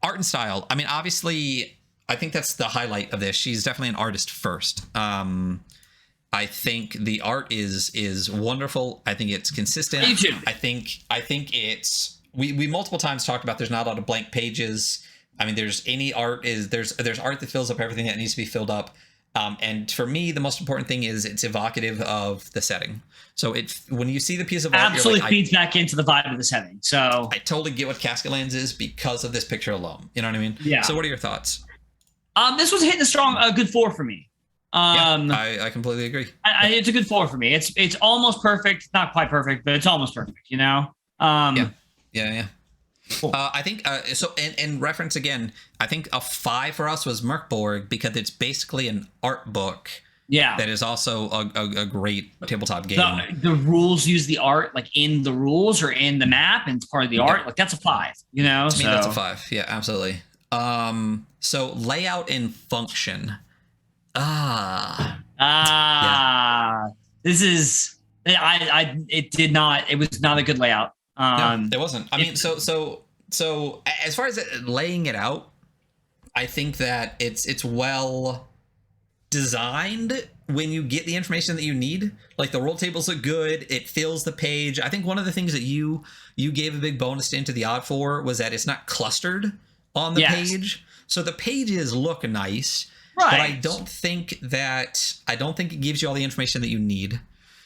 Art and style. I mean, obviously, I think that's the highlight of this. She's definitely an artist first. I think the art is wonderful. I think it's consistent. Me too. I think it's we multiple times talked about there's not a lot of blank pages. I mean, there's art that fills up everything that needs to be filled up. And for me, the most important thing is it's evocative of the setting. So when you see the piece of art, absolutely feeds back into the vibe of the setting. So I totally get what Casket Lands is because of this picture alone. You know what I mean? Yeah. So what are your thoughts? This was hitting a good 4 for me. I completely agree. It's a good 4 for me. It's almost perfect, not quite perfect, but it's almost perfect. Yeah. Cool. I think so. And reference again, I think a 5 for us was Merkborg because it's basically an art book. Yeah, that is also a great tabletop game. The rules use the art like in the rules or in the map, and it's part of the art. Like that's a 5. To me, that's a 5. Yeah, absolutely. So layout and function. This is it was not a good layout. No, it wasn't. I mean, so as far as laying it out, I think that it's well designed when you get the information that you need. Like the roll tables look good. It fills the page. I think one of the things that you gave a big bonus to Into the Odd for was that it's not clustered on the page. So the pages look nice, right? But I don't think it gives you all the information that you need.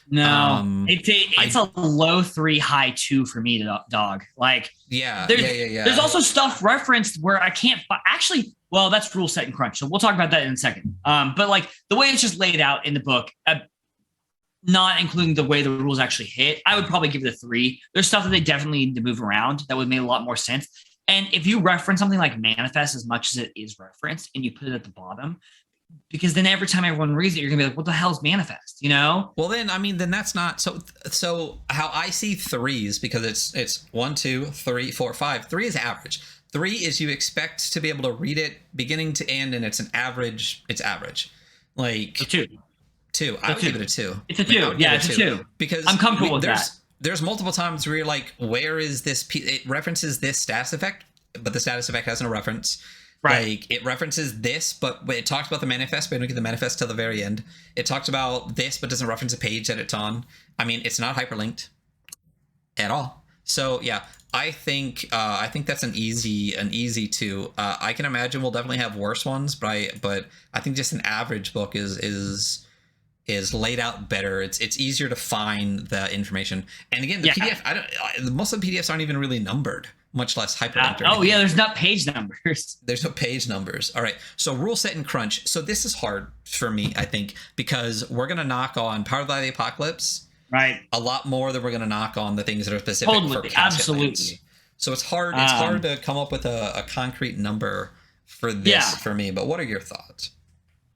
No, it's a low 3, high 2 for me, dog. Like, there's also stuff referenced where I can't actually. Well, that's rule set and crunch, so we'll talk about that in a second. But like the way it's just laid out in the book, not including the way the rules actually hit, I would probably give it a 3. There's stuff that they definitely need to move around that would make a lot more sense. And if you reference something like manifest as much as it is referenced and you put it at the bottom, because then every time everyone reads it, you're gonna be like, what the hell is manifest? You know? Well, then, I mean, then that's not so how I see threes, because it's 1, 2, 3, 4, 5. 3 is average. 3 is you expect to be able to read it beginning to end, and it's an average. It's average. Like a 2. 2. I would give it a 2. It's a 2. Yeah, it's a 2. Because I'm comfortable with that. There's multiple times where you're like, where is this? It references this status effect, but the status effect has no reference. Right. Like, it references this, but it talks about the manifest, but we don't get the manifest till the very end. It talks about this, but doesn't reference a page that it's on. I mean, it's not hyperlinked at all. So yeah, I think that's an easy 2. I can imagine we'll definitely have worse ones, but I think just an average book is laid out better. It's easier to find the information. And again, the PDF, most of the PDFs aren't even really numbered, much less hyperlinked. There's not page numbers. There's no page numbers. All right. So rule set and crunch. So this is hard for me, I think, because we're going to knock on Powered by the Apocalypse a lot more than we're going to knock on the things that are specific for Casket Lands. So it's hard. It's hard to come up with a concrete number for this for me. But what are your thoughts?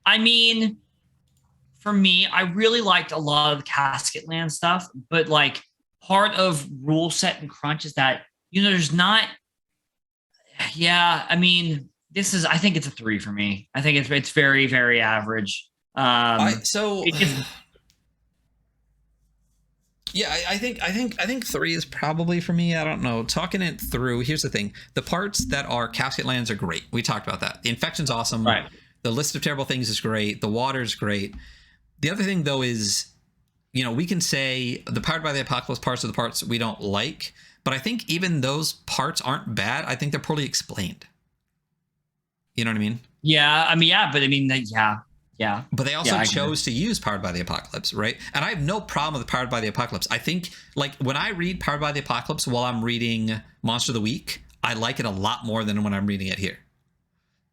I mean, for me, I really liked a lot of the Casket Land stuff, but like part of rule set and crunch is that, there's not. Yeah, I mean, I think it's a 3 for me. I think it's very, very average. I think 3 is probably for me. I don't know. Talking it through, here's the thing: the parts that are Casket Lands are great. We talked about that. The infection's awesome. Right. The list of terrible things is great. The water's great. The other thing, though, is, we can say the Powered by the Apocalypse parts are the parts we don't like, but I think even those parts aren't bad. I think they're poorly explained. You know what I mean? Yeah. Yeah. But they also chose to use Powered by the Apocalypse, right? And I have no problem with Powered by the Apocalypse. I think, like, when I read Powered by the Apocalypse while I'm reading Monster of the Week, I like it a lot more than when I'm reading it here.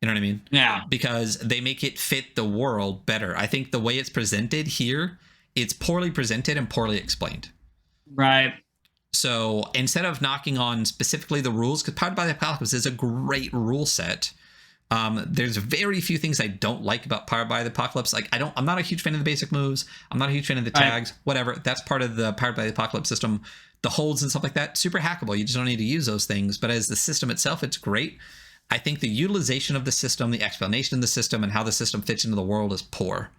You know what I mean? Yeah. Because they make it fit the world better. I think the way it's presented here, it's poorly presented and poorly explained. Right. So instead of knocking on specifically the rules, because Powered by the Apocalypse is a great rule set, there's very few things I don't like about Powered by the Apocalypse. Like, I'm not a huge fan of the basic moves. I'm not a huge fan of the tags, whatever. That's part of the Powered by the Apocalypse system. The holds and stuff like that, super hackable. You just don't need to use those things. But as the system itself, it's great. I think the utilization of the system, the explanation of the system, and how the system fits into the world is poor.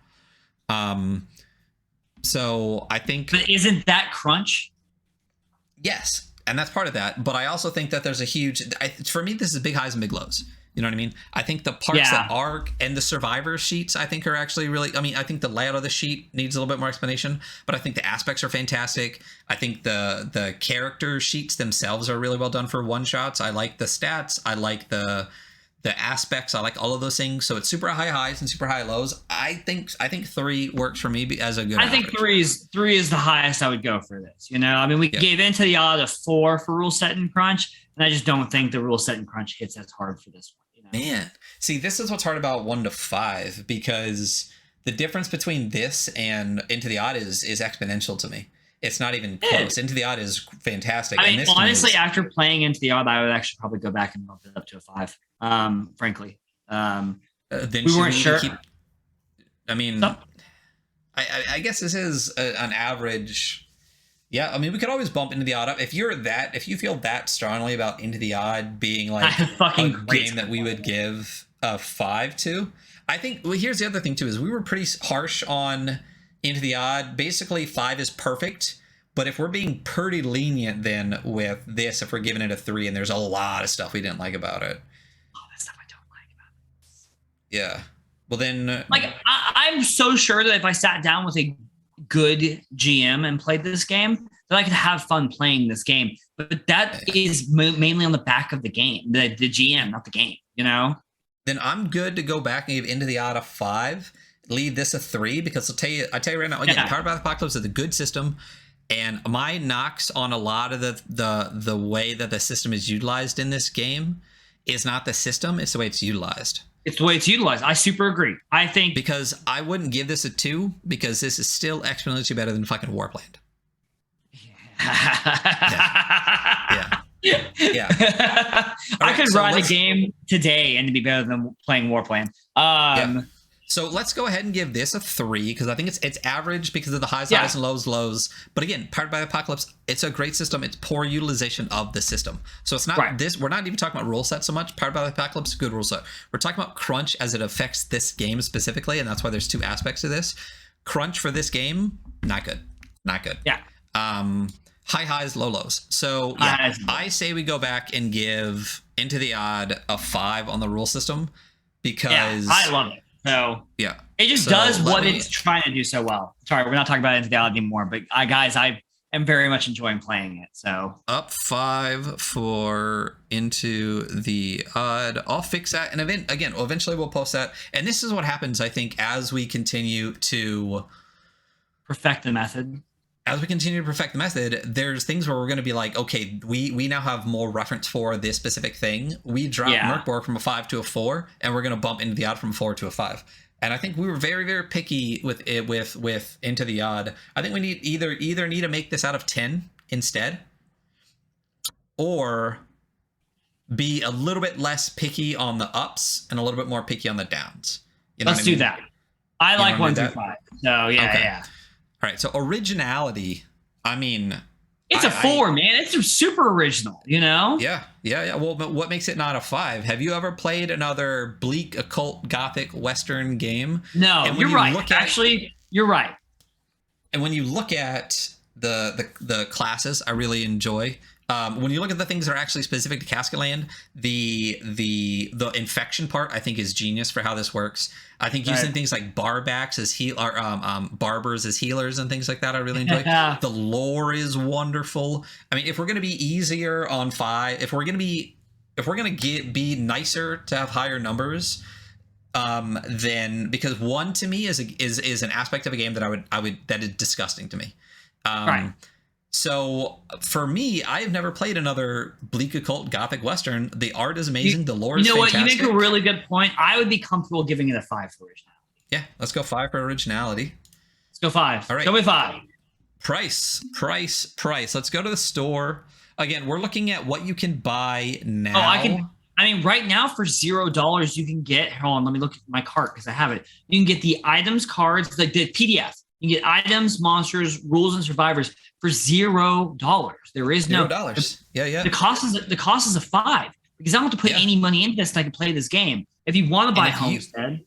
So I think... But isn't that crunch? Yes, and that's part of that. But I also think that there's a huge... for me, this is big highs and big lows. You know what I mean? I think the parts that are... And the survivor sheets, I think, are actually really... I mean, I think the layout of the sheet needs a little bit more explanation, but I think the aspects are fantastic. I think the character sheets themselves are really well done for one-shots. I like the stats. I like the aspects. I like all of those things. So it's super high highs and super high lows. I think 3 works for me as a good average. I think 3 is the highest I would go for this. I mean, we gave Into the Odd a 4 for rule set and crunch, and I just don't think the rule set and crunch hits as hard for this one. Man, see, this is what's hard about 1 to 5, because the difference between this and Into the Odd is exponential to me. It's not even close. Into the Odd is fantastic. I mean, honestly, after playing Into the Odd, I would actually probably go back and bump it up to a 5. Frankly, then we weren't sure. I mean, I guess this is an average. Yeah, I mean, we could always bump Into the Odd up. If you feel that strongly about Into the Odd being like a game that we would give a 5 to, I think. Well, here's the other thing too: is we were pretty harsh on Into the Odd. Basically, 5 is perfect. But if we're being pretty lenient then with this, if we're giving it a 3, and there's a lot of stuff we didn't like about it. Oh, that stuff I don't like about it. Yeah. Well, then, like, I'm so sure that if I sat down with a good GM and played this game, that I could have fun playing this game. But that is mainly on the back of the game, the GM, not the game. Then I'm good to go back and give Into the Odd a 5, leave this a 3, because I tell you right now, again, Powered by the Apocalypse is a good system, and my knocks on a lot of the way that the system is utilized in this game is not the system, it's the way it's utilized. It's the way it's utilized. I super agree. I think... Because I wouldn't give this a 2, because this is still exponentially better than fucking Warpland. Yeah. Yeah. I could run a game today and it'd be better than playing Warplan. Yeah. So let's go ahead and give this a 3 because I think it's average because of the highs and lows. But again, Powered by the Apocalypse, it's a great system. It's poor utilization of the system. So it's not this. We're not even talking about rule set so much. Powered by the Apocalypse, good rule set. We're talking about crunch as it affects this game specifically, and that's why there's 2 aspects to this. Crunch for this game, not good. Not good. Yeah. High highs, low lows. So yeah, I say we go back and give Into the Odd a 5 on the rule system because I love it. So yeah, it just does what it's trying to do so well. Sorry, we're not talking about Into the Odd anymore, but guys, I am very much enjoying playing it. So up 5 for Into the Odd. I'll fix that, and eventually we'll post that. And this is what happens, I think, as we continue to perfect the method. As we continue to perfect the method, there's things where we're going to be like, okay, we now have more reference for this specific thing. We dropped Merkborg from a 5 to a 4, and we're going to bump Into the Odd from a 4 to a 5. And I think we were very, very picky with it with Into the Odd. I think we need either need to make this out of 10 instead, or be a little bit less picky on the ups and a little bit more picky on the downs. You know Let's do that. I like 1 through 5. So yeah. All right, so originality, I mean... It's a 4, man. It's super original, you know? Yeah. Well, but what makes it not a 5? Have you ever played another bleak, occult, gothic, Western game? No, you're right. Actually, you're right. And when you look at the classes, I really enjoy... when you look at the things that are actually specific to Castket Land, the infection part I think is genius for how this works. I think using things like barbacks as barbers as healers and things like that I really enjoy. The lore is wonderful. I mean, if we're gonna be easier on 5, if we're gonna be nicer to have higher numbers, then because 1 to me is an aspect of a game that I would that is disgusting to me. So for me, I have never played another bleak, occult, gothic Western. The art is amazing. The lore is fantastic. You make a really good point. I would be comfortable giving it a 5 for originality. Yeah, let's go 5 for originality. Let's go 5. All right. Go with 5. Price. Let's go to the store. Again, we're looking at what you can buy now. I mean, right now for $0, you can get, hold on, let me look at my cart because I have it. You can get the items cards, like the PDF. You can get items, monsters, rules, and survivors for $0. There is no $0. Yeah. The cost is a 5 because I don't have to put any money into this and I can play this game. If you want to buy Homestead,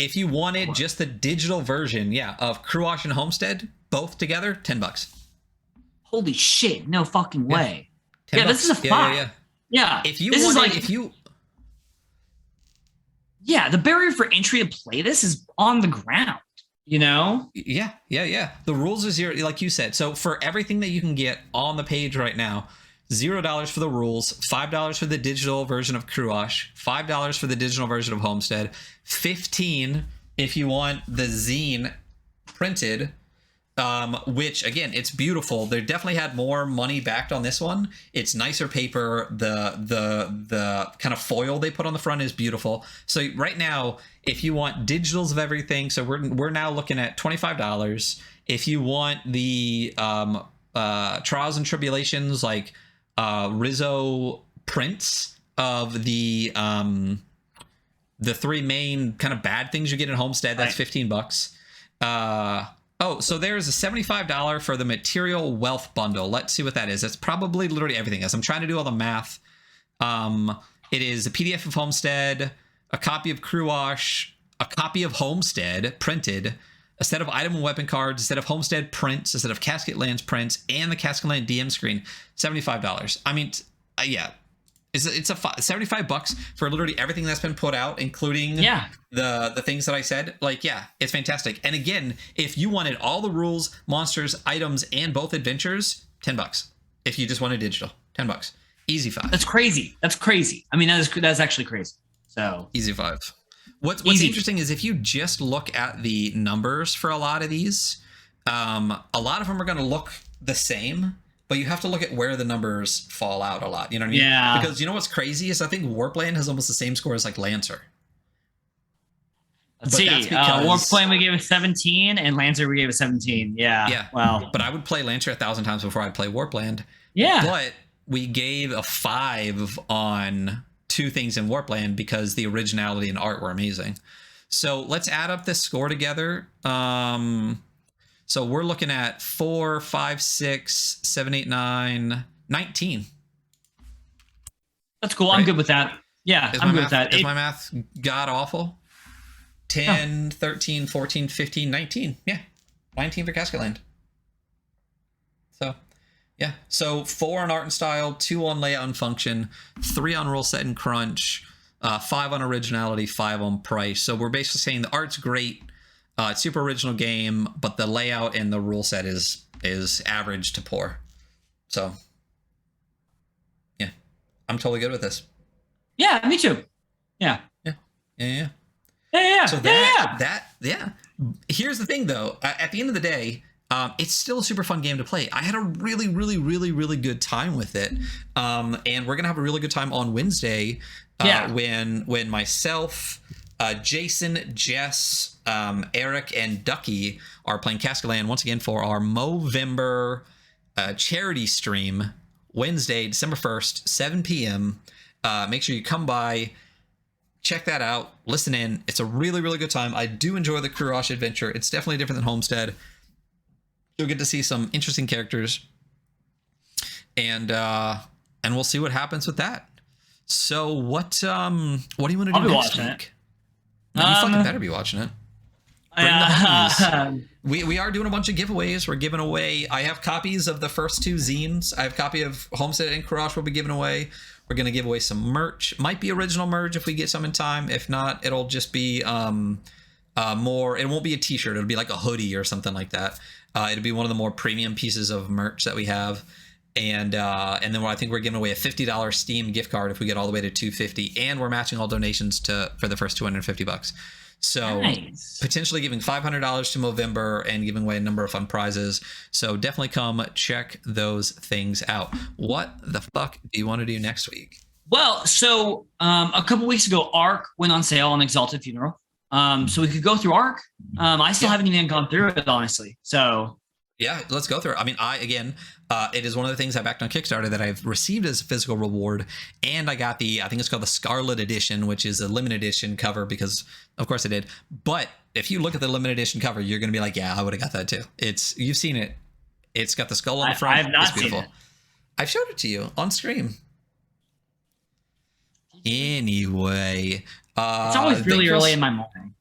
if you wanted just the digital version, of Cruash and Homestead both together, $10. Holy shit! No fucking way. Yeah, this is a 5. Yeah. If you wanted, the barrier for entry to play this is on the ground. You know? Yeah. The rules are 0, like you said. So for everything that you can get on the page right now, $0 for the rules, $5 for the digital version of Cruash, $5 for the digital version of Homestead, $15 if you want the zine printed, which again, it's beautiful. They definitely had more money backed on this one. It's nicer paper. The kind of foil they put on the front is beautiful. So right now, if you want digitals of everything, so we're now looking at $25. If you want the Trials and Tribulations, like Rizzo prints of the 3 main kind of bad things you get in Homestead, that's $15. Oh, so there's a $75 for the Material Wealth Bundle. Let's see what that is. That's probably literally everything else. I'm trying to do all the math. It is a PDF of Homestead, a copy of Cruash, a copy of Homestead printed, a set of item and weapon cards, a set of Homestead prints, a set of Casket Lands prints, and the Casket Land DM screen. $75. I mean, yeah. It's $75 for literally everything that's been put out, including the things that I said. Like, yeah, it's fantastic. And again, if you wanted all the rules, monsters, items, and both adventures, $10. If you just wanted digital, $10. Easy 5. That's crazy. I mean, that's actually crazy. So easy 5. What's interesting is if you just look at the numbers for a lot of these, a lot of them are going to look the same. But you have to look at where the numbers fall out a lot. You know what I mean? Yeah. Because you know what's crazy is I think Warpland has almost the same score as like Lancer. Let's see. Warpland we gave a 17, and Lancer we gave a 17. Yeah. Yeah. Well, but I would play Lancer 1,000 times before I'd play Warpland. Yeah. But we gave a 5 on 2 things in Warpland because the originality and art were amazing. So let's add up this score together. So we're looking at 4, 5, 6, 7, 8, 9, 19. That's cool. Right? I'm good with that. Yeah, I'm good with that. Is my math god awful? 10, 13, 14, 15, 19. Yeah, 19 for Castket Land. So, yeah. So 4 on art and style, 2 on layout and function, 3 on rule set and crunch, 5 on originality, 5 on price. So we're basically saying the art's great. It's super original game, but the layout and the rule set is average to poor. So, yeah, I'm totally good with this. Yeah, me too. Yeah. Yeah. So yeah. Here's the thing, though. At the end of the day, it's still a super fun game to play. I had a really, really, really, really good time with it. And we're gonna have a really good time on Wednesday. When myself, Jason, Jess, Eric, and Ducky are playing Casket Land once again for our Movember charity stream, Wednesday, December 1st, 7 p.m. Make sure you come by, check that out, listen in. It's a really, really good time. I do enjoy the Kurosh adventure. It's definitely different than Homestead. You'll get to see some interesting characters, and we'll see what happens with that. So what do you want to do next week? No, you fucking better be watching it. Bring the homies. We are doing a bunch of giveaways. We're giving away. I have copies of the first 2 zines. I have a copy of Homestead and Kurosh we'll be giving away. We're going to give away some merch. Might be original merch if we get some in time. If not, it'll just be more. It won't be a t-shirt. It'll be like a hoodie or something like that. It'll be one of the more premium pieces of merch that we have. And then I think we're giving away a $50 Steam gift card if we get all the way to $250, and we're matching all donations for the first $250. So nice. Potentially giving $500 to Movember and giving away a number of fun prizes. So definitely come check those things out. What the fuck do you want to do next week? Well, so a couple weeks ago, Ark went on sale on Exalted Funeral. So we could go through Ark. I still haven't even gone through it, honestly. So yeah, let's go through it. I mean, it is one of the things I backed on Kickstarter that I've received as a physical reward. And I got I think it's called the Scarlet Edition, which is a limited edition cover because, of course, I did. But if you look at the limited edition cover, you're going to be like, yeah, I would have got that too. You've seen it. It's got the skull on the front. I have not it's beautiful. Seen it. I've showed it to you on stream. Anyway. It's always really early in my morning.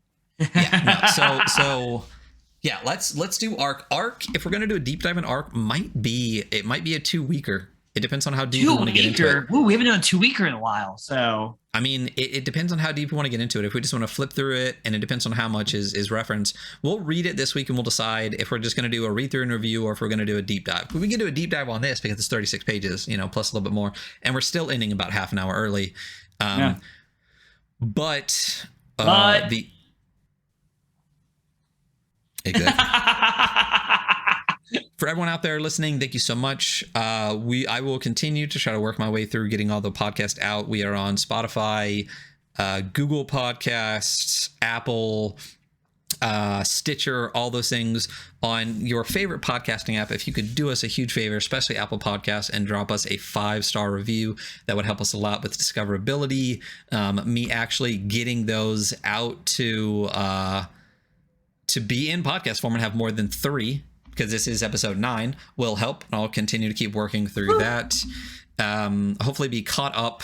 Yeah, let's do Ark. Ark, if we're gonna do a deep dive in Ark, might be a 2-weeker. It depends on how deep we want to get into it. Ooh, we haven't done a 2-weeker in a while, so I mean, it depends on how deep we want to get into it. If we just want to flip through it, and it depends on how much is reference, we'll read it this week and we'll decide if we're just going to do a read through and review or if we're going to do a deep dive. We can do a deep dive on this because it's 36 pages, plus a little bit more, and we're still ending about half an hour early. But exactly. For everyone out there listening, thank you so much. I will continue to try to work my way through getting all the podcasts out. We are on Spotify, Google Podcasts, Apple, Stitcher, all those things on your favorite podcasting app. If you could do us a huge favor, especially Apple Podcasts, and drop us a 5-star review, that would help us a lot with discoverability. Me actually getting those out to be in podcast form and have more than 3, because this is episode 9, will help. And I'll continue to keep working through that. Hopefully be caught up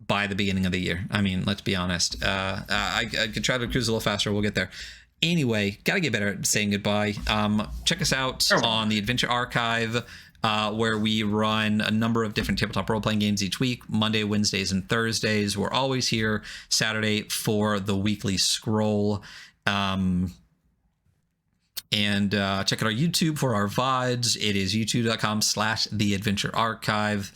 by the beginning of the year. I mean, let's be honest. I could try to cruise a little faster. We'll get there. Anyway, gotta get better at saying goodbye. Check us out on the Adventure Archive, where we run a number of different tabletop role-playing games each week. Monday, Wednesdays, and Thursdays. We're always here. Saturday for the weekly scroll. And check out our YouTube for our VODs. It is youtube.com/theadventurearchive.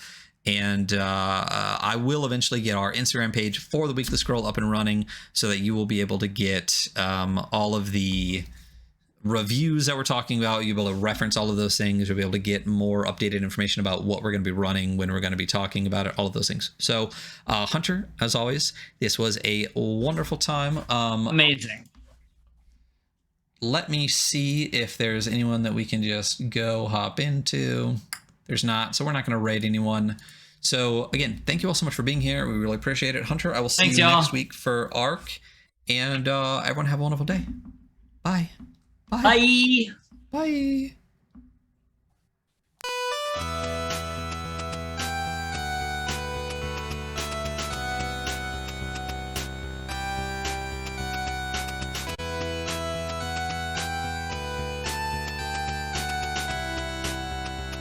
And I will eventually get our Instagram page for the weekly scroll up and running so that you will be able to get all of the reviews that we're talking about. You'll be able to reference all of those things. You'll be able to get more updated information about what we're going to be running, when we're going to be talking about it, all of those things. So, Hunter, as always, this was a wonderful time. Amazing. Let me see if there's anyone that we can just go hop into. There's not, so we're not going to raid anyone. So again, thank you all so much for being here. We really appreciate it. Hunter, I will see you next week for ARC. And everyone have a wonderful day. Bye. Bye. Bye.